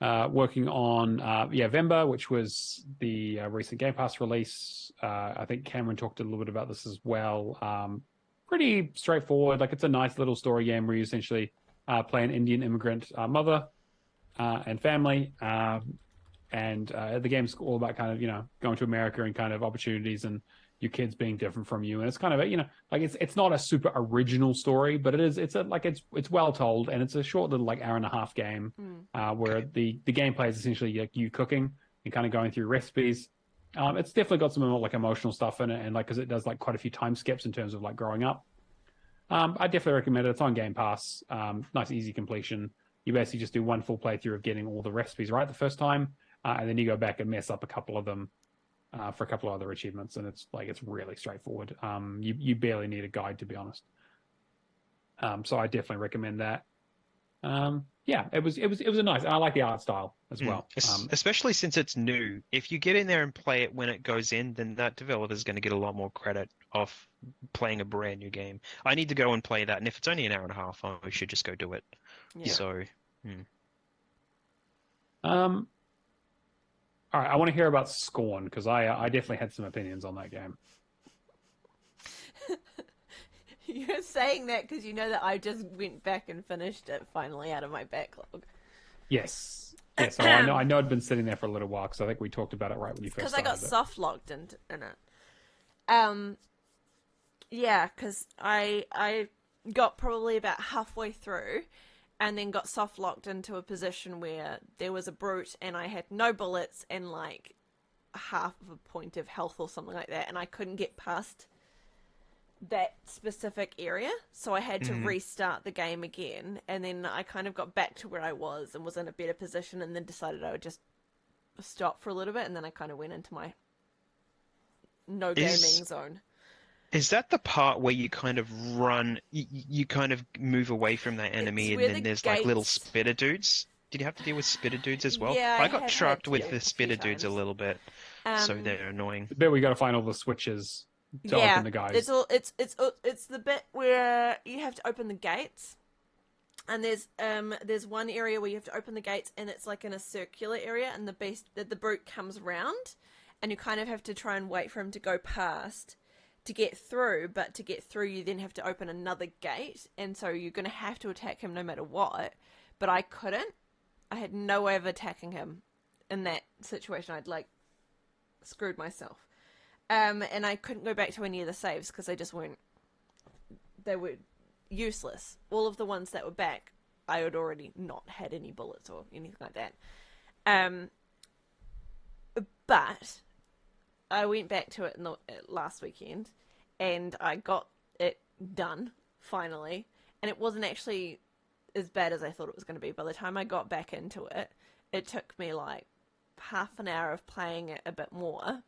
working on Venba, which was the recent Game Pass release. I think Cameron talked a little bit about this as well. Pretty straightforward. Like, it's a nice little story game where you essentially play an Indian immigrant mother and family. And the game's all about kind of, going to America and kind of opportunities and your kids being different from you. And it's kind of it's not a super original story, but it's well told, and it's a short little hour and a half game where the gameplay is essentially you cooking and kind of going through recipes. It's definitely got some emotional stuff in it, and because it does quite a few time skips in terms of growing up. I definitely recommend it. It's on Game Pass. Nice easy completion. You basically just do one full playthrough of getting all the recipes right the first time, and then you go back and mess up a couple of them for a couple of other achievements, and it's really straightforward. You barely need a guide, to be honest. So I definitely recommend that. Yeah, it was a nice. I like the art style as well. Especially since it's new. If you get in there and play it when it goes in, then that developer is going to get a lot more credit off playing a brand new game. I need to go and play that, and if it's only an hour and a half, I should just go do it. Yeah. So, all right, I want to hear about Scorn because I definitely had some opinions on that game. You're saying that because you know that I just went back and finished it finally out of my backlog. Yes. Yes. I know it'd been sitting there for a little while because I think we talked about it right when you first started. Because I got soft locked in it. Yeah, because I got probably about halfway through, and then got soft locked into a position where there was a brute, and I had no bullets and like half of a point of health or something like that, and I couldn't get past that specific area, so I had to restart the game again, and then I kind of got back to where I was and was in a better position, and then decided I would just stop for a little bit, and then I kind of went into my no gaming zone. Is that the part where you kind of run, you kind of move away from that enemy, and then there's like little spitter dudes? Did you have to deal with spitter dudes as well? Yeah, I got trucked with the spitter dudes a little bit, so they're annoying. The bit we got to find all the switches to open the guys. It's the bit where you have to open the gates, and there's one area where you have to open the gates, and it's like in a circular area, and the brute comes round, and you kind of have to try and wait for him to go past to get through. But to get through, you then have to open another gate, and so you're going to have to attack him no matter what. But I couldn't. I had no way of attacking him in that situation. I'd like screwed myself. And I couldn't go back to any of the saves because they were useless. All of the ones that were back, I had already not had any bullets or anything like that. But I went back to it last weekend, and I got it done, finally. And it wasn't actually as bad as I thought it was going to be. By the time I got back into it, it took me like half an hour of playing it a bit more,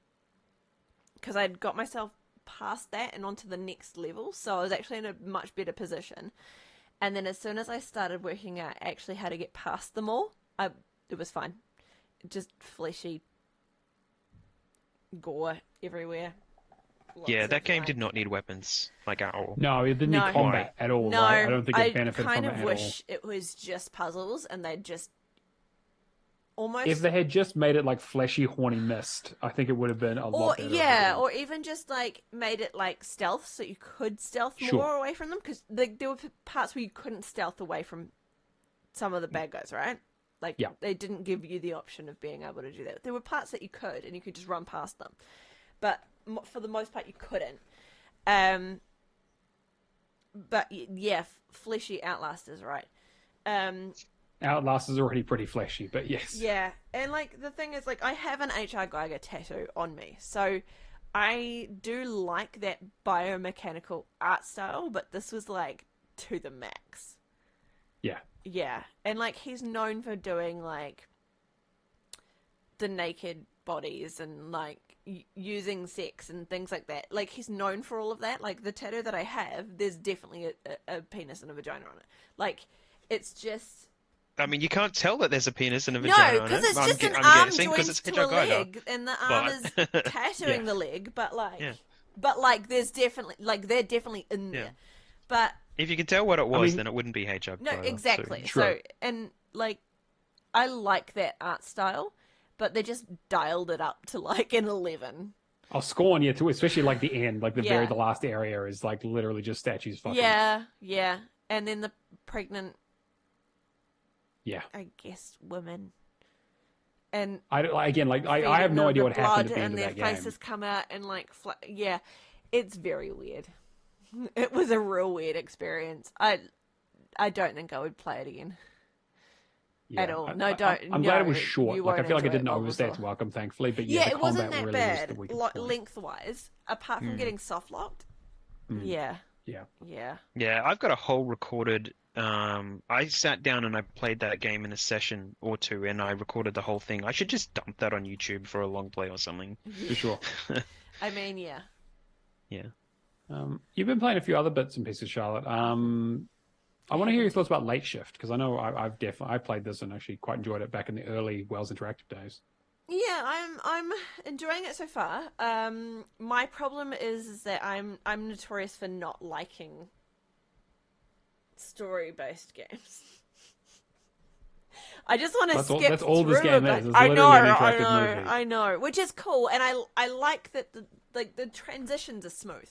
because I'd got myself past that and onto the next level, so I was actually in a much better position. And then as soon as I started working out actually how to get past them all, it was fine. Just fleshy gore everywhere. Yeah, that game did not need weapons, like at all. No, it didn't need combat at all. No, right? I don't think it benefited from it at all. I kind of wish it was just puzzles, and they'd just almost... If they had just made it like fleshy, horny mist, I think it would have been a lot better. Yeah, or even just like made it like stealth, so you could stealth more away from them, because there were parts where you couldn't stealth away from some of the bad guys, right? Like, they didn't give you the option of being able to do that. There were parts that you could, and you could just run past them. But for the most part, you couldn't. But yeah, fleshy Outlasters, right? Outlast is already pretty fleshy, but yes. Yeah, and like the thing is, like, I have an H.R. Geiger tattoo on me, so I do like that biomechanical art style, but this was like to the max. Yeah. Yeah, and like he's known for doing like the naked bodies and like using sex and things like that. Like, he's known for all of that. Like, the tattoo that I have, there's definitely a penis and a vagina on it. Like, it's just... I mean, you can't tell that there's a penis and a vagina on it. No, because it's just an arm joined to a leg, and the arm is tattooing the leg, but like... Yeah. But, like, there's definitely... Like, they're definitely in there. But... If you could tell what it was, then it wouldn't be H.R. No, exactly. So, and, like, I like that art style, but they just dialed it up to like an 11. I'll Scorn you too, especially like the end, like the last area is like literally just statues fucking. Yeah, and then the pregnant, I guess, women, and I have no idea what happened at the end of that game. And their faces come out and like, it's very weird. It was a real weird experience. I don't think I would play it again. At all. No, don't. I'm glad it was short. Like, I feel like it didn't overstay its welcome, thankfully. But the it wasn't that really bad lengthwise, apart from getting soft locked. Yeah, I've got a whole recorded. I sat down and I played that game in a session or two, and I recorded the whole thing. I should just dump that on YouTube for a long play or something. For sure. I mean, yeah. You've been playing a few other bits and pieces, Charlotte. I want to hear your thoughts about Late Shift, because I know I played this and actually quite enjoyed it back in the early Wells Interactive days. Yeah, I'm enjoying it so far. My problem is that I'm notorious for not liking story-based games. I just want to skip that's all through this game a is. bit. It's literally an interactive movie. I know, which is cool, and I like that the transitions are smooth.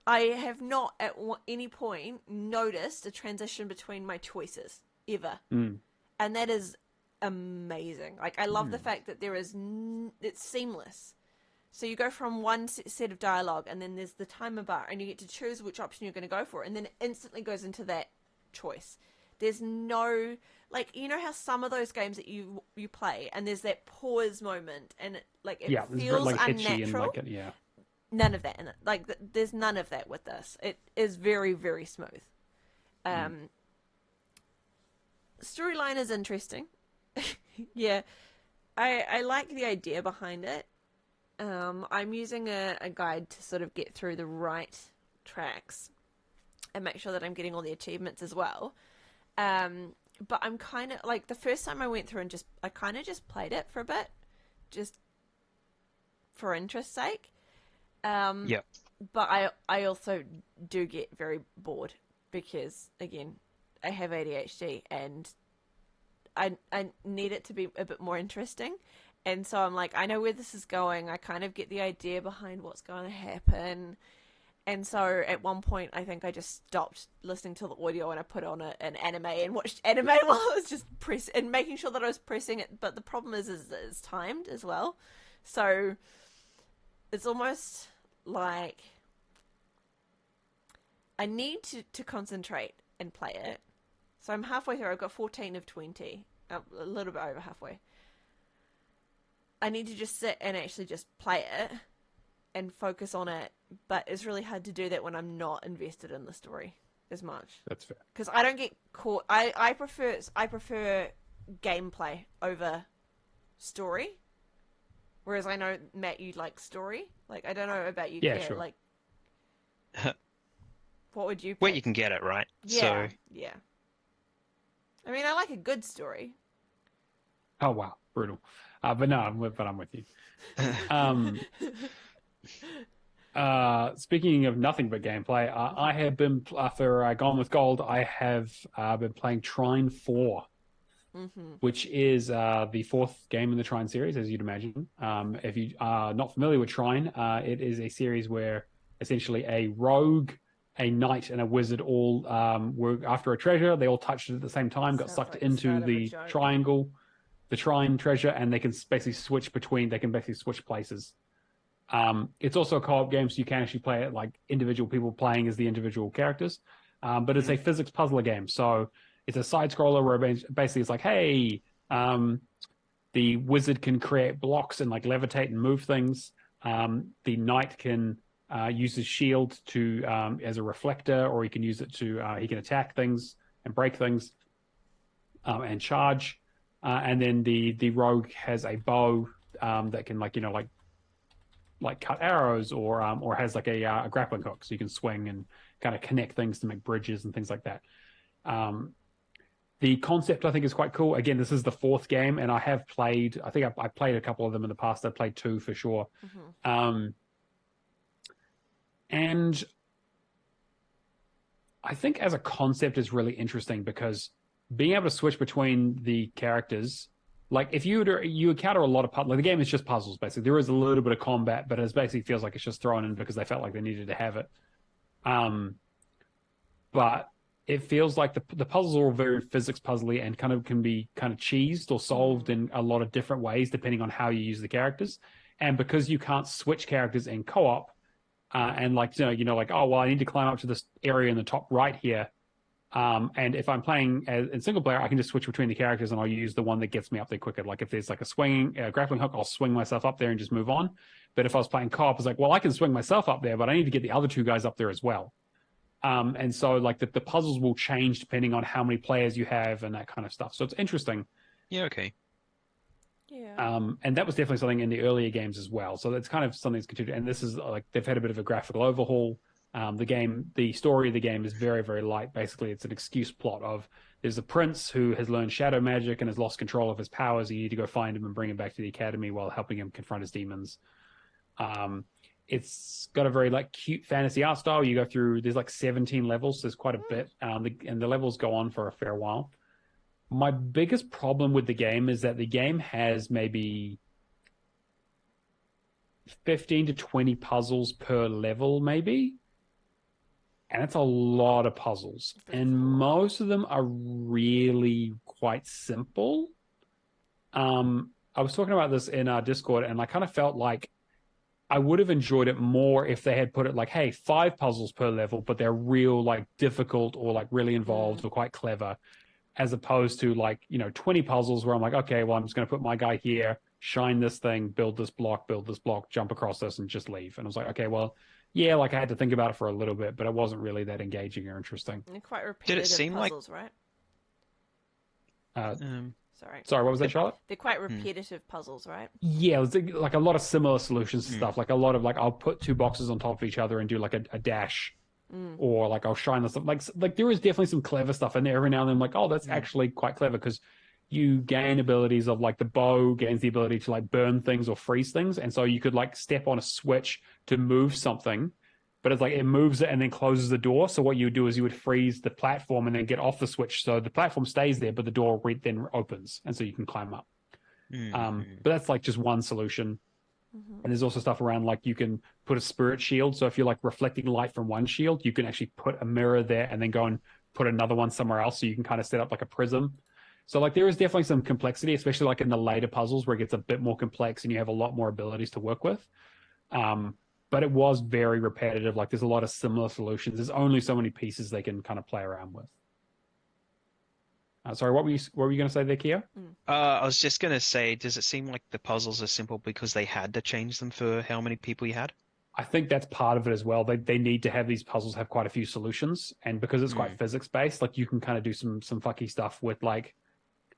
I have not at any point noticed a transition between my choices ever, and that is amazing. Like, I love the fact that there is it's seamless. So you go from one set of dialogue, and then there's the timer bar, and you get to choose which option you're going to go for, and then it instantly goes into that choice. There's no, like, you know how some of those games that you play, and there's that pause moment, and it feels like unnatural. And like None of that in it. Like, there's none of that with this. It is very, very smooth. Storyline is interesting. Yeah, I like the idea behind it. I'm using a guide to sort of get through the right tracks and make sure that I'm getting all the achievements as well. But I'm kind of like, the first time I went through and I kind of just played it for a bit, just for interest's sake. Yep. But I also do get very bored because, again, I have ADHD and I need it to be a bit more interesting. And so I'm like, I know where this is going. I kind of get the idea behind what's going to happen. And so at one point, I think I just stopped listening to the audio and I put on an anime and watched anime while I was just and making sure that I was pressing it. But the problem is it's timed as well. So it's almost like I need to concentrate and play it. So I'm halfway through. I've got 14 of 20, a little bit over halfway. I need to just sit and actually just play it and focus on it, but it's really hard to do that when I'm not invested in the story as much. That's fair. Because I don't get caught. I prefer gameplay over story. Whereas I know, Matt, you like story. Like, I don't know about you. Yeah, Care. sure. Like, what would you pick? Where you can get it, right? Yeah, So... yeah. I mean, I like a good story. Oh wow, brutal. But no, I'm with you. Speaking of nothing but gameplay, I have been for Gone with Gold. I have been playing Trine 4, which is the fourth game in the Trine series, as you'd imagine. If you are not familiar with Trine, it is a series where essentially a rogue, a knight, and a wizard all were after a treasure. They all touched it at the same time, got sucked into the triangle, the Trine treasure, and they can basically switch between. They can basically switch places. It's also a co-op game, so you can actually play it like individual people playing as the individual characters. But it's a physics puzzler game, so it's a side scroller where basically it's like, hey, the wizard can create blocks and like levitate and move things. The knight can use his shield to as a reflector, or he can use it to he can attack things and break things and charge. And then the rogue has a bow that can like cut arrows, or has like a grappling hook, so you can swing and kind of connect things to make bridges and things like that. The concept I think is quite cool. Again, this is the fourth game, and I have played. I think I played a couple of them in the past. I played 2 for sure. And I think as a concept is really interesting because being able to switch between the characters, like if you encounter a lot of puzzles, like the game is just puzzles basically. There is a little bit of combat, but it basically feels like it's just thrown in because they felt like they needed to have it. But it feels like the puzzles are all very physics puzzly and kind of can be kind of cheesed or solved in a lot of different ways depending on how you use the characters. And because you can't switch characters in co-op, and like like, oh well, I need to climb up to this area in the top right here. And if I'm playing in single player, I can just switch between the characters and I'll use the one that gets me up there quicker. Like if there's like a grappling hook, I'll swing myself up there and just move on. But if I was playing co-op, it's like, well, I can swing myself up there, but I need to get the other 2 guys up there as well. And so like the puzzles will change depending on how many players you have and that kind of stuff. So it's interesting. Yeah, okay. Yeah. And that was definitely something in the earlier games as well. So that's kind of something that's continued. And this is like they've had a bit of a graphical overhaul. The story of the game is very, very light. Basically, it's an excuse plot of there's a prince who has learned shadow magic and has lost control of his powers. You need to go find him and bring him back to the academy while helping him confront his demons. It's got a very like cute fantasy art style. You go through, there's like 17 levels. So there's quite a bit, and the levels go on for a fair while. My biggest problem with the game is that the game has maybe 15 to 20 puzzles per level, maybe. And it's a lot of puzzles. And most of them are really quite simple. I was talking about this in our Discord, and I kind of felt like I would have enjoyed it more if they had put it like, hey, 5 puzzles per level, but they're real like difficult or like really involved or quite clever, as opposed to like, 20 puzzles where I'm like, okay, well, I'm just going to put my guy here, shine this thing, build this block, jump across this, and just leave. And I was like, okay, well, yeah, like I had to think about it for a little bit, but it wasn't really that engaging or interesting. And quite repetitive. Did it seem puzzles, right? Sorry, what was that, Charlotte? They're quite repetitive puzzles, right? Yeah, it was like a lot of similar solutions and stuff. Like a lot of like, I'll put 2 boxes on top of each other and do like a dash, or like I'll shine this up. Like there is definitely some clever stuff in there. Every now and then, I'm like, oh, that's actually quite clever, because you gain abilities of like the bow gains the ability to like burn things or freeze things, and so you could like step on a switch to move something, but it's like it moves it and then closes the door. So what you would do is you would freeze the platform and then get off the switch, so the platform stays there, but the door then opens, and so you can climb up. But that's like just one solution. And there's also stuff around like you can put a spirit shield. So if you're like reflecting light from one shield, you can actually put a mirror there and then go and put another one somewhere else. So you can kind of set up like a prism. So like there is definitely some complexity, especially like in the later puzzles where it gets a bit more complex and you have a lot more abilities to work with. But it was very repetitive. Like there's a lot of similar solutions. There's only so many pieces they can kind of play around with. Sorry, what were you going to say there, Kia? I was just going to say, does it seem like the puzzles are simple because they had to change them for how many people you had? I think that's part of it as well. They need to have these puzzles have quite a few solutions, and because it's quite physics based, like you can kind of do some fucky stuff with like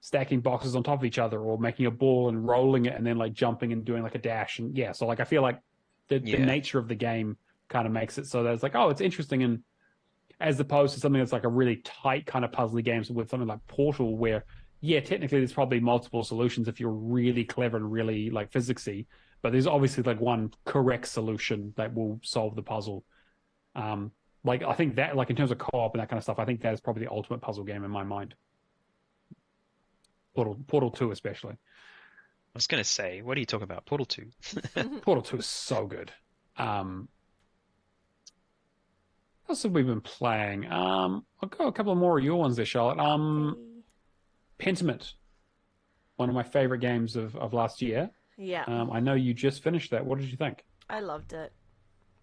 stacking boxes on top of each other, or making a ball and rolling it, and then like jumping and doing like a dash. And yeah, so like I feel like the nature of the game kind of makes it so that it's like, oh, it's interesting, and as opposed to something that's like a really tight kind of puzzly games with something like Portal, where technically there's probably multiple solutions if you're really clever and really like physicsy, but there's obviously like one correct solution that will solve the puzzle. Like I think that, like in terms of co-op and that kind of stuff, I think that is probably the ultimate puzzle game in my mind. Portal 2 especially. I was going to say, what are you talking about? Portal 2. Portal 2 is so good. What else have we been playing? I'll go a couple of more of your ones there, Charlotte. Pentiment, one of my favorite games of last year. Yeah. I know you just finished that. What did you think? I loved it.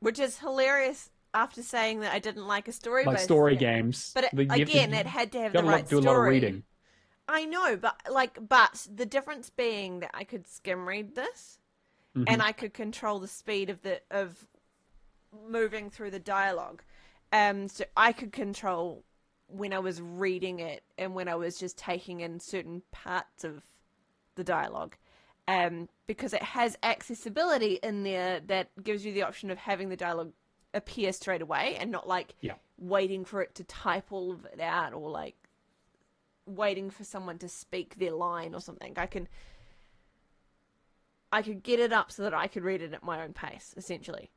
Which is hilarious after saying that I didn't like a story-based like story games. But again, it had to have the right do story. A lot of reading. I know, but the difference being that I could skim read this, and I could control the speed of moving through the dialogue. So I could control when I was reading it and when I was just taking in certain parts of the dialogue. Because it has accessibility in there that gives you the option of having the dialogue appear straight away and not like waiting for it to type all of it out, or like waiting for someone to speak their line or something. I could get it up so that I could read it at my own pace, essentially.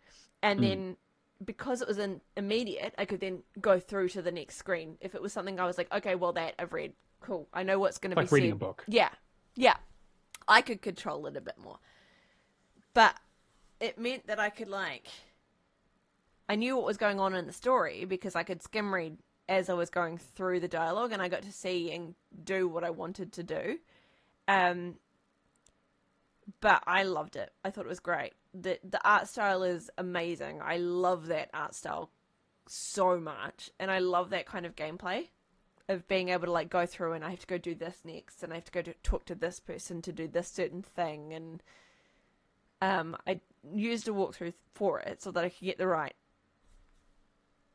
And then because it was immediate, I could then go through to the next screen. If it was something I was like, okay, well, that I've read. Cool. I know what's going to be said. Like reading a book. Yeah. Yeah. I could control it a bit more. But it meant that I could I knew what was going on in the story because I could skim read as I was going through the dialogue, and I got to see and do what I wanted to do. But I loved it. I thought it was great. The art style is amazing. I love that art style so much. And I love that kind of gameplay of being able to like go through and I have to go do this next, and I have to go talk to this person to do this certain thing. And I used a walkthrough for it so that I could get the right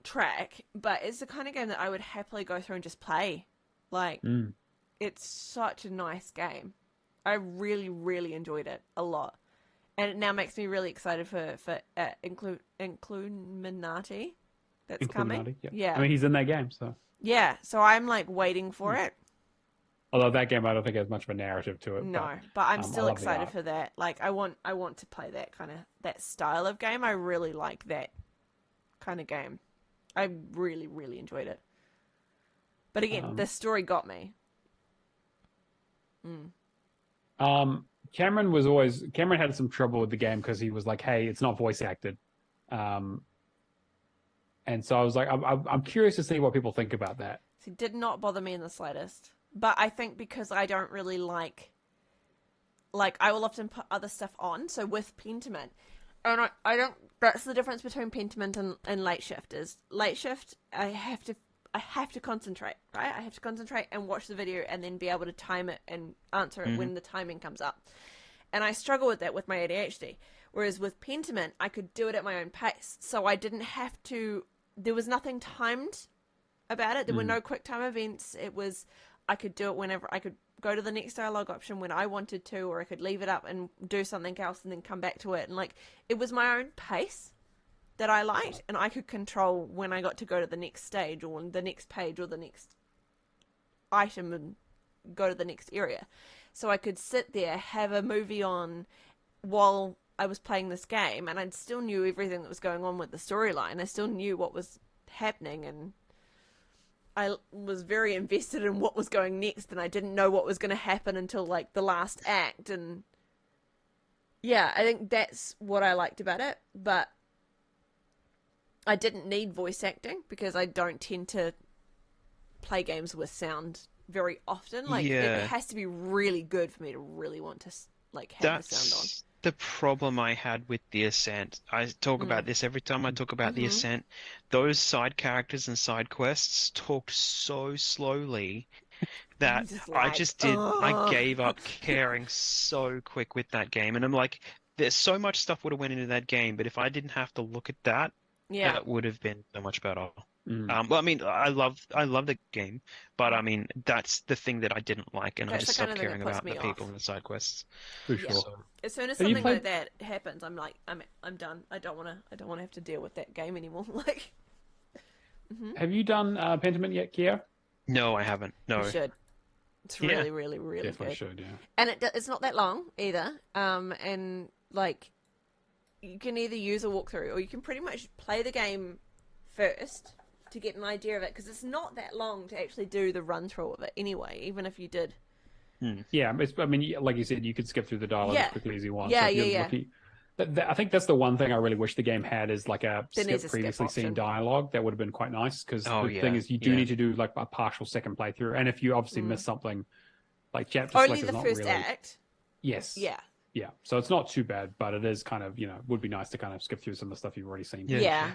track. But it's the kind of game that I would happily go through and just play. Like, it's such a nice game. I really, really enjoyed it a lot. And it now makes me really excited for Incluminati. that's coming. Yeah. I mean, he's in that game, so. Yeah, so I'm like waiting for it. Although that game, I don't think has much of a narrative to it. No, but I'm still excited for that. Like, I want to play that style of game. I really like that kind of game. I really, really enjoyed it. But again, the story got me. Cameron had some trouble with the game because he was like, "Hey, it's not voice acted," and so I was like, "I'm curious to see what people think about that." It did not bother me in the slightest. But I think because I don't really like I will often put other stuff on. So with Pentiment, and I don't. That's the difference between Pentiment and Late Shift. Is Late Shift I have to concentrate, right? I have to concentrate and watch the video and then be able to time it and answer it when the timing comes up. And I struggle with that with my ADHD. Whereas with Pentiment, I could do it at my own pace, so I didn't have to. There was nothing timed about it. There were no quick time events. It was. I could do it whenever I could go to the next dialogue option when I wanted to, or I could leave it up and do something else and then come back to it. And it was my own pace that I liked, and I could control when I got to go to the next stage or the next page or the next item and go to the next area. So I could sit there, have a movie on while I was playing this game, and I still knew everything that was going on with the storyline. I still knew what was happening, and I was very invested in what was going next, and I didn't know what was going to happen until the last act. And yeah, I think that's what I liked about it. But I didn't need voice acting because I don't tend to play games with sound very often. It has to be really good for me to really want to have the sound on. The problem I had with The Ascent. I talk about this every time I talk about The Ascent. Those side characters and side quests talked so slowly that I gave up caring so quick with that game. And I'm like, there's so much stuff would have went into that game, but if I didn't have to look at that, that would have been so much better. Well, I mean, I love the game, but I mean, that's the thing that I didn't like, and I just stopped caring about the people and the side quests. For sure. So, as soon as something like that happens, I'm like, I'm done. I don't want to have to deal with that game anymore. Have you done Pentiment yet, Kia? No, I haven't. No. You should. It's really, really, really definitely good. Should, yeah. And it's not that long either. And you can either use a walkthrough or you can pretty much play the game first to get an idea of it, because it's not that long to actually do the run through of it anyway, even if you did. Yeah, I mean, like you said, you could skip through the dialogue as quickly as you want. Yeah, I think that's the one thing I really wish the game had is a skip previously seen dialogue. That would have been quite nice, because the thing is you do need to do a partial second playthrough, and if you obviously miss something, chapter only select the is not first really... act. Yes. Yeah. So it's not too bad, but it is kind of would be nice to kind of skip through some of the stuff you've already seen. Yeah.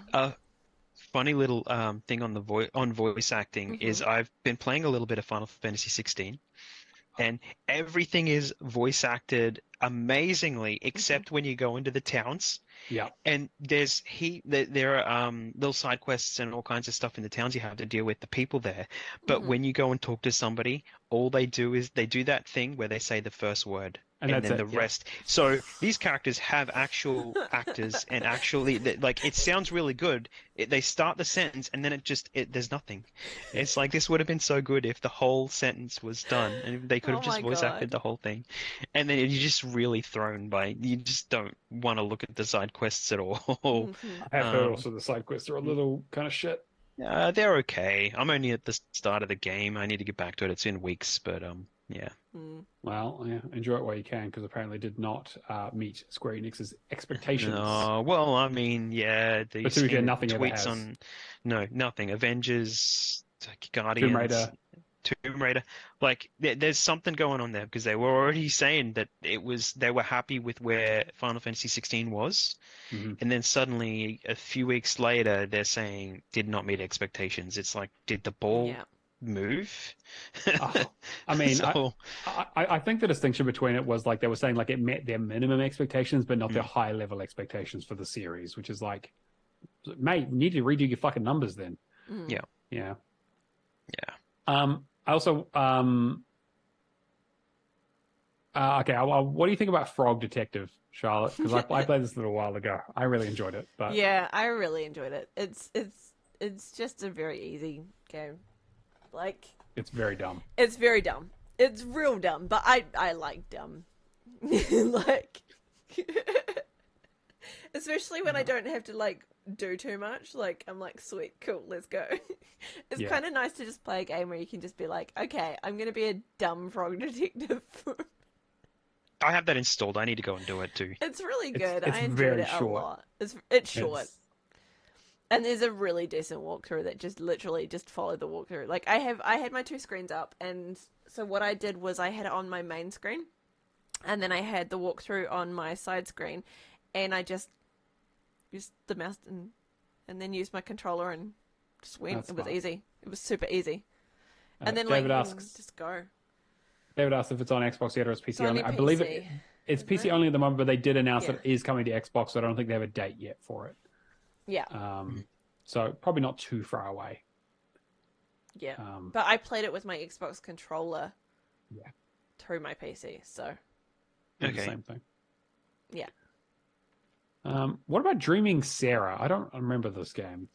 Funny little thing on voice acting is I've been playing a little bit of Final Fantasy 16, and everything is voice acted amazingly except when you go into the towns. Yeah. And there are little side quests and all kinds of stuff in the towns you have to deal with the people there. But when you go and talk to somebody, all they do is they do that thing where they say the first word. And then the rest. So these characters have actual actors, and actually, it sounds really good. They start the sentence, and then there's nothing. It's like, this would have been so good if the whole sentence was done, and they could have just voice acted the whole thing. And then you're just really thrown by. You just don't want to look at the side quests at all. I have heard also the side quests are a little kind of shit. They're okay. I'm only at the start of the game. I need to get back to it. It's in weeks, but yeah. Well, yeah, enjoy it while you can, because apparently did not meet Square Enix's expectations. No, well, I mean, yeah. But to be fair, nothing tweets ever has. No, nothing. Avengers, Guardians, Tomb Raider. There's something going on there, because they were already saying that they were happy with where Final Fantasy 16 was, and then suddenly a few weeks later they're saying did not meet expectations. It's like, did the ball move? I mean, I think the distinction between it was they were saying it met their minimum expectations, but not their high level expectations for the series, which is mate, you need to redo your fucking numbers then. Yeah. I also okay. What do you think about Frog Detective, Charlotte? Because I played this a little while ago. I really enjoyed it. But yeah, I really enjoyed it. It's It's just a very easy game. Like, it's very dumb. It's very dumb. It's real dumb, but I like dumb. Like, especially when I don't have to like do too much. Like, I'm like, sweet, cool, let's go. It's kind of nice to just play a game where you can just be like, okay, I'm gonna be a dumb frog detective. I have that installed. I need to go and do it too. It's really good. It's I enjoyed very it a short. lot. It's short. And there's a really decent walkthrough that just literally just follow the walkthrough. Like I had my 2 screens up, and so what I did was I had it on my main screen, and then I had the walkthrough on my side screen, and I just used the mouse and then used my controller and just went. That's it was fun. easy. It was super easy. And then David like asks, just go. David asks if it's on Xbox yet or it's PC It's only only. I believe PC, it's PC only at the moment, but they did announce that Yeah. it is coming to Xbox, so I don't think they have a date yet for it. Yeah. So probably not too far away. Yeah. But I played it with my Xbox controller. Yeah. Through my PC, so. The Okay. same thing. Yeah. What about Dreaming Sarah? I don't remember this game.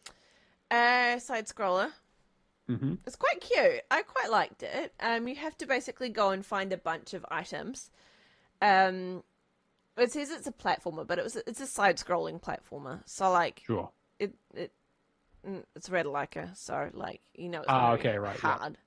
Side scroller. Mm-hmm. It's quite cute. I quite liked it. You have to basically go and find a bunch of items. It says it's a platformer, but it's a side-scrolling platformer. So like, Sure. it's Redliker, so like it's okay, right, hard.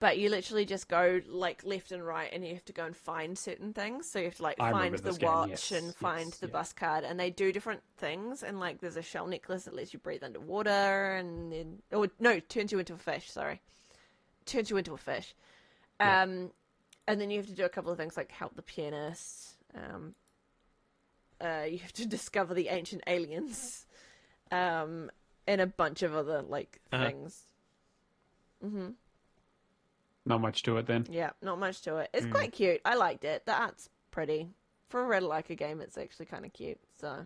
But you literally just go like left and right, and you have to go and find certain things. So you have to like I find remember the this game, watch yes, and find the bus card, and they do different things. And like there's a shell necklace that lets you breathe underwater, and then turns you into a fish. Sorry, turns you into a fish. And then you have to do a couple of things like help the pianist. You have to discover the ancient aliens, and a bunch of other like things. Mm-hmm. Not much to it then. Yeah, not much to it. It's quite cute. I liked it. The art's pretty. For a Red Like game, it's actually kind of cute. So,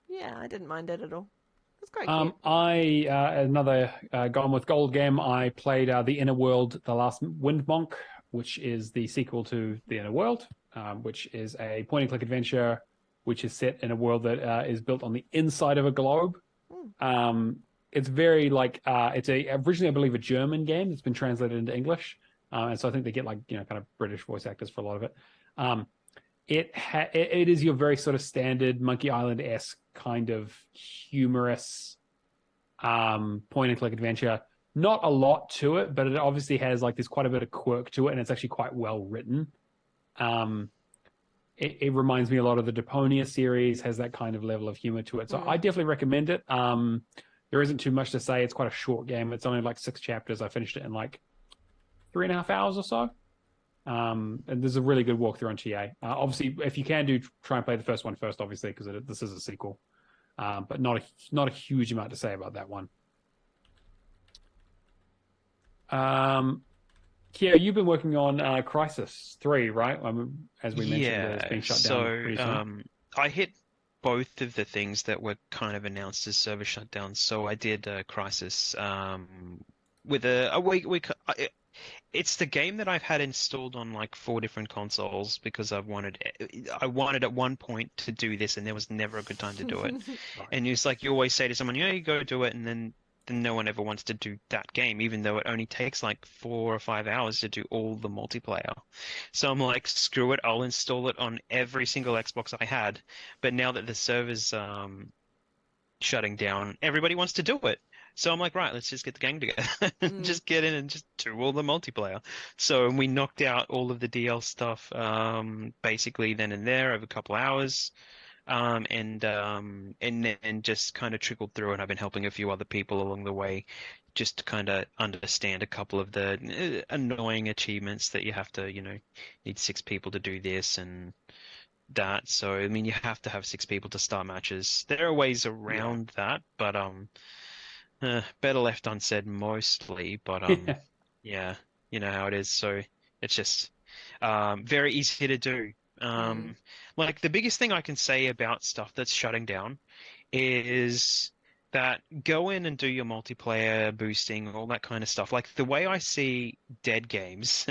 yeah, I didn't mind it at all. It's quite cute. Another Gone with Gold game. I played The Inner World, The Last Wind Monk, which is the sequel to The Inner World, which is a point-and-click adventure, which is set in a world that is built on the inside of a globe. It's very it's originally, I believe, a German game that's been translated into English, and so I think they get kind of British voice actors for a lot of it. It is your very sort of standard Monkey Island-esque kind of humorous point-and-click adventure. Not a lot to it, but it obviously has there's quite a bit of quirk to it, and it's actually quite well written. It reminds me a lot of the Deponia series, has that kind of level of humor to it. So I definitely recommend it. There isn't too much to say. It's quite a short game. It's only 6 chapters. I finished it in 3.5 hours or so. And there's a really good walkthrough on TA. Obviously, if you can try and play the first one first, obviously, because this is a sequel. But not a huge amount to say about that one. Kia, you've been working on Crisis 3, right? As we mentioned, it's being shut down pretty soon. I hit both of the things that were kind of announced as server shutdowns. So I did Crisis with a week. It's the game that I've had installed on 4 different consoles because I wanted at one point to do this, and there was never a good time to do it. Right. And it's you always say to someone, you go do it, and then no one ever wants to do that game, even though it only takes 4 or 5 hours to do all the multiplayer. So I'm like, screw it, I'll install it on every single Xbox I had. But now that the server's shutting down, everybody wants to do it. So I'm like, right, let's just get the gang together. Just get in and just do all the multiplayer. So we knocked out all of the DL stuff basically then and there over a couple hours. And then just kind of trickled through, and I've been helping a few other people along the way just to kind of understand a couple of the annoying achievements that you have to, need 6 people to do this and that. So, I mean, you have to have 6 people to start matches. There are ways around that, but better left unsaid mostly, but yeah, you know how it is. So it's just very easy to do. The biggest thing I can say about stuff that's shutting down is that go in and do your multiplayer boosting, all that kind of stuff. The way I see dead games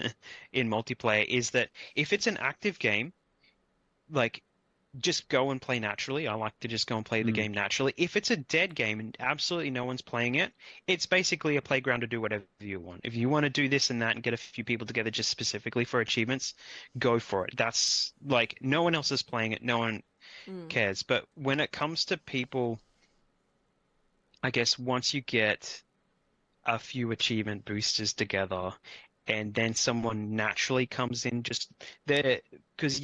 in multiplayer is that if it's an active game, just go and play naturally. I like to just go and play the game naturally. If it's a dead game and absolutely no one's playing it, it's basically a playground to do whatever you want. If you want to do this and that and get a few people together just specifically for achievements, go for it. That's like no one else is playing it. No one cares. But when it comes to people, I guess once you get a few achievement boosters together and then someone naturally comes in just there because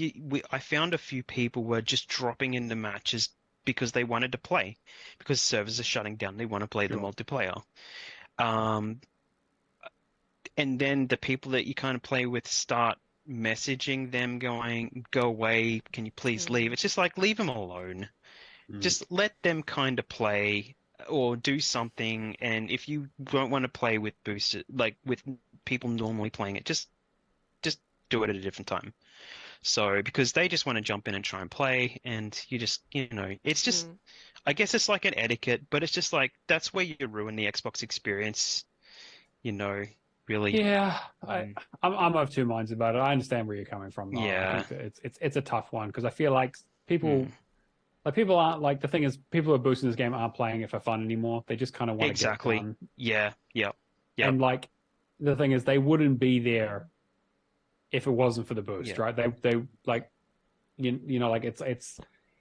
I found a few people were just dropping into matches because they wanted to play because servers are shutting down. They want to play the multiplayer. And then the people that you kind of play with start messaging them going, go away, can you please leave? It's just like, leave them alone. Just let them kind of play or do something. And if you don't want to play with boosters, like with people normally playing it, just do it at a different time. So because they just want to jump in and try and play, and you just, it's just, I guess it's like an etiquette, but it's just like that's where you ruin the Xbox experience, really. Yeah, I'm of two minds about it. I understand where you're coming from, though. Yeah. I think that it's a tough one because I feel like people. Like people aren't like the thing is people who are boosting this game aren't playing it for fun anymore. They just kind of want to get done. Yeah. And like the thing is they wouldn't be there if it wasn't for the boost, right? They like like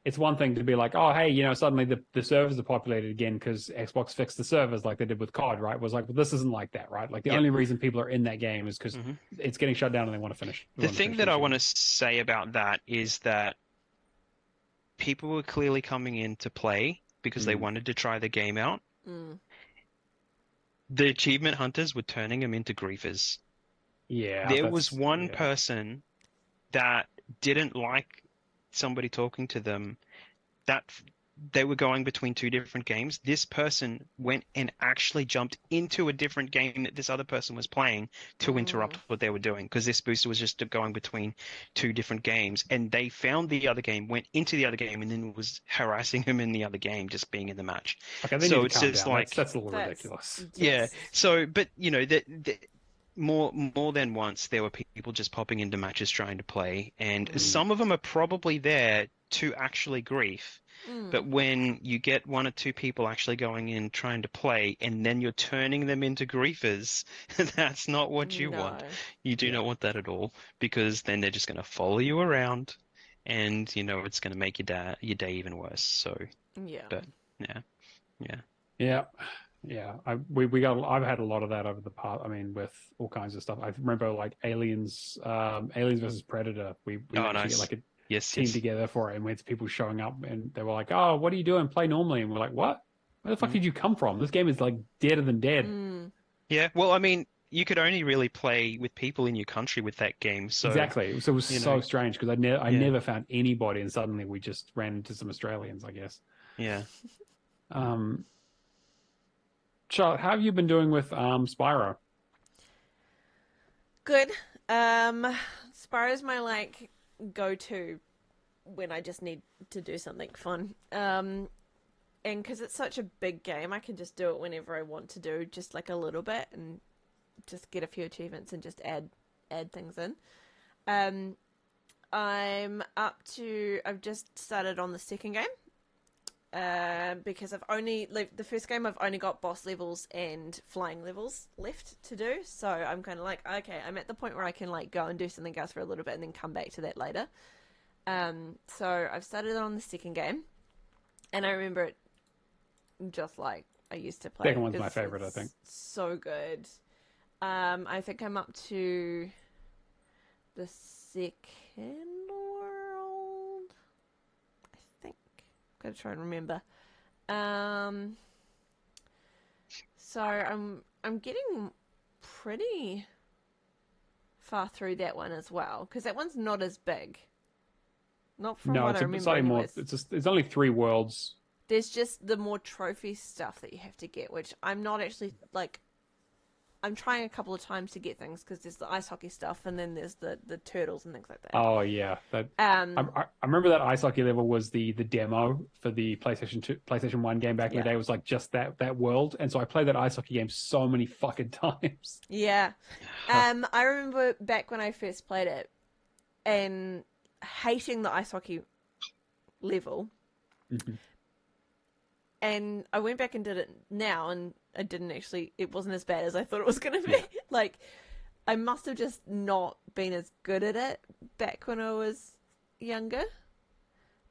it's one thing to be like, oh hey, suddenly the servers are populated again because Xbox fixed the servers like they did with COD, right? It was like, well, this isn't like that, right? Like the only reason people are in that game is because it's getting shut down and they want to finish. The thing that I want to say about that is that people were clearly coming in to play because they wanted to try the game out. The achievement hunters were turning them into griefers. Yeah. There was one person that didn't like somebody talking to them, that they were going between two different games. This person went and actually jumped into a different game that this other person was playing to interrupt what they were doing because this booster was just going between two different games, and they found the other game, went into the other game, and then was harassing him in the other game just being in the match. Okay, they need to calm down. That's a little ridiculous. Yeah. So, but more than once there were people just popping into matches trying to play, and some of them are probably there to actually grief. But when you get one or two people actually going in trying to play and then you're turning them into griefers, that's not what you want. You do not want that at all, because then they're just going to follow you around and, it's going to make your day even worse. So, but yeah. I've had a lot of that over the past. I mean, with all kinds of stuff. I remember like Aliens versus Predator. We actually get like a team together for it, and we had people showing up, and they were like, "Oh, what are you doing? Play normally." And we're like, "What? Where the fuck did you come from? This game is like deader than dead." Yeah, well, I mean, you could only really play with people in your country with that game. So exactly. So it was so strange because I never found anybody, and suddenly we just ran into some Australians, I guess. Yeah. Charlotte, how have you been doing with Spyro? Good. Spyro's my go-to when I just need to do something fun. And because it's such a big game, I can just do it whenever I want to do just like a little bit and just get a few achievements and just add things in. I've just started on the second game. Because the first game I've only got boss levels and flying levels left to do, so I'm kind of like, okay, I'm at the point where I can go and do something else for a little bit and then come back to that later. So I've started on the second game, and I remember it just like I used to play. Second one's my favorite, I think. So good. I think I'm up to the second world. Gotta try and remember. So I'm getting pretty far through that one as well, because that one's not as big. Not from what I remember. Anyways. It's only 3 worlds. There's just the more trophy stuff that you have to get, which I'm not actually I'm trying a couple of times to get things because there's the ice hockey stuff and then there's the turtles and things like that. Oh yeah, I remember that ice hockey level was the demo for the PlayStation 1 game back in the day. It was like just that world, and so I played that ice hockey game so many fucking times. Yeah, I remember back when I first played it and hating the ice hockey level. Mm-hmm. And I went back and did it now, and it wasn't as bad as I thought it was going to be. Yeah. Like, I must have just not been as good at it back when I was younger,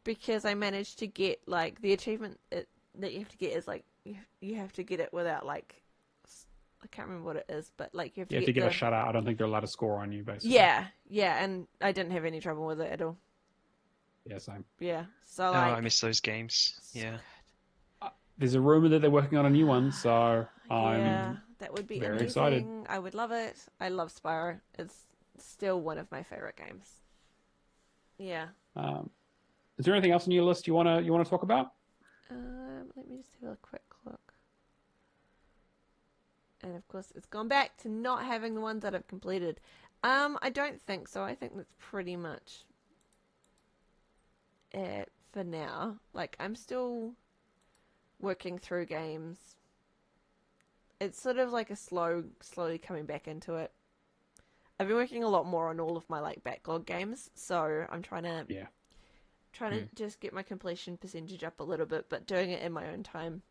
because I managed to get, like, the achievement that you have to get is, like, you have to get it without, like, I can't remember what it is, but, like, you have to get a shutout. I don't think they're allowed to score on you, basically. Yeah, and I didn't have any trouble with it at all. Yeah, same. Yeah, so, like... Oh, I miss those games. Yeah. There's a rumor that they're working on a new one, so I'm that would be very amazing. excited. I would love it. I love Spyro. It's still one of my favorite games. Yeah. Is there anything else on your list you wanna talk about? Let me just have a quick look. And of course, it's gone back to not having the ones that I've completed. I don't think so. I think that's pretty much it for now. Like, I'm still working through games. It's sort of like a slowly coming back into it. I've been working a lot more on all of my, like, backlog games, so I'm trying to just get my completion percentage up a little bit, but doing it in my own time.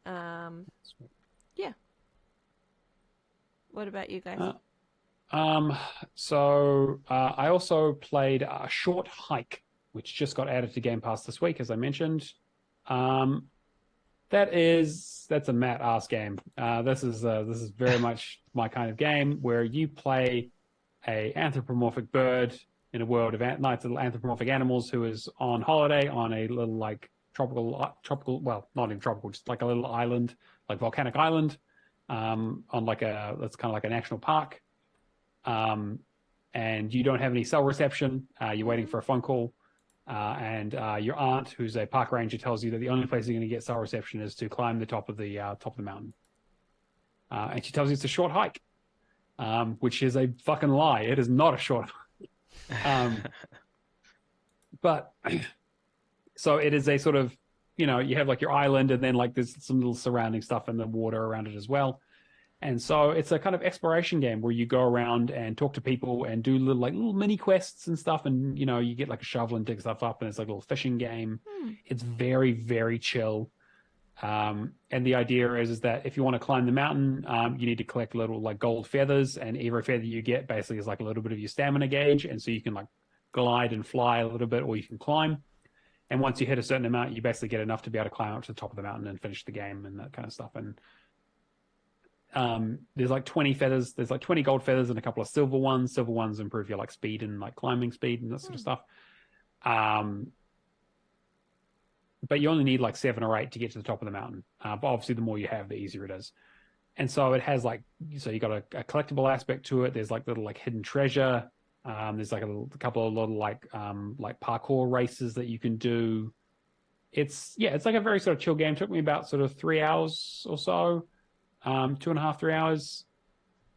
Yeah. What about you guys? So I also played a Short Hike, which just got added to Game Pass this week, as I mentioned. That's a Matt ass game. This is very much my kind of game, where you play a anthropomorphic bird in a world of little anthropomorphic animals who is on holiday on a little, like, tropical, well, not even tropical, just like a little island, like volcanic island, on like that's kind of like a national park. And you don't have any cell reception. You're waiting for a phone call. And your aunt, who's a park ranger, tells you that the only place you're going to get cell reception is to climb the top of the mountain. And she tells you it's a short hike, which is a fucking lie. It is not a short hike. But so it is a sort of, you have like your island, and then, like, there's some little surrounding stuff in the water around it as well. And so it's a kind of exploration game where you go around and talk to people and do little mini quests and stuff. And, you get like a shovel and dig stuff up, and it's like a little fishing game. It's very, very chill. And the idea is that if you want to climb the mountain, you need to collect little, like, gold feathers, and every feather you get basically is like a little bit of your stamina gauge. And so you can, like, glide and fly a little bit, or you can climb. And once you hit a certain amount, you basically get enough to be able to climb up to the top of the mountain and finish the game and that kind of stuff. And there's like 20 feathers. There's like 20 gold feathers and a couple of silver ones. Silver ones improve your, like, speed and, like, climbing speed and that sort of stuff. But you only need like 7 or 8 to get to the top of the mountain. But obviously the more you have, the easier it is. And so it has, like, so you got a collectible aspect to it. There's like little, like, hidden treasure. There's like a couple of little, like parkour races that you can do. It's like a very sort of chill game. It took me about sort of 3 hours or so. 2.5, 3 hours.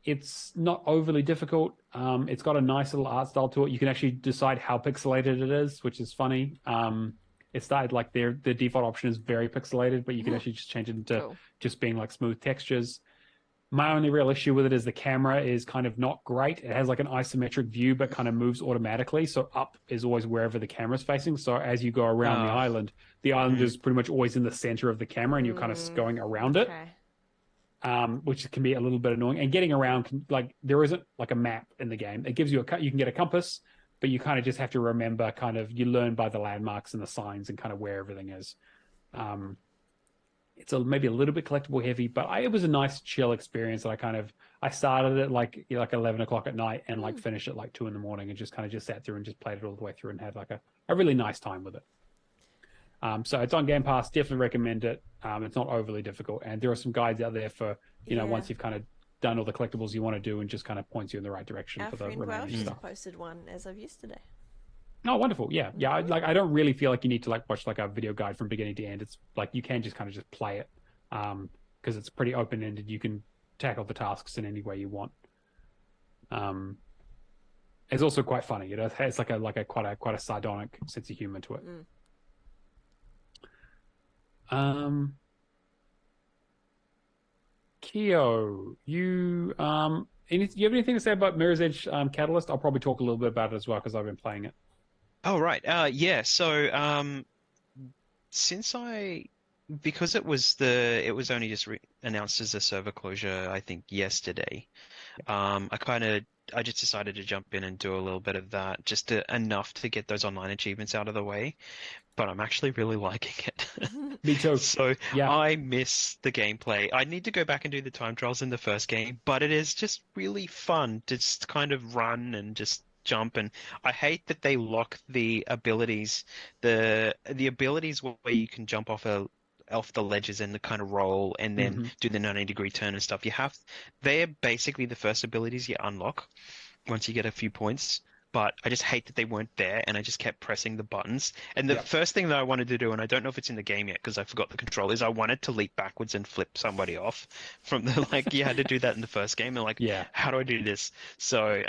It's not overly difficult. It's got a nice little art style to it. You can actually decide how pixelated it is, which is funny. It started like the default option is very pixelated, but you can actually just change it into just being like smooth textures. My only real issue with it is the camera is kind of not great. It has like an isometric view, but kind of moves automatically. So up is always wherever the camera's facing. So as you go around the island is pretty much always in the center of the camera, and you're kind of going around it. Which can be a little bit annoying. And getting around, like, there isn't like a map in the game. It gives you you can get a compass, but you kind of just have to remember, you learn by the landmarks and the signs and kind of where everything is. It's maybe a little bit collectible heavy, but it was a nice chill experience. And I started at like 11 o'clock at night and like finished at like 2 in the morning, and just sat through and just played it all the way through and had like a really nice time with it. So it's on Game Pass. Definitely recommend it. It's not overly difficult, and there are some guides out there for once you've kind of done all the collectibles you want to do, and just kind of points you in the right direction for the remaining stuff. Posted one as of yesterday. Oh, wonderful! Yeah. I don't really feel like you need to like watch like a video guide from beginning to end. It's like you can just kind of just play it, because it's pretty open ended. You can tackle the tasks in any way you want. It's also quite funny. It's like quite a sardonic sense of humor to it. Keo, you have anything to say about Mirror's Edge Catalyst? I'll probably talk a little bit about it as well because I've been playing it. Oh, right. Yeah. So, since because it was only just re announced as a server closure, I think yesterday. I just decided to jump in and do a little bit of that, enough to get those online achievements out of the way. But I'm actually really liking it. Me too. So Yeah. I miss the gameplay. I need to go back and do the time trials in the first game, but it is just really fun to just kind of run and just jump. And I hate that they lock the abilities, the abilities where you can jump off the ledges and the kind of roll and then Hmm. do the 90-degree turn and stuff. They're basically the first abilities you unlock once you get a few points. But I just hate that they weren't there, and I just kept pressing the buttons. And the Yeah. first thing that I wanted to do, and I don't know if it's in the game yet because I forgot the control, is I wanted to leap backwards and flip somebody off from the like you had to do that in the first game. And like, Yeah. how do I do this? So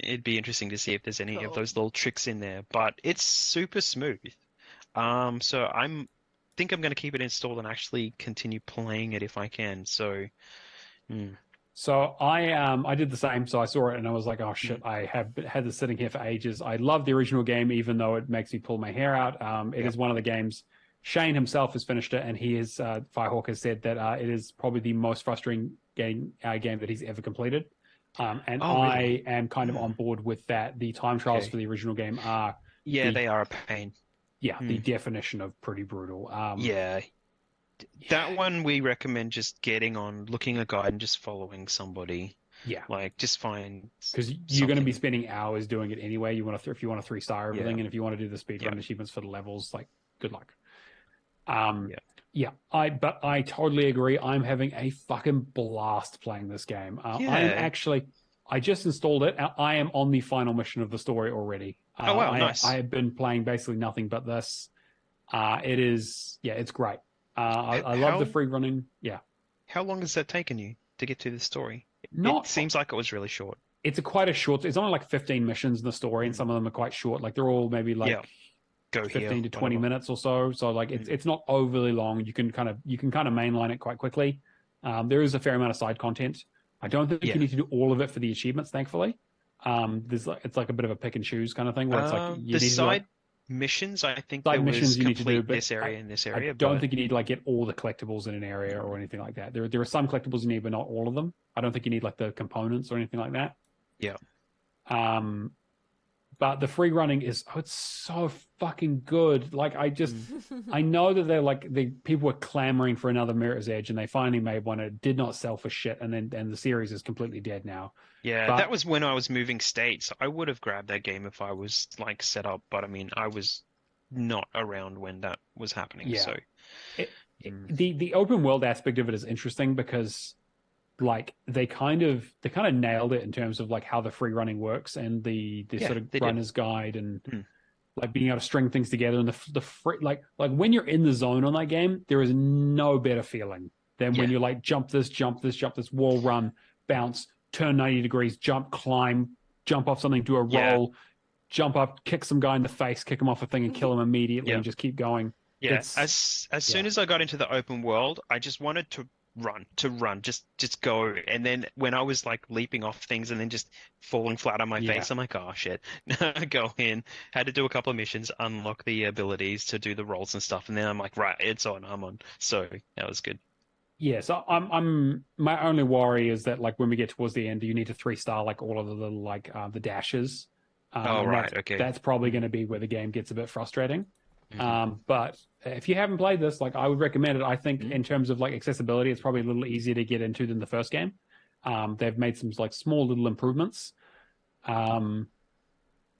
it'd be interesting to see if there's any of Cool. those little tricks in there. But it's super smooth. So think I'm going to keep it installed and actually continue playing it if I can. So. Mm, So I did the same. So I saw it and I was like, oh shit, mm, I have had this sitting here for ages. I love the original game, even though it makes me pull my hair out. It yep. is one of the games. Shane himself has finished it, and Firehawk has said that it is probably the most frustrating game that he's ever completed. And Oh, I really? am kind of on Mm, board with that. The time trials okay. for the original game are Yeah, the they are a pain. the Mm, definition of pretty brutal. yeah. That Yeah, one we recommend just getting on, looking a guide and just following somebody. yeah. Like, just find Because you're going to be something. spending hours doing it anyway. If you want to three-star Yeah, everything, and if you want to do the yeah, speedrun achievements for the levels, like good luck. Um, yeah. yeah, but I totally agree. I'm having a fucking blast playing this game. Yeah. I just installed it. I am on the final mission of the story already. Oh, wow, I nice. have been playing basically nothing but this. It's great. H- I love the How free running. Yeah, how long has that taken you to get to the story? It not seems like it was really short. it's a quite a short. It's only like 15 missions in the story, and Mm, some of them are quite short. Like they're all maybe yeah, like go here, 15 to 20 whatever. minutes or so. So like Mm, it's not overly long. You can kind of mainline it quite quickly. There is a fair amount of side content. I don't think you yeah. need to do all of it for the achievements, thankfully. It's like a bit of a pick and choose kind of thing where it's like you The need to do like side missions, I think side there was missions you need to do, complete but this area and this I area, don't but think you need to like get all the collectibles in an area or anything like that. There are some collectibles you need, but not all of them. I don't think you need like the components or anything like that. yeah. Um, but the free running it's so fucking good. Like Mm. I know that the people were clamoring for another Mirror's Edge, and they finally made one. It did not sell for shit, and the series is completely dead now. Yeah, that But was when I was moving states. I would have grabbed that game if I was like set up, but I mean, I was not around when that was happening. yeah, So, mm, the open world aspect of it is interesting because like they kind of nailed it in terms of like how the free running works and the yeah, sort of they did. runner's guide and Mm, like being able to string things together and the free like when you're in the zone on that game, there is no better feeling than when yeah, you're like jump this wall run, bounce, turn 90 degrees, jump, climb, jump off something, do a yeah, roll, jump up, kick some guy in the face, kick him off a thing and kill him immediately yeah, and just keep going. yeah. It's As yeah. soon as I got into the open world, I just wanted to run, just go. And then when I was like leaping off things and then just falling flat on my Yeah. face, I'm like, oh shit. Go in, had to do a couple of missions, unlock the abilities to do the rolls and stuff, and then I'm like, right, it's on, I'm on. So that was good. Yeah, so I'm my only worry is that like when we get towards the end, you need to three-star like all of the little like the dashes, Oh, and right, okay. that's probably going Mm, to be where the game gets a bit frustrating. mhm, But if you haven't played this, like I would recommend it. I think mm. in terms of like accessibility, it's probably a little easier to get into than the first game. They've made some like small little improvements. Um,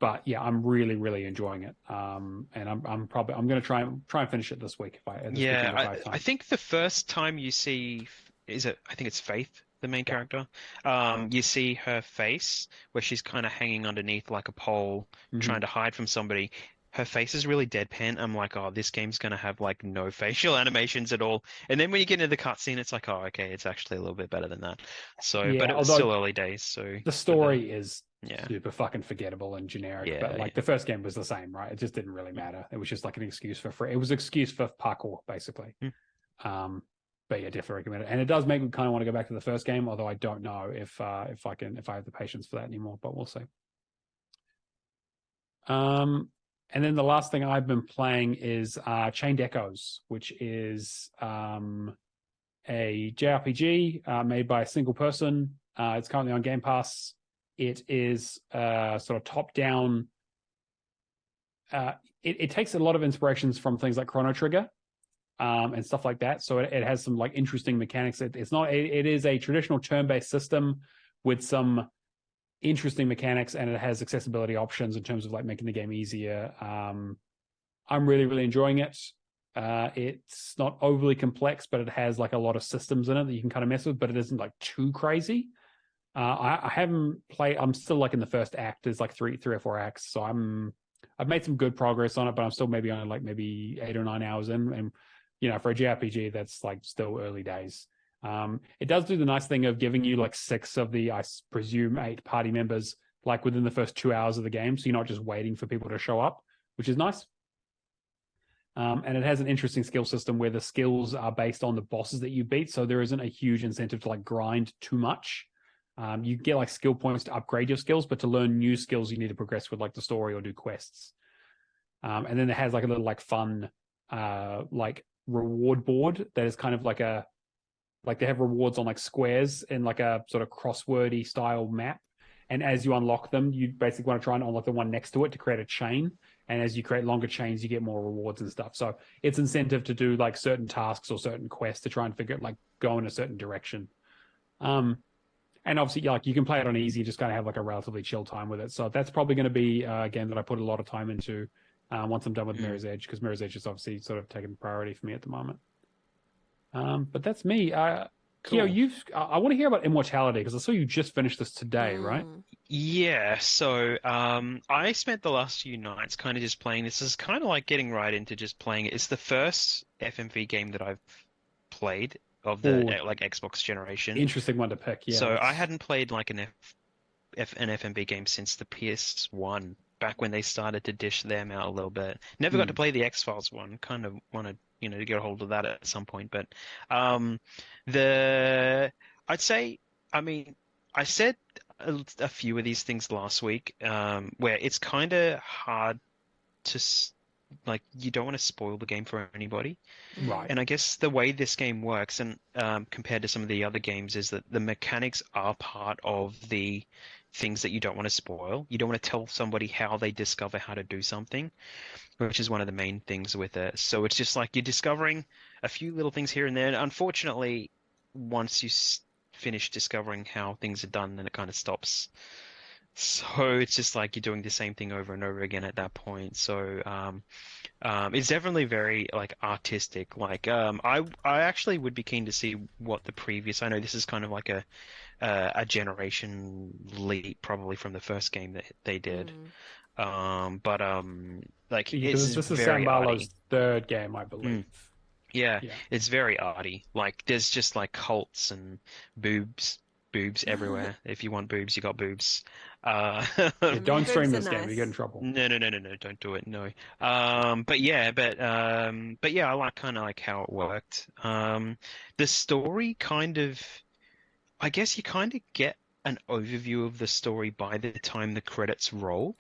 but yeah, I'm really really enjoying it. And I'm going to try and finish it this week this Yeah, weekend if I have I time. think the first time you see, I think it's Faith, the main Yeah. character. You see her face where she's kind of hanging underneath like a pole, Hmm. trying to hide from somebody. Her face is really deadpan. I'm like, oh, this game's gonna have like no facial animations at all. And then when you get into the cutscene, it's like, oh, okay, it's actually a little bit better than that. So, but Yeah, it was although still early days. So the for the, story is yeah, super fucking forgettable and generic, but yeah, like the first game was the same, right? It just didn't really matter. It was just like an excuse for free. It was an excuse for parkour, basically. yeah. Um, but yeah, definitely recommend it. And it does make me kind of want to go back to the first game, although I don't know if I have the patience for that anymore. But we'll see. Um, And then the last thing I've been playing is Chained Echoes, which is a JRPG made by a single person. It's currently on Game Pass. It is sort of top-down. It takes a lot of inspirations from things like Chrono Trigger and stuff like that. So it has some like interesting mechanics. It's not. It is a traditional turn-based system with some interesting mechanics, and it has accessibility options in terms of like making the game easier. I'm really, really enjoying it. It's not overly complex, but it has like a lot of systems in it that you can kind of mess with, but it isn't like too crazy. I haven't played. I'm still like in the first act. There's like three or four acts, so I've made some good progress on it, but I'm still maybe only like maybe 8 or 9 hours in, and for a JRPG, that's like still early days. It does do the nice thing of giving you like 6 of the, I presume, 8 party members like within the first 2 hours of the game, so you're not just waiting for people to show up, which is nice. And it has an interesting skill system where the skills are based on the bosses that you beat, so there isn't a huge incentive to like grind too much. You get like skill points to upgrade your skills, but to learn new skills, you need to progress with like the story or do quests. And then it has like a little like fun like reward board that is kind of like they have rewards on like squares in like a sort of crosswordy style map. And as you unlock them, you basically want to try and unlock the one next to it to create a chain. And as you create longer chains, you get more rewards and stuff. So it's incentive to do like certain tasks or certain quests to try and figure it, like go in a certain direction. And obviously, like you can play it on easy, just kind of have like a relatively chill time with it. So that's probably going to be a game that I put a lot of time into once I'm done with Mirror's Edge, because Mirror's Edge is obviously sort of taking priority for me at the moment. But that's me. Cool. I want to hear about Immortality, because I saw you just finished this today, right? Yeah, so I spent the last few nights kind of just playing. This is kind of like getting right into just playing it. It's the first FMV game that I've played of the like Xbox generation. Interesting one to pick, yeah. So I hadn't played like an FMV game since the PS1, back when they started to dish them out a little bit. Never got to play the X-Files one. Kind of wanted, to get a hold of that at some point. But I'd say, I mean, I said a few of these things last week, where it's kind of hard to like, you don't want to spoil the game for anybody. Right. And I guess the way this game works, and compared to some of the other games, is that the mechanics are part of the things that you don't want to spoil. You don't want to tell somebody how they discover how to do something, which is one of the main things with it. So it's just like you're discovering a few little things here and there. And unfortunately, once you finish discovering how things are done, then it kind of stops. So it's just like you're doing the same thing over and over again at that point. So it's definitely very like artistic. Like I actually would be keen to see what the previous. I know this is kind of like a generation leap probably from the first game that they did. But like this is Sam Barlow's third game, I believe. Yeah, it's very arty. Like there's just like cults and boobs everywhere. If you want boobs, you got boobs. Don't stream this game, you get in trouble. No, don't do it. No. But yeah, I like kind of like how it worked. The story kind of, I guess you kind of get an overview of the story by the time the credits roll,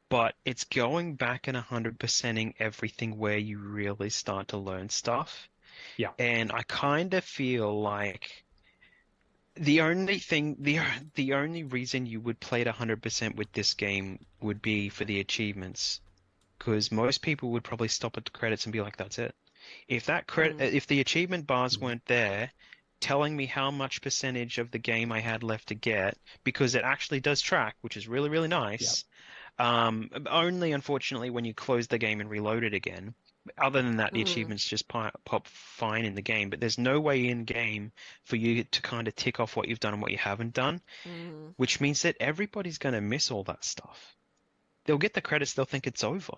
but it's going back and 100%ing everything where you really start to learn stuff. Yeah. And I kind of feel like the only reason you would play it 100% with this game would be for the achievements, because most people would probably stop at the credits and be like, that's it. If that if the achievement bars weren't there, telling me how much percentage of the game I had left to get, because it actually does track, which is really, really nice. Only unfortunately when you close the game and reload it again. Other than that, the achievements just pop fine in the game, but there's no way in game for you to kind of tick off what you've done and what you haven't done, which means that everybody's going to miss all that stuff. They'll get the credits, they'll think it's over.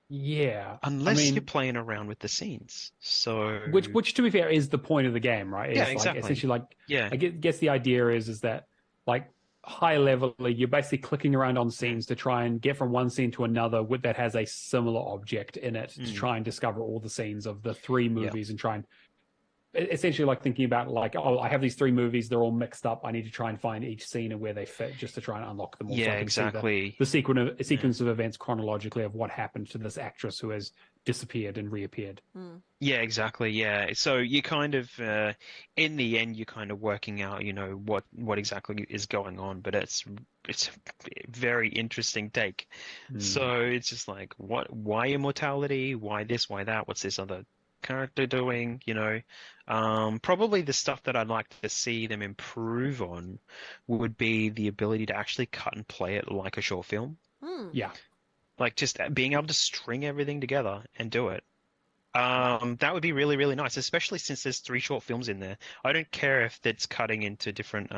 Yeah. Unless you're playing around with the scenes. So which to be fair is the point of the game, right? Yeah, exactly. Like, essentially, I guess the idea is that like high levelly, you're basically clicking around on scenes to try and get from one scene to another that has a similar object in it to try and discover all the scenes of the 3 movies and try and essentially like thinking about like, oh, I have these 3 movies, they're all mixed up. I need to try and find each scene and where they fit just to try and unlock them all. Yeah, so I can exactly. see the sequence of events chronologically of what happened to this actress who has disappeared and reappeared. Yeah, exactly. Yeah. So you kind of, in the end, you're kind of working out, what exactly is going on, but it's a very interesting take. So it's just like, why immortality? Why this? Why that? What's this other character doing? Probably the stuff that I'd like to see them improve on would be the ability to actually cut and play it like a short film. Yeah. Like just being able to string everything together and do it. That would be really, really nice, especially since there's 3 short films in there. I don't care if it's cutting into different,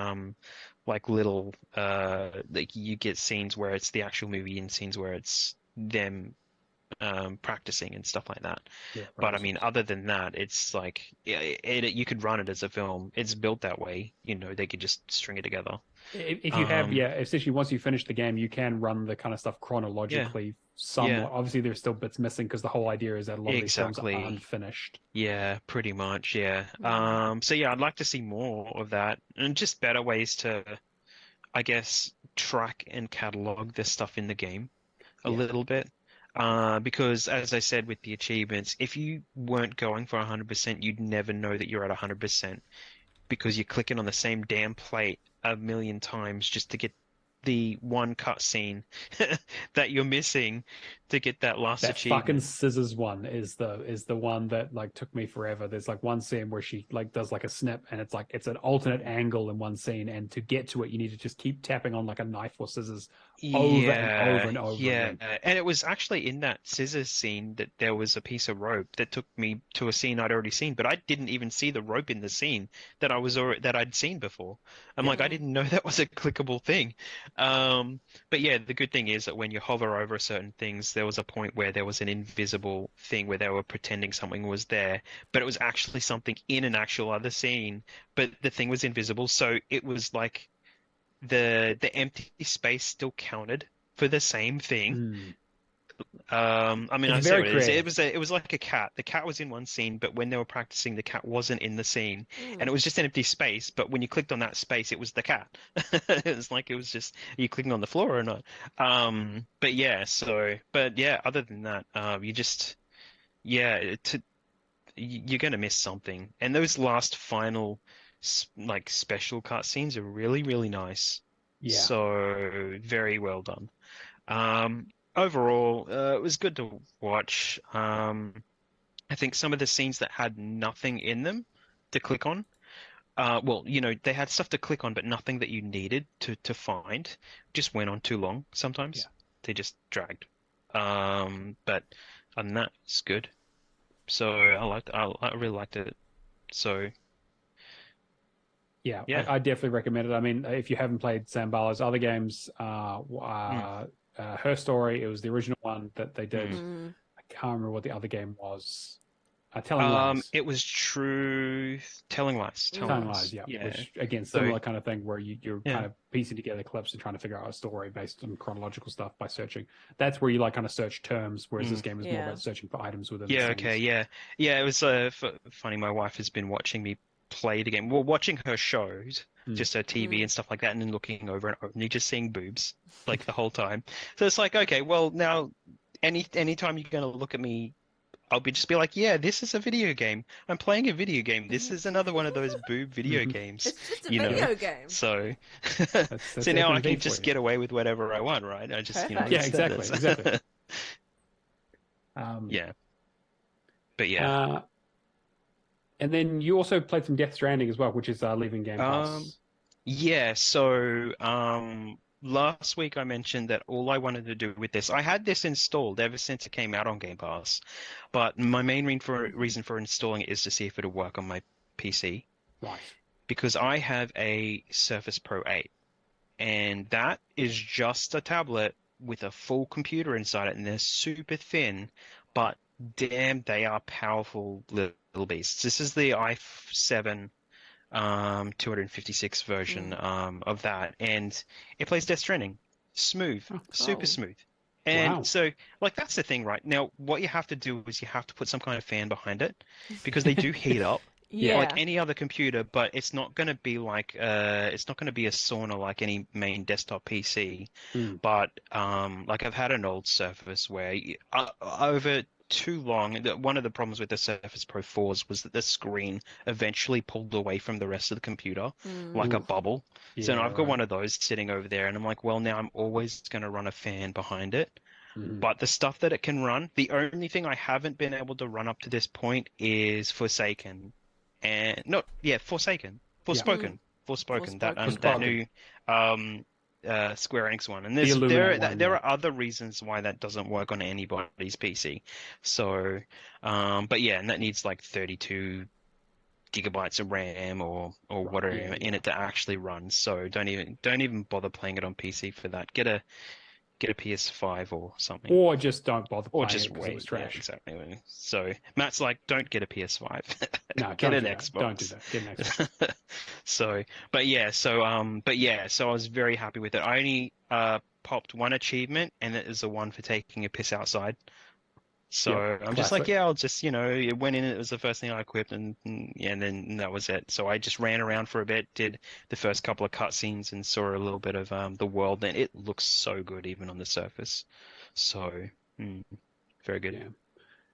like little, like you get scenes where it's the actual movie and scenes where it's them, practicing and stuff like that. Yeah, but I mean, other than that, it's like you could run it as a film. It's built that way. They could just string it together. If you have, essentially once you finish the game, you can run the kind of stuff chronologically somewhat. Obviously, there's still bits missing because the whole idea is that a lot of these films are unfinished. Yeah, pretty much. Yeah. So yeah, I'd like to see more of that and just better ways to, I guess, track and catalog the stuff in the game a little bit. Because as I said with the achievements, if you weren't going for 100%, you'd never know that you're at 100% because you're clicking on the same damn plate a million times just to get the one cutscene that you're missing to get that last achievement. Fucking scissors one is the one that like took me forever. There's like one scene where she like does like a snip and it's an alternate angle in one scene, and to get to it you need to just keep tapping on like a knife or scissors over and over and over again. And it was actually in that scissors scene that there was a piece of rope that took me to a scene I'd already seen, but I didn't even see the rope in the scene that I'd seen before. I'm like, I didn't know that was a clickable thing. But yeah, the good thing is that when you hover over certain things, there was a point where there was an invisible thing where they were pretending something was there, but it was actually something in an actual other scene, but the thing was invisible. So it was like the empty space still counted for the same thing. I mean, I see what it is. It was like a cat. The cat was in one scene, but when they were practicing, the cat wasn't in the scene, and it was just an empty space. But when you clicked on that space, it was the cat. It was like it was just, are you clicking on the floor or not? But yeah, other than that, you're gonna miss something. And those last final like special cutscenes are really, really nice. Yeah. So very well done. Overall, it was good to watch. I think some of the scenes that had nothing in them to click on, they had stuff to click on, but nothing that you needed to find, just went on too long sometimes. Yeah. They just dragged. But other than that, it's good. So I really liked it. So yeah. I definitely recommend it. I mean, if you haven't played Sam Barlow's other games, Her Story, it was the original one that they did. I can't remember what the other game was. Telling Lies. It was Telling Lies. Telling Lies, yeah. Which, again, similar kind of thing where you're kind of piecing together clips and trying to figure out a story based on chronological stuff by searching. That's where you like kind of search terms, whereas this game is more about searching for items within the scenes. It was funny. My wife has been watching me play the game. Well, watching her shows, just her TV and stuff like that, and then looking over and only just seeing boobs like the whole time. So it's like, okay, well now, anytime you're gonna look at me, I'll just be like, yeah, this is a video game. I'm playing a video game. This is another one of those boob video games. It's just a video game. So, so now I can just get away with whatever I want, right? I just, exactly. Yeah. But yeah. And then you also played some Death Stranding as well, which is leaving Game Pass. Yeah, so last week I mentioned that all I wanted to do with this, I had this installed ever since it came out on Game Pass, but my main reason for installing it is to see if it'll work on my PC. Right. Because I have a Surface Pro 8, and that is just a tablet with a full computer inside it, and they're super thin, but damn, they are powerful little beasts. This is the i7 256 version of that, and it plays Death Stranding smooth, super smooth. And so, like, that's the thing, right? Now, what you have to do is you have to put some kind of fan behind it, because they do heat up. Yeah. like any other computer, but it's not going to be like it's not going to be a sauna like any main desktop PC. But like I've had an old Surface where over too long, one of the problems with the Surface Pro 4s was that the screen eventually pulled away from the rest of the computer like a bubble. So now I've got one of those sitting over there, and I'm like, well, now I'm always going to run a fan behind it. But the stuff that it can run, the only thing I haven't been able to run up to this point is Forsaken. And not, yeah, Forspoken. That new Square Enix one. And there are other reasons why that doesn't work on anybody's PC. So, but yeah, and that needs like 32 gigabytes of RAM or whatever in it to actually run. So don't even bother playing it on PC for that. Get a PS5 or something. Or just don't bother playing or just it because wait. it was trash. Yeah, exactly. So Matt's like, don't get a PS5. No, get an Xbox. Don't do that. Get an Xbox. So I was very happy with it. I only popped one achievement, and it is the one for taking a piss outside. So I'm just like, I'll just, it went in, it was the first thing I equipped, and then that was it. So I just ran around for a bit, did the first couple of cutscenes, and saw a little bit of the world, and it looks so good even on the surface. So, very good.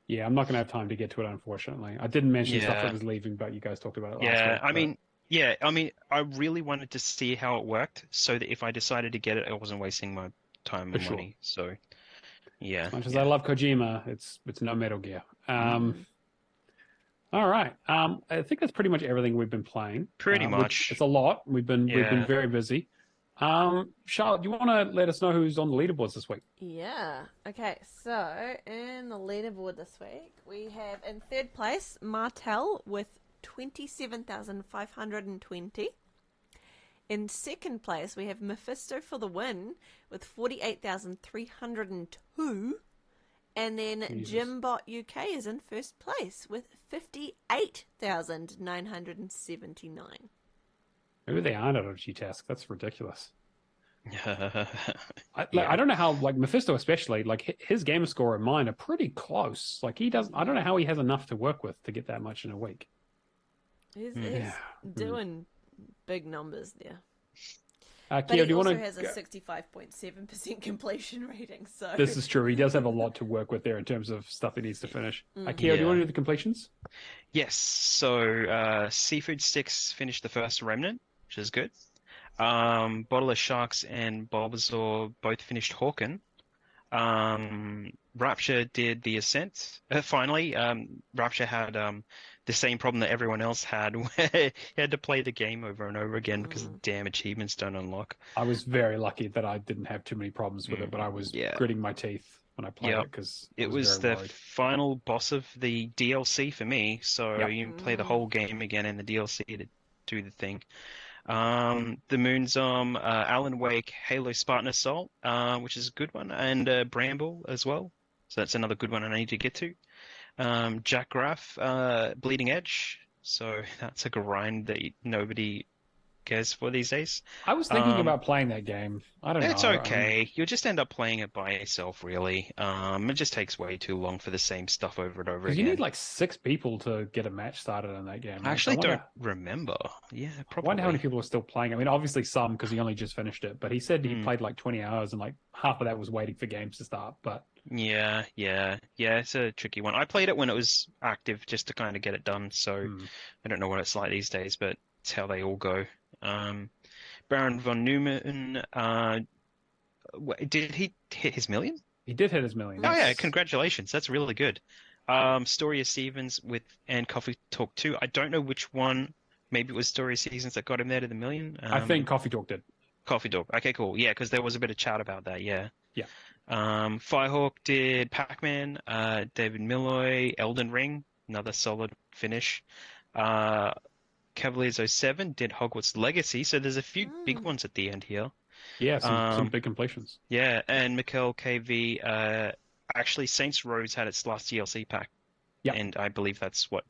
Yeah, I'm not going to have time to get to it, unfortunately. I didn't mention stuff that was leaving, but you guys talked about it last week. I really wanted to see how it worked, so that if I decided to get it, I wasn't wasting my time and money. So... yeah. As much as I love Kojima, it's no Metal Gear. All right. I think that's pretty much everything we've been playing. Pretty much. It's a lot. We've been very busy. Charlotte, do you want to let us know who's on the leaderboards this week? Yeah. Okay. So in the leaderboard this week, we have in third place Martel with 27,520. In second place, we have Mephisto for the win with 48,302. And then Jimbot UK is in first place with 58,979. Maybe they aren't at OG Task. That's ridiculous. I don't know how, Mephisto especially, his gamer score and mine are pretty close. I don't know how he has enough to work with to get that much in a week. He's doing big numbers there. But he also has a 65.7% completion rating. So this is true. He does have a lot to work with there in terms of stuff he needs to finish. Akio, do you want to do the completions? Yes. So Seafood Sticks finished the first Remnant, which is good. Bottle of Sharks and Bulbasaur both finished Hawken. Rapture did the Ascent. Finally, Rapture had the same problem that everyone else had, where he had to play the game over and over again because the damn achievements don't unlock. I was very lucky that I didn't have too many problems with it, but I was gritting my teeth when I played it because it was the final boss of the DLC for me. So you can play the whole game again in the DLC to do the thing. The Moonzom, Alan Wake, Halo Spartan Assault, which is a good one, and Bramble as well. So that's another good one I need to get to. Jack Graff, Bleeding Edge. So that's a grind that nobody cares for these days. I was thinking about playing that game. I don't know. It's okay. You'll just end up playing it by yourself, really. It just takes way too long for the same stuff over and over again. You need 6 people to get a match started in that game. I actually don't remember. Yeah, probably. I wonder how many people are still playing. I mean, obviously some, because he only just finished it. But he said he played 20 hours, and half of that was waiting for games to start. But yeah, it's a tricky one. I played it when it was active just to kind of get it done. So I don't know what it's like these days, but it's how they all go. Baron von Neumann, did he hit his million? He did hit his million. Oh yeah, congratulations. That's really good. Story of Stevens and Coffee Talk 2. I don't know which one. Maybe it was Story of Seasons that got him there to the million. I think Coffee Talk did. Coffee Talk. Okay, cool. Yeah, because there was a bit of chat about that. Yeah. Yeah. Firehawk did Pac-Man. David Milloy, Elden Ring, another solid finish. Cavaliers 07 did Hogwarts Legacy, so there's a few big ones at the end here. Yeah, some big completions. Yeah, and Mikkel KV, actually Saints Row had its last DLC pack. Yeah. And I believe that's what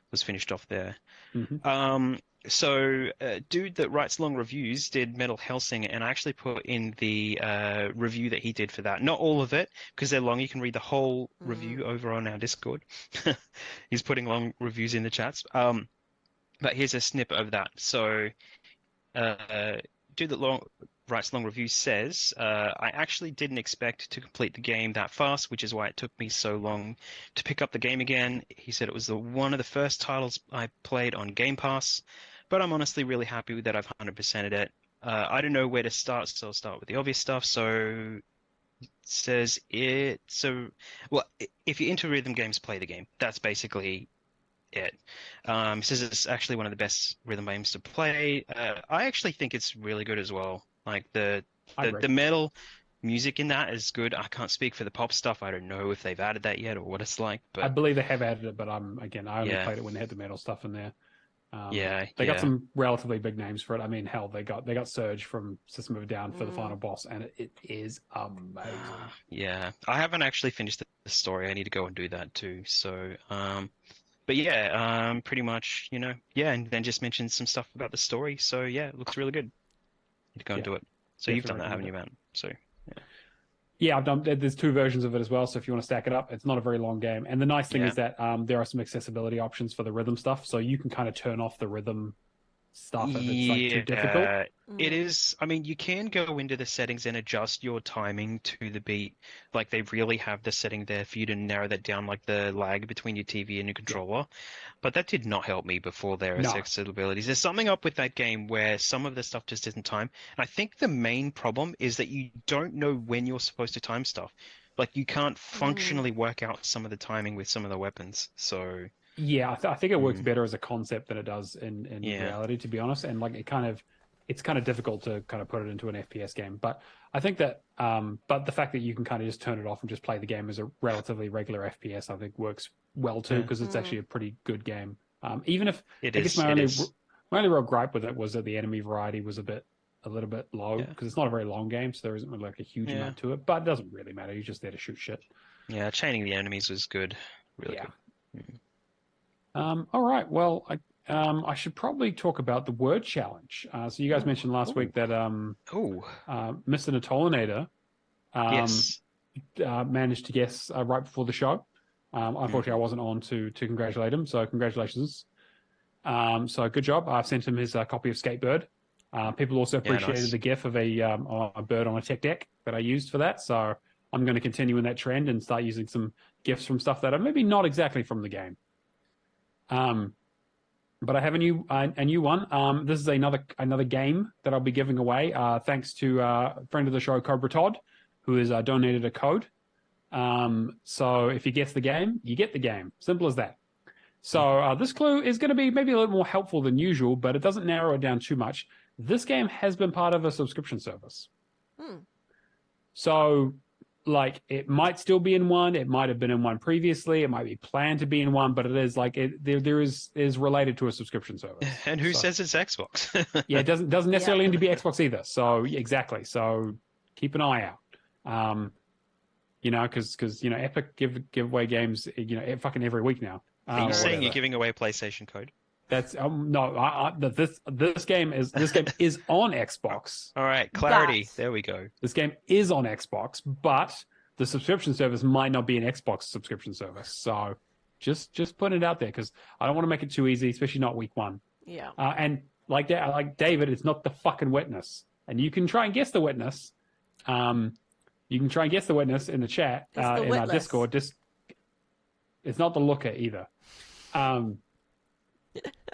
was finished off there. Mm-hmm. So dude that writes long reviews did Metal Hellsinger, and I actually put in the review that he did for that. Not all of it, because they're long. You can read the whole review over on our Discord. He's putting long reviews in the chats. But here's a snippet of that. So, dude that writes long review says, I actually didn't expect to complete the game that fast, which is why it took me so long to pick up the game again. He said it was one of the first titles I played on Game Pass, but I'm honestly really happy that I've 100%ed it. I don't know where to start, so I'll start with the obvious stuff. So it says well, if you're into rhythm games, play the game. That's basically it. It says it's actually one of the best rhythm games to play. I actually think it's really good as well. Like the metal music in that is good. I can't speak for the pop stuff. I don't know if they've added that yet or what it's like. But I believe they have added it, but I only played it when they had the metal stuff in there. They got some relatively big names for it. I mean, hell, they got Surge from System of a Down for the final boss, and it is amazing. Yeah, I haven't actually finished the story. I need to go and do that too. So, but yeah, pretty much, and then just mention some stuff about the story. So yeah, it looks really good. Need to go and do it. So you've done that, haven't you, man? So yeah, I've done. There's 2 versions of it as well. So if you want to stack it up, it's not a very long game. And the nice thing is that there are some accessibility options for the rhythm stuff, so you can kind of turn off the rhythm stuff if it's like too difficult. It is. I mean, you can go into the settings and adjust your timing to the beat. Like they really have the setting there for you to narrow that down, like the lag between your TV and your controller. But that did not help me before their accessibilities. There's something up with that game where some of the stuff just isn't timed. And I think the main problem is that you don't know when you're supposed to time stuff. Like you can't functionally work out some of the timing with some of the weapons. So yeah, I think it works better as a concept than it does in reality, to be honest. And like it's kind of difficult to kind of put it into an FPS game. But I think that but the fact that you can kind of just turn it off and just play the game as a relatively regular FPS, I think works well too, because it's actually a pretty good game. Even if my only real gripe with it was that the enemy variety was a little bit low, because it's not a very long game, so there isn't really like a huge amount to it. But it doesn't really matter. You're just there to shoot shit. Yeah, chaining the enemies was good. Really good. All right. Well, I should probably talk about the word challenge. So you guys mentioned last week that Mr. Natolinator managed to guess right before the show. Unfortunately, I wasn't on to congratulate him, so congratulations. So good job. I've sent him his copy of Skatebird. People also appreciated the GIF of a bird on a tech deck that I used for that. So I'm going to continue in that trend and start using some GIFs from stuff that are maybe not exactly from the game. But I have a new one. This is another game that I'll be giving away. Thanks to a friend of the show, Cobra Todd, who has donated a code. So if you guess the game, you get the game. Simple as that. So this clue is going to be maybe a little more helpful than usual, but it doesn't narrow it down too much. This game has been part of a subscription service. So like it might still be in one, it might have been in one previously, it might be planned to be in one, but it is like there is related to a subscrition service. And who says it's Xbox? Yeah, it doesn't necessarily need to be Xbox either. So exactly. So keep an eye out. Because Epic give away games fucking every week now. Are you saying you're giving away a PlayStation code? That's no. This game is on Xbox. All right, clarity. There we go. This game is on Xbox, but the subscription service might not be an Xbox subscription service. So just putting it out there, because I don't want to make it too easy, especially not week one. Yeah. And like David, it's not the fucking Witness, and you can try and guess the Witness. You can try and guess the Witness in the chat in our Discord. It's not the Looker either.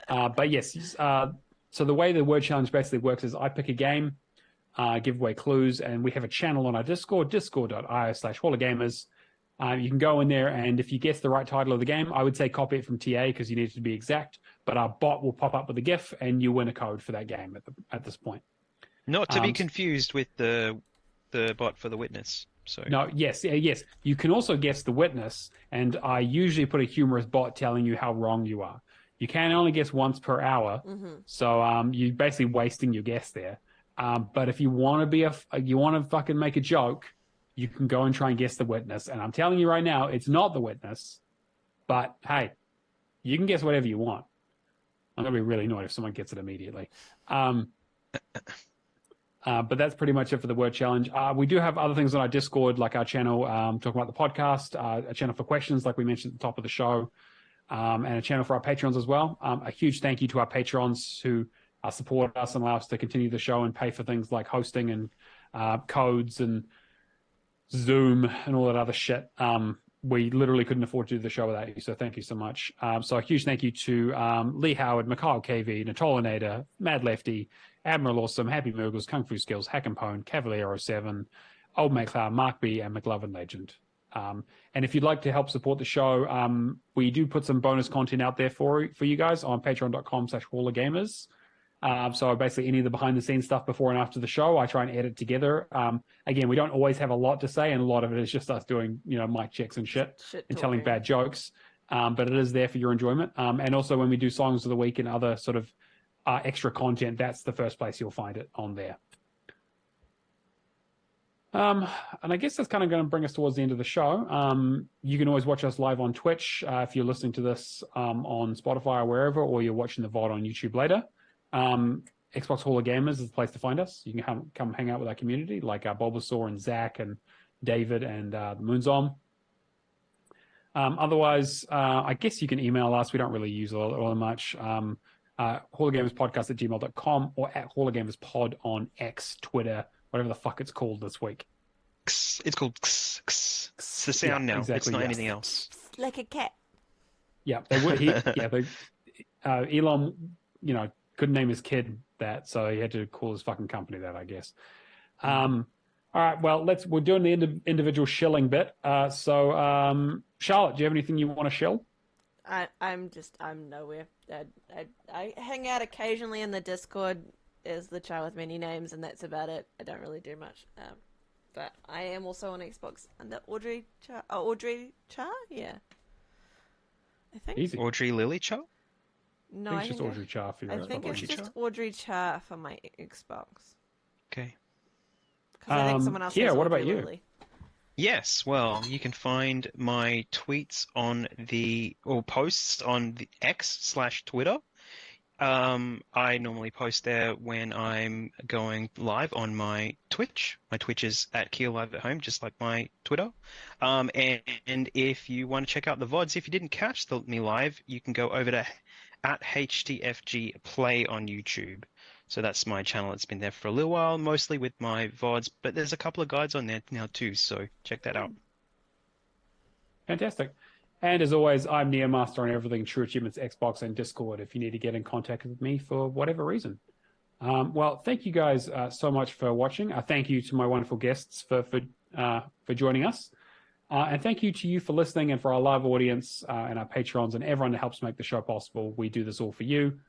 But yes, so the way the word challenge basically works is I pick a game, give away clues, and we have a channel on our Discord, discord.io/HallofGamers. You can go in there, and if you guess the right title of the game, I would say copy it from TA because you need it to be exact, but our bot will pop up with a GIF, and you win a code for that game at this point. Not to be confused with the bot for the Witness. So no, yes. You can also guess the Witness, and I usually put a humorous bot telling you how wrong you are. You can only guess once per hour, so you're basically wasting your guess there. But if you want to fucking make a joke, you can go and try and guess the Witness. And I'm telling you right now, it's not the Witness. But hey, you can guess whatever you want. I'm gonna be really annoyed if someone gets it immediately. But that's pretty much it for the word challenge. We do have other things on our Discord, like our channel talking about the podcast, a channel for questions, like we mentioned at the top of the show. and a channel for our patrons as well. A huge thank you to our patrons who support us and allow us to continue the show and pay for things like hosting and codes and Zoom and all that other shit. We literally couldn't afford to do the show without you, so thank you so much. So a huge thank you to Lee Howard, Mikhail KV, Natolinator, Mad Lefty, Admiral Awesome, Happy Moogles, Kung Fu Skills, Hack and Pone, Cavalier07, Old Mate Cloud, Mark B, and McLovin Legend. And if you'd like to help support the show, we do put some bonus content out there for you guys on patreon.com/HallofGamers. So basically any of the behind the scenes stuff before and after the show, I try and edit together. Again, we don't always have a lot to say, and a lot of it is just us doing, mic checks and shit and telling bad jokes. But it is there for your enjoyment. And also when we do songs of the week and other sort of extra content, that's the first place you'll find it on there. And I guess that's kind of going to bring us towards the end of the show. You can always watch us live on Twitch if you're listening to this on Spotify or wherever, or you're watching the VOD on YouTube later. Xbox Hall of Gamers is the place to find us. You can come hang out with our community, like Bulbasaur and Zach and David and the Moonzom. Otherwise, I guess you can email us. We don't really use it all much. HallofGamersPodcast@gmail.com or at HallofGamersPod on X, Twitter, whatever the fuck it's called this week. It's called X. It's the sound now. Exactly, it's not anything else. Like a cat. Yeah, they would. Elon, couldn't name his kid that, so he had to call his fucking company that, I guess. All right, well, we're doing the individual shilling bit. So, Charlotte, do you have anything you want to shill? I'm nowhere. I hang out occasionally in the Discord as the Char with many names, and that's about it. I don't really do much. But I am also on Xbox under AudreyChar. Oh, AudreyChar? Yeah. I think. Easy. Audrey Lily Char? No, I think it's just AudreyChar for your I think it's just AudreyChar for my Xbox. Okay. Because I think someone else has what about Lily. you? Yes, well, you can find my tweets or posts on the X/Twitter. I normally post there when I'm going live on my Twitch. My Twitch is at Keel Live at Home, just like my Twitter. And if you want to check out the VODs, if you didn't catch me live, you can go over to at HTFG Play on YouTube. So that's my channel. It's been there for a little while, mostly with my VODs, but there's a couple of guides on there now too, so check that out. Fantastic. And as always, I'm Neomaster on everything True Achievements, Xbox, and Discord if you need to get in contact with me for whatever reason. Well, thank you guys so much for watching. Thank you to my wonderful guests for joining us. And thank you to you for listening, and for our live audience and our patrons and everyone that helps make the show possible. We do this all for you.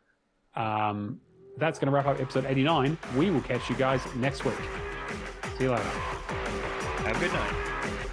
That's going to wrap up episode 89. We will catch you guys next week. See you later. Have a good night.